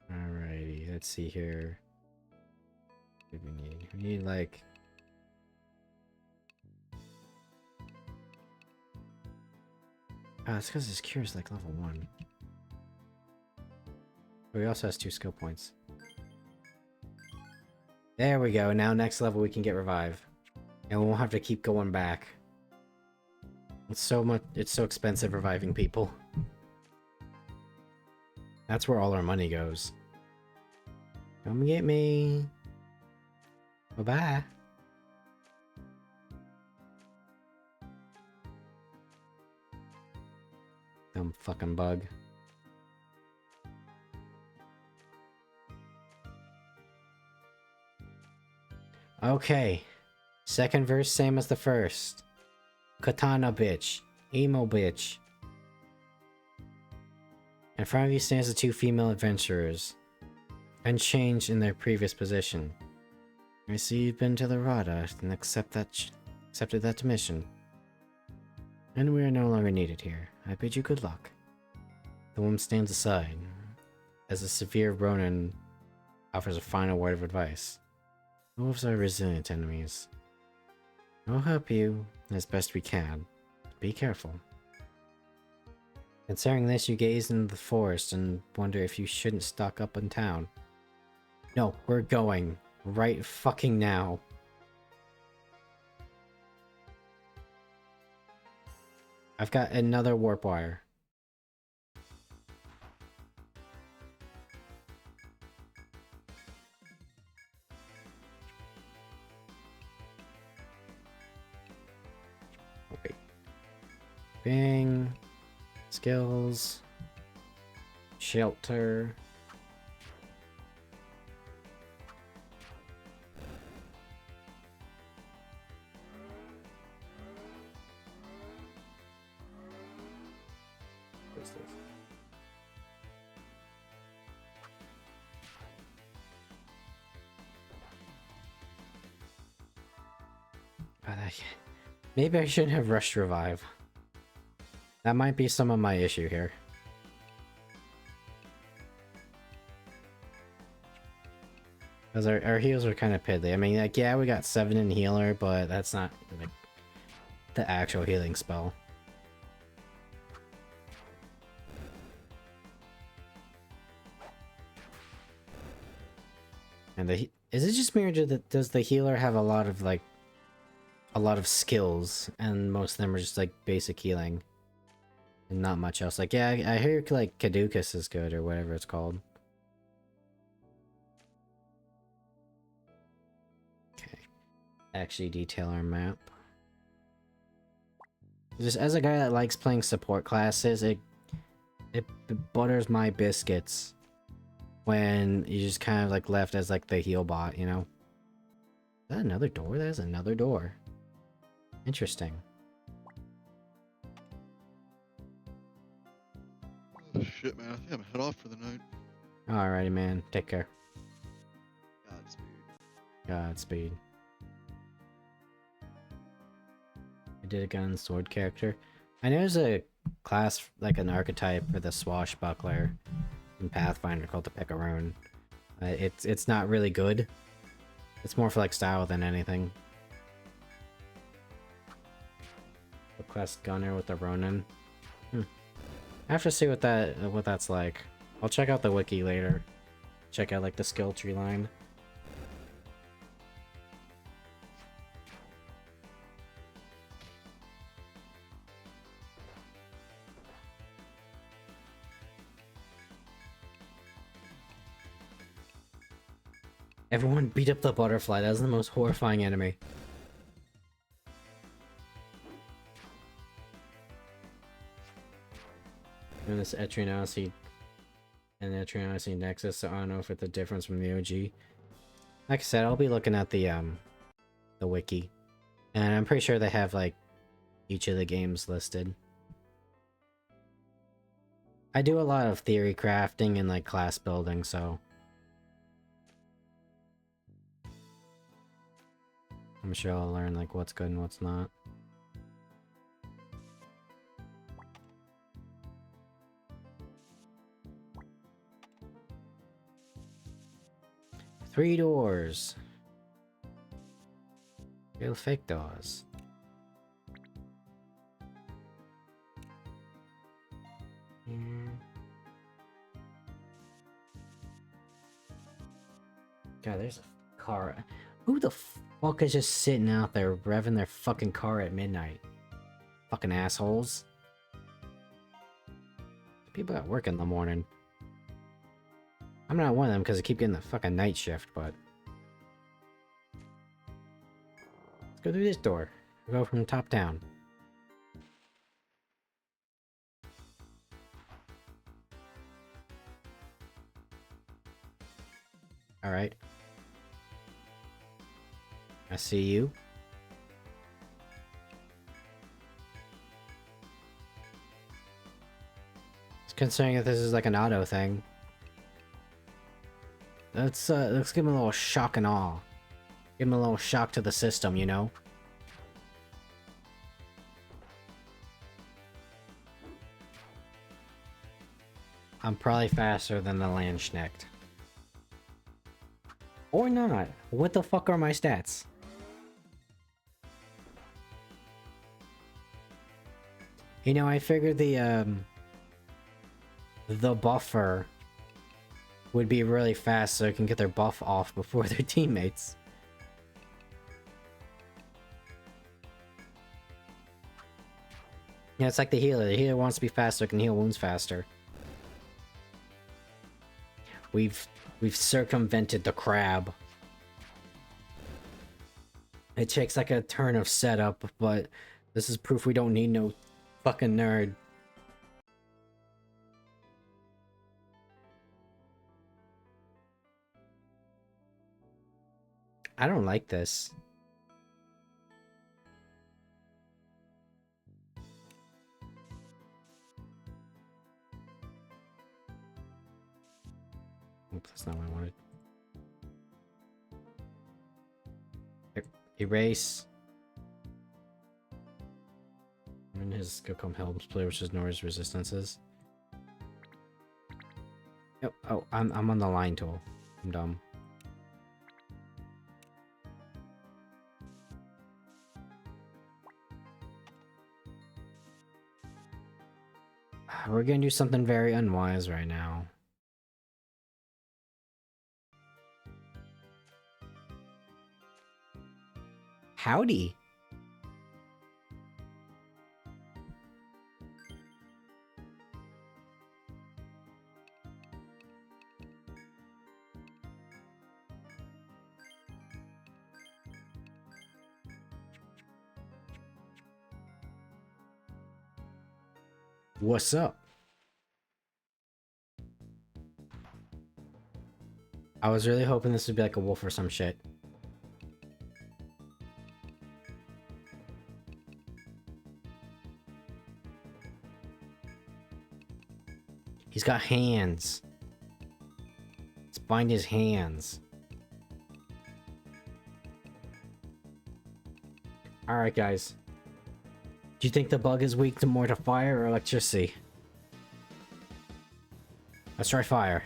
Alrighty, let's see here. What do we need? We need like... it's because his cure is like level 1. But he also has 2 skill points. There we go, now next level we can get revive. And we won't have to keep going back. It's so expensive reviving people. That's where all our money goes. Come get me. Bye-bye. Dumb fucking bug. Okay. Second verse, same as the first. Katana bitch. Emo bitch. In front of you stands the two female adventurers, unchanged in their previous position. I see you've been to the Rada and accepted that mission. And we are no longer needed here. I bid you good luck. The woman stands aside, as the severe Ronin offers a final word of advice. Wolves are resilient enemies. We'll help you as best we can. Be careful. Considering this, you gaze into the forest and wonder if you shouldn't stock up in town. No, we're going. Right fucking now. I've got another warp wire. Okay. Bing. Skills. Shelter. What's this? Maybe I shouldn't have rushed revive. That might be some of my issue here. Because our heals are kind of piddly. I mean, like, yeah, we got 7 in healer, but that's not like the actual healing spell. And is it just me, or does the healer have a lot of like a lot of skills, and most of them are just like basic healing and not much else? Like, yeah, I hear like Caduceus is good, or whatever it's called. Okay, actually detail our map. Just as a guy that likes playing support classes, it butters my biscuits when you just kind of like left as like the heal bot, you know? Is that another door? That is another door. Interesting. Oh shit, man. I think I'm head off for the night. Alrighty, man. Take care. Godspeed. Godspeed. I did a gun and sword character. I know there's a class, like an archetype for the swashbuckler in Pathfinder called the Picaroon. It's not really good. It's more for like style than anything. The quest gunner with the Ronin. I have to see what that's like. I'll check out the wiki later. Check out like the skill tree line. Everyone beat up the butterfly. That was the most horrifying enemy. And this Etrian Odyssey and Etrian Odyssey Nexus, so I don't know if it's a difference from the OG. Like I said, I'll be looking at the wiki. And I'm pretty sure they have like each of the games listed. I do a lot of theory crafting and like class building, so I'm sure I'll learn like what's good and what's not. Three doors. Real fake doors. God, there's a car. Who the fuck is just sitting out there revving their fucking car at midnight? Fucking assholes. People at work in the morning. I'm not one of them because I keep getting the fucking night shift, but let's go through this door. We'll go from top down. Alright. I see you. Considering that this is like an auto thing. Let's give him a little shock and awe. Give him a little shock to the system, you know? I'm probably faster than the Landsknecht. Or not. What the fuck are my stats? You know, I figured the buffer would be really fast so they can get their buff off before their teammates. Yeah, it's like the healer. The healer wants to be faster, can heal wounds faster. We've circumvented the crab. It takes like a turn of setup, but this is proof we don't need no fucking nerd. I don't like this. Oops, that's not what I wanted. Erase. And his skill comp helps player which ignores resistances. Yep. Oh, I'm on the line tool. I'm dumb. We're gonna do something very unwise right now. Howdy. What's up? I was really hoping this would be like a wolf or some shit. He's got hands. Let's bind his hands. Alright, guys. Do you think the bug is weak to more to fire or electricity? Let's try fire.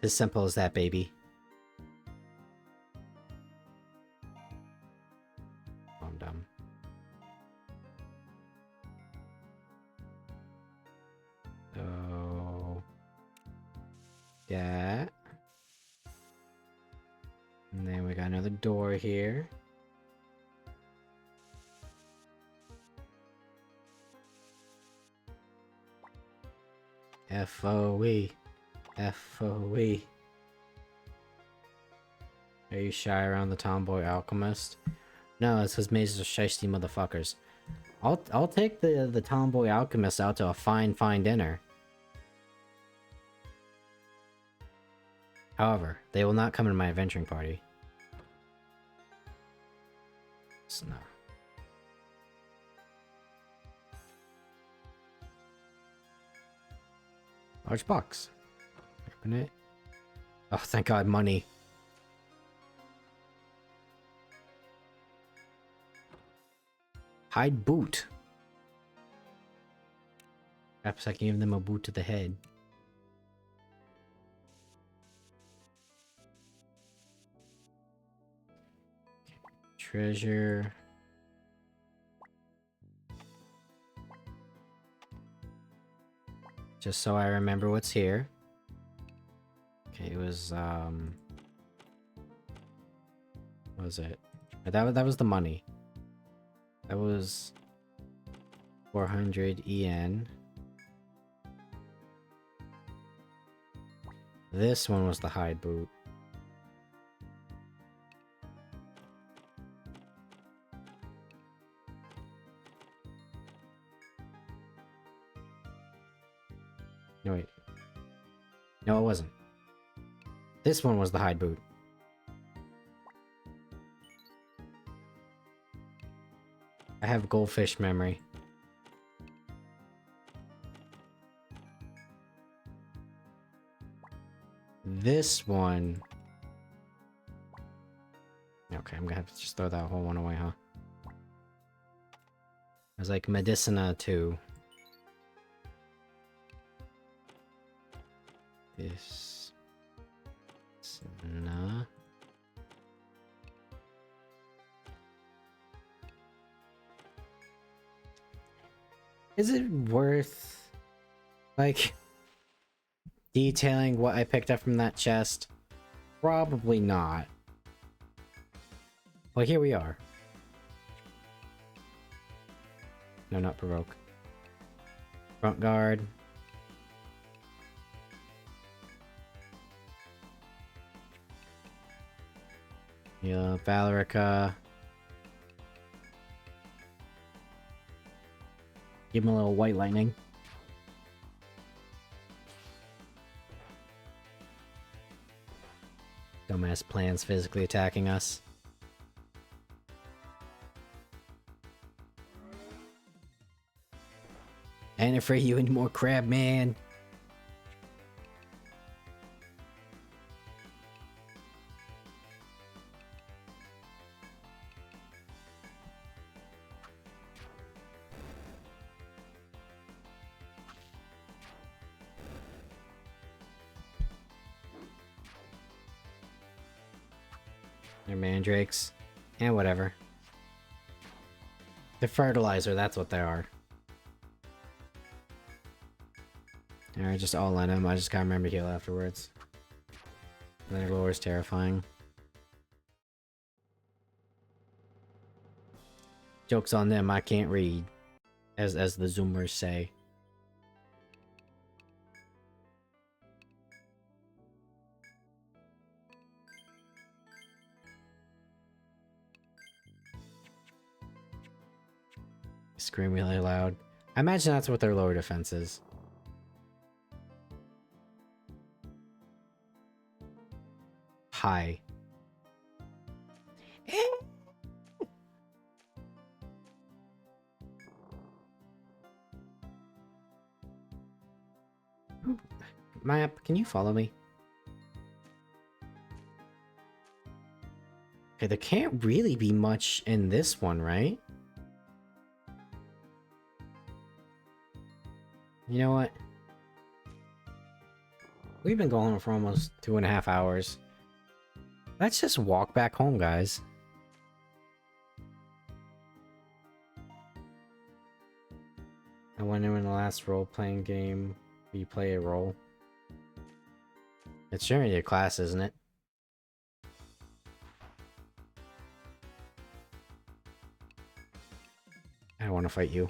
As simple as that, baby. I'm dumb. So... that. And then we got another door here. FOE. FOE. Are you shy around the tomboy alchemist? No, it's because mazes are shiesty motherfuckers. I'll take the tomboy alchemist out to a fine dinner. However, they will not come in my adventuring party. So no. Large box. Open it. Oh, thank God, money. Hide boot. Perhaps I can give them a boot to the head. Treasure. Just so I remember what's here. Okay, it was, what was it? That was the money. That was 400 yen. This one was the hide boot. No, wait. No, it wasn't. This one was the hide boot. I have goldfish memory. This one... Okay, I'm gonna have to just throw that whole one away, huh? I was like Medicina too. This... Nah. Is it worth, like, detailing what I picked up from that chest? Probably not. Well, here we are. No, not provoke. Front guard. Yeah, Valerica. Give him a little white lightning. Dumbass plans physically attacking us. Ain't afraid you anymore, crab man. They're mandrakes. And whatever. They're fertilizer, that's what they are. Alright, just all in them. I just gotta remember to heal afterwards. Their lore is terrifying. Joke's on them, I can't read. As the Zoomers say. Scream really loud. I imagine that's what their lower defense is. Hi. Map, can you follow me? Okay, there can't really be much in this one, right? You know what? We've been going for almost 2.5 hours. Let's just walk back home, guys. I wonder when the last role-playing game where you play a role. It's during your class, isn't it? I don't want to fight you.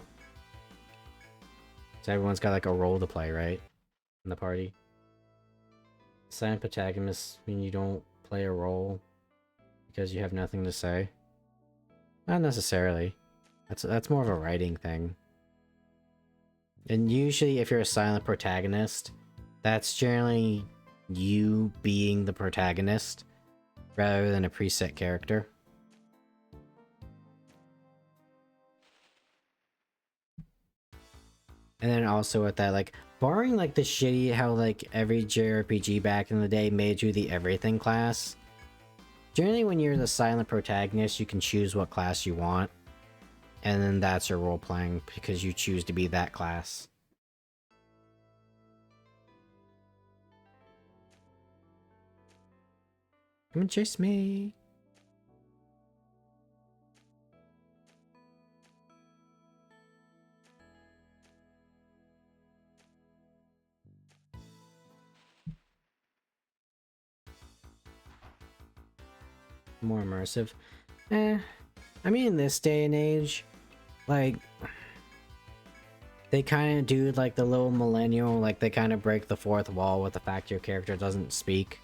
So everyone's got like a role to play, right? In the party. Silent protagonists mean you don't play a role because you have nothing to say. Not necessarily. That's more of a writing thing. And usually if you're a silent protagonist, that's generally you being the protagonist rather than a preset character. And then also with that, like, barring like the shitty how like every JRPG back in the day made you the everything class, generally when you're the silent protagonist, you can choose what class you want. And then that's your role playing because you choose to be that class. Come and chase me. more immersive. I mean, in this day and age, like, they kind of do like the little millennial, like they kind of break the fourth wall with the fact your character doesn't speak.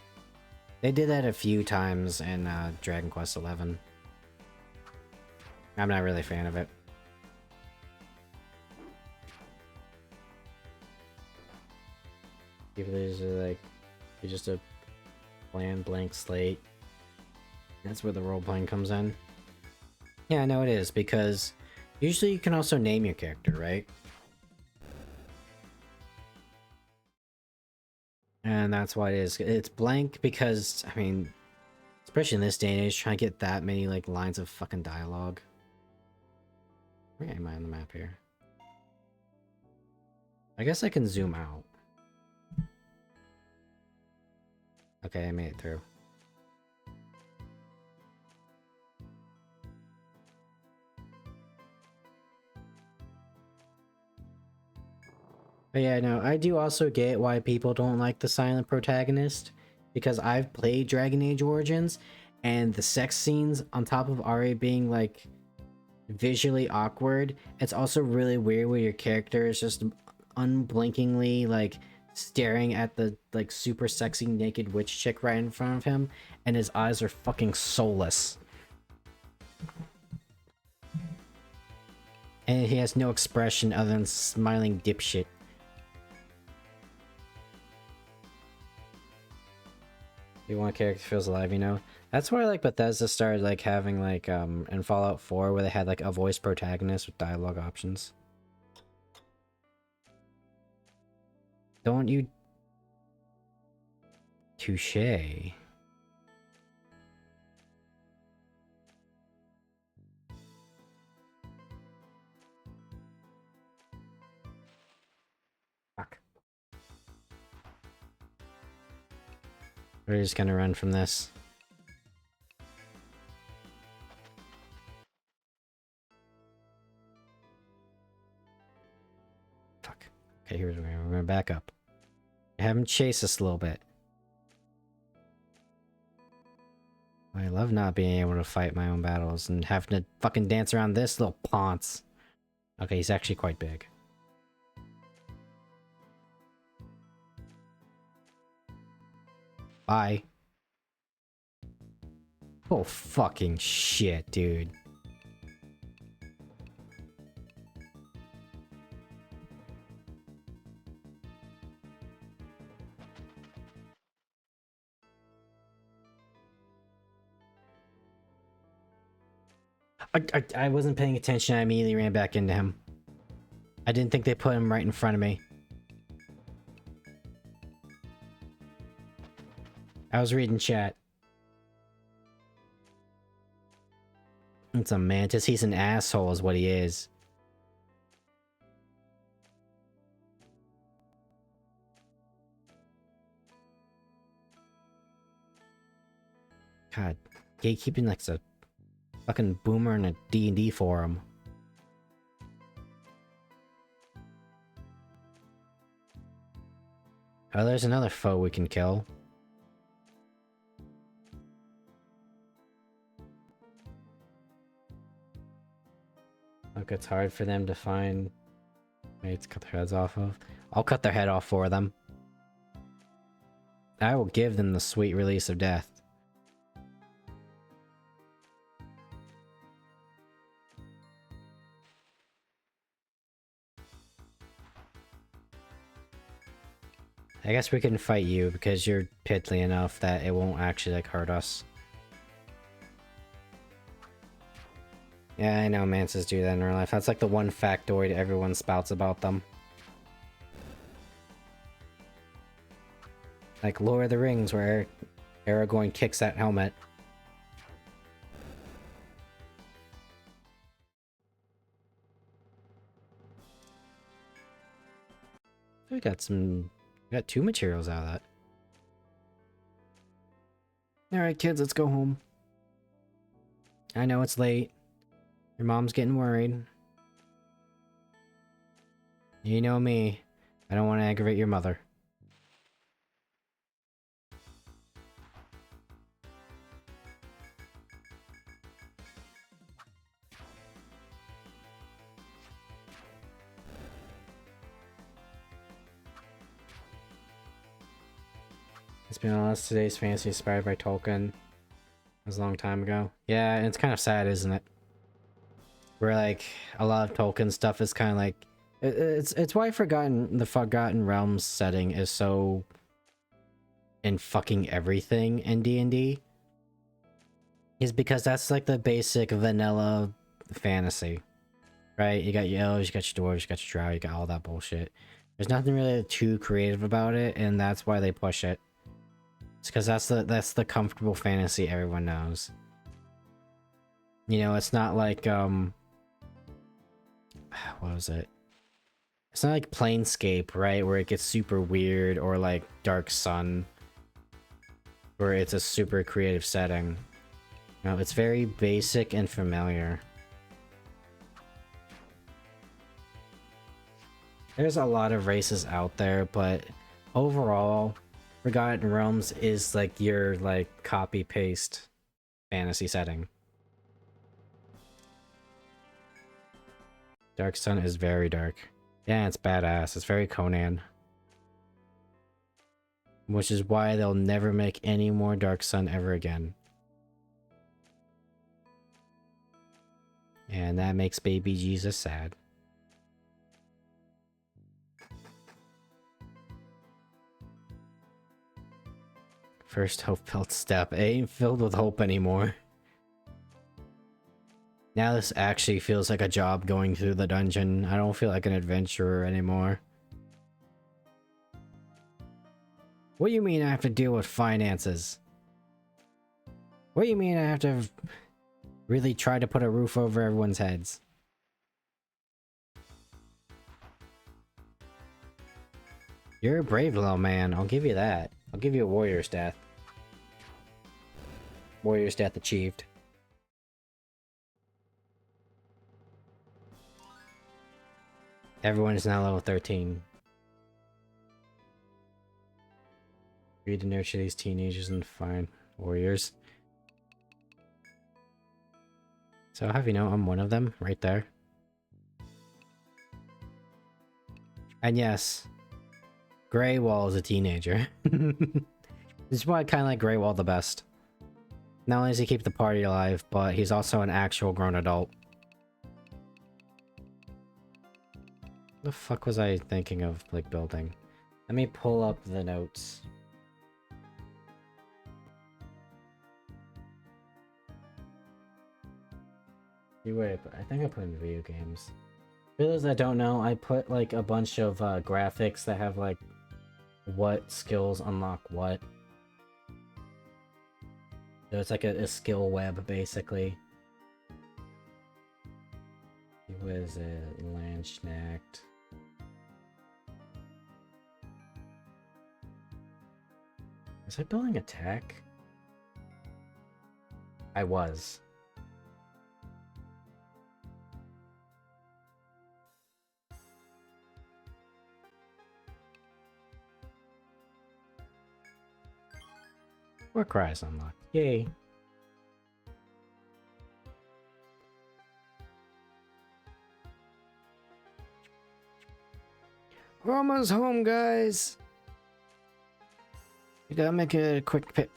They did that a few times in Dragon Quest XI. I'm not really a fan of it. People are like, you're just a blank slate. That's where the role-playing comes in. Yeah, I know it is, because usually you can also name your character, right? And that's why it is. It's blank because, I mean, especially in this day and age, trying to get that many, like, lines of fucking dialogue. Where am I on the map here? I guess I can zoom out. Okay, I made it through. But yeah, no, I do also get why people don't like the silent protagonist, because I've played Dragon Age Origins, and the sex scenes, on top of already being, like, visually awkward, it's also really weird where your character is just unblinkingly, like, staring at the, like, super sexy naked witch chick right in front of him, and his eyes are fucking soulless. And he has no expression other than smiling dipshit. You want a character that feels alive, you know? That's where, like, Bethesda started, like, having, like, in Fallout 4, where they had, like, a voice protagonist with dialogue options. Don't you... Touché. Fuck. We're just gonna run from this. Fuck. Okay, here's where we're gonna back up. Have him chase us a little bit. I love not being able to fight my own battles and having to fucking dance around this little ponce. Okay, he's actually quite big. Bye. Oh, fucking shit, dude. I wasn't paying attention. I immediately ran back into him. I didn't think they put him right in front of me. I was reading chat. It's a mantis. He's an asshole is what he is. God, gatekeeping like a fucking boomer in a D&D forum. Oh, there's another foe we can kill. Look, it's hard for them to find mates to cut their heads off of. I'll cut their head off for them. I will give them the sweet release of death. I guess we can fight you because you're piddly enough that it won't actually, like, hurt us. Yeah, I know mantis do that in real life. That's like the one factoid everyone spouts about them. Like Lord of the Rings, where Aragorn kicks that helmet. We got two materials out of that. Alright kids, let's go home. I know it's late. Your mom's getting worried. You know me. I don't want to aggravate your mother. It's been honest, today's fantasy inspired by Tolkien. It was a long time ago. Yeah, and it's kind of sad, isn't it? Where like a lot of Tolkien stuff is kind of like it's why the Forgotten Realms setting is so in fucking everything in D&D. Is because that's like the basic vanilla fantasy, right? You got your elves, you got your dwarves, you got your drow, you got all that bullshit. There's nothing really too creative about it, and that's why they push it. It's because that's the comfortable fantasy everyone knows. You know, it's not like what was it? It's not like Planescape, right? Where it gets super weird, or like Dark Sun, where it's a super creative setting. No, it's very basic and familiar. There's a lot of races out there, but overall, Forgotten Realms is like your like copy-paste fantasy setting. Dark Sun is very dark. Yeah, it's badass. It's very Conan. Which is why they'll never make any more Dark Sun ever again. And that makes baby Jesus sad. First hope-filled step. It ain't filled with hope anymore. Now this actually feels like a job going through the dungeon. I don't feel like an adventurer anymore. What do you mean I have to deal with finances? What do you mean I have to really try to put a roof over everyone's heads? You're a brave little man, I'll give you that. I'll give you a warrior's death. Warrior's death achieved. Everyone is now level 13. Read to nurture these teenagers and find warriors. So have you know I'm one of them, right there. And yes, Greywall is a teenager. This is why I kind of like Greywall the best. Not only does he keep the party alive, but he's also an actual grown adult. What the fuck was I thinking of, like, building? Let me pull up the notes. Wait, but I think I put in video games. For those that don't know, I put, like, a bunch of graphics that have, like, what skills unlock what. So it's like a skill web, basically. What is it? Landschnacht. Was I building a tech? I was. War Cries unlocked. Yay. We're almost home, guys. We gotta make a quick pit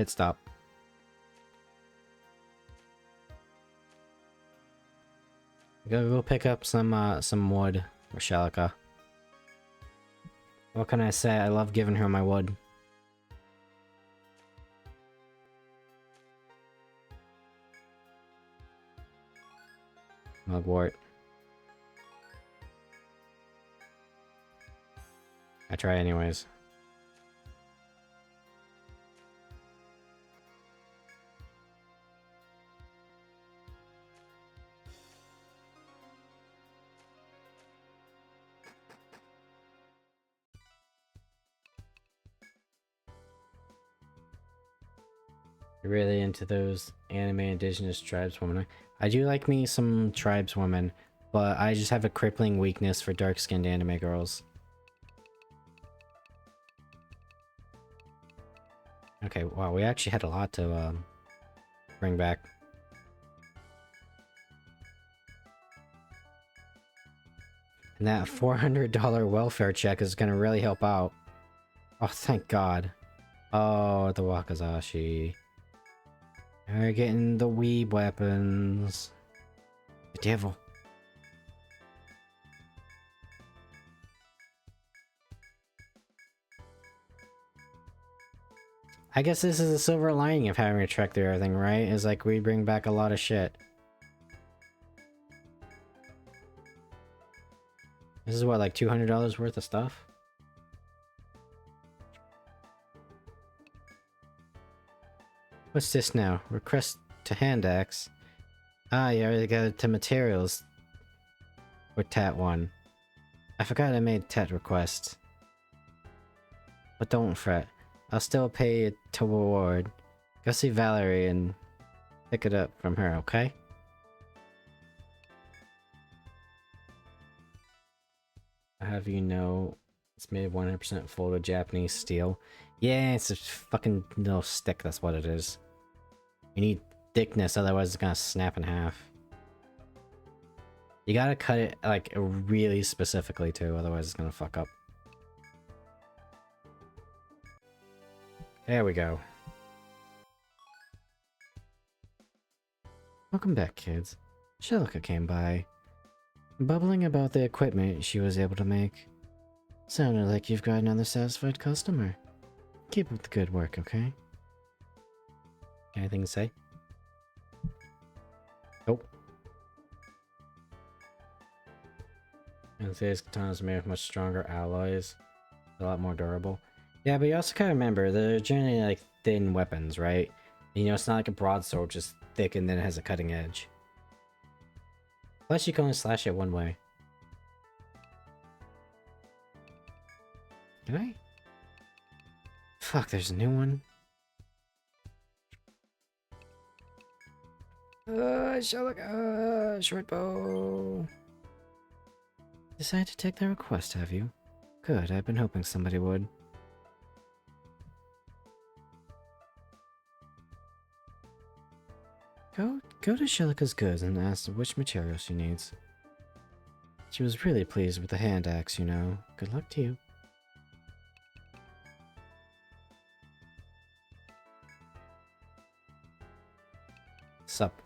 stop. We gotta go pick up some wood for Shalika. What can I say? I love giving her my wood. Mugwort. I try anyways. You're really into those anime indigenous tribeswomen. I do like me some tribeswomen, but I just have a crippling weakness for dark-skinned anime girls. Okay, wow, we actually had a lot to bring back. And that $400 welfare check is gonna really help out. Oh, thank God. Oh, the Wakazashi. We're getting the weeb weapons. The devil. I guess this is a silver lining of having to trek through everything, right? Is like we bring back a lot of shit. This is what, like $200 worth of stuff? What's this now? Request to hand axe. Ah, you already got it to materials. Or Tat 1. I forgot I made Tat request. But don't fret. I'll still pay it to reward. Go see Valerie and pick it up from her, okay? I have you know it's made 100% folded Japanese steel. Yeah, it's a fucking little stick, that's what it is. You need thickness, otherwise it's gonna snap in half. You gotta cut it like really specifically too, otherwise it's gonna fuck up. There we go. Welcome back, kids. Shalika came by, bubbling about the equipment she was able to make. Sounded like you've got another satisfied customer. Keep up the good work, okay? Anything to say? Nope. And today's katanas are made with much stronger alloys. A lot more durable. Yeah, but you also gotta remember, they're generally like thin weapons, right? You know, it's not like a broadsword, just thick and then it has a cutting edge. Plus you can only slash it one way. Can I? Fuck, there's a new one. Short bow. Decided to take the request, have you? Good, I've been hoping somebody would. Go to Shelika's goods and ask which material she needs. She was really pleased with the hand axe, you know. Good luck to you. Sup?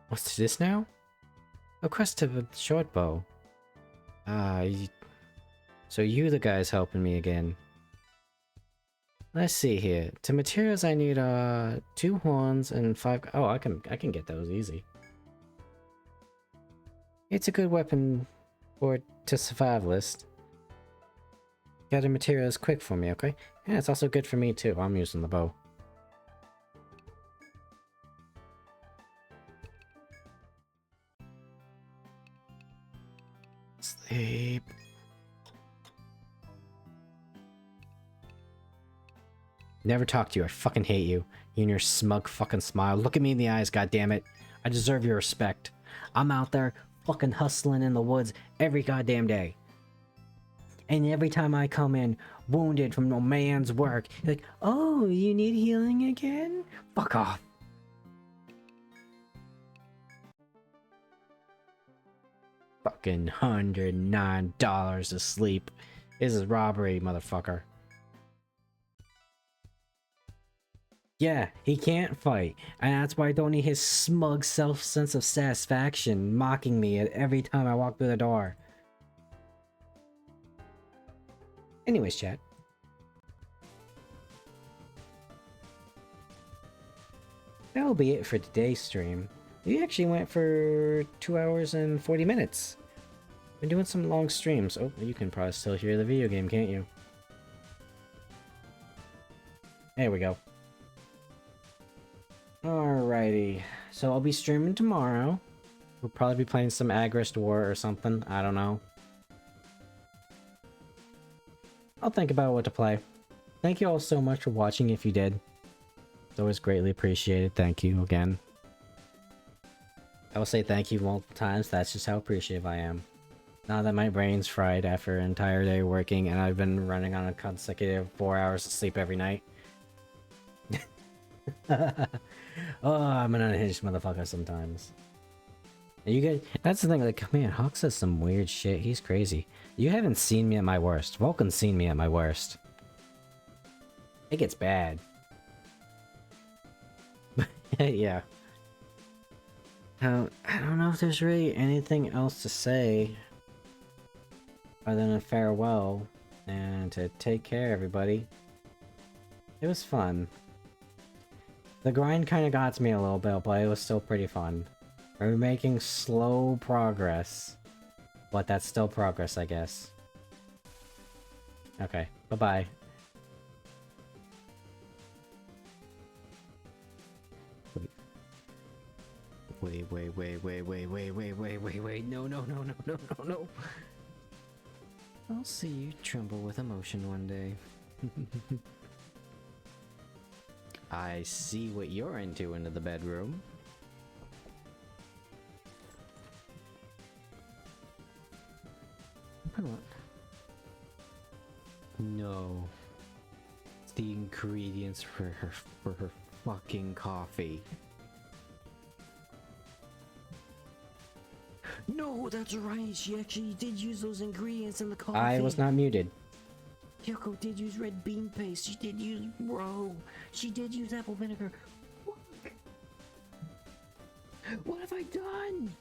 What's this now? A quest to the short bow. Ah, so you the guys helping me again. Let's see here. To materials I need 2 horns and 5. Oh, I can get those easy. It's a good weapon for to survivalist. Gather materials quick for me, okay? Yeah, it's also good for me too. I'm using the bow. Sleep. Never talk to you. I fucking hate you. You and your smug fucking smile. Look at me in the eyes, goddammit. I deserve your respect. I'm out there fucking hustling in the woods every goddamn day. And every time I come in wounded from no man's work, you're like, oh, you need healing again? Fuck off. Fucking $109 to sleep. This is robbery, motherfucker. Yeah, he can't fight, and that's why I don't need his smug sense of satisfaction mocking me at every time I walk through the door. Anyways, chat. That'll be it for today's stream. We actually went for 2 hours and 40 minutes. Been doing some long streams. Oh, you can probably still hear the video game, can't you? There we go. Alrighty, so I'll be streaming tomorrow. We'll probably be playing some Agrest War or something, I don't know. I'll think about what to play. Thank you all so much for watching if you did. It's always greatly appreciated, thank you again. I will say thank you multiple times, that's just how appreciative I am. Now that my brain's fried after an entire day working and I've been running on a consecutive 4 hours of sleep every night. Oh, I'm an unhinged motherfucker sometimes. You guys, that's the thing, like, man, Hawk says some weird shit. He's crazy. You haven't seen me at my worst. Vulcan's seen me at my worst. It gets bad. Yeah. I don't know if there's really anything else to say other than a farewell and to take care, everybody. It was fun. The grind kind of got to me a little bit, but it was still pretty fun. We're making slow progress, but that's still progress, I guess. Okay, bye-bye. Wait, no. I'll see you tremble with emotion one day. I see what you're into the bedroom. No. It's the ingredients for her fucking coffee. No, that's right. She actually did use those ingredients in the coffee. I was not muted. Yoko did use red bean paste. She did use She did use apple vinegar. Fuck. What have I done?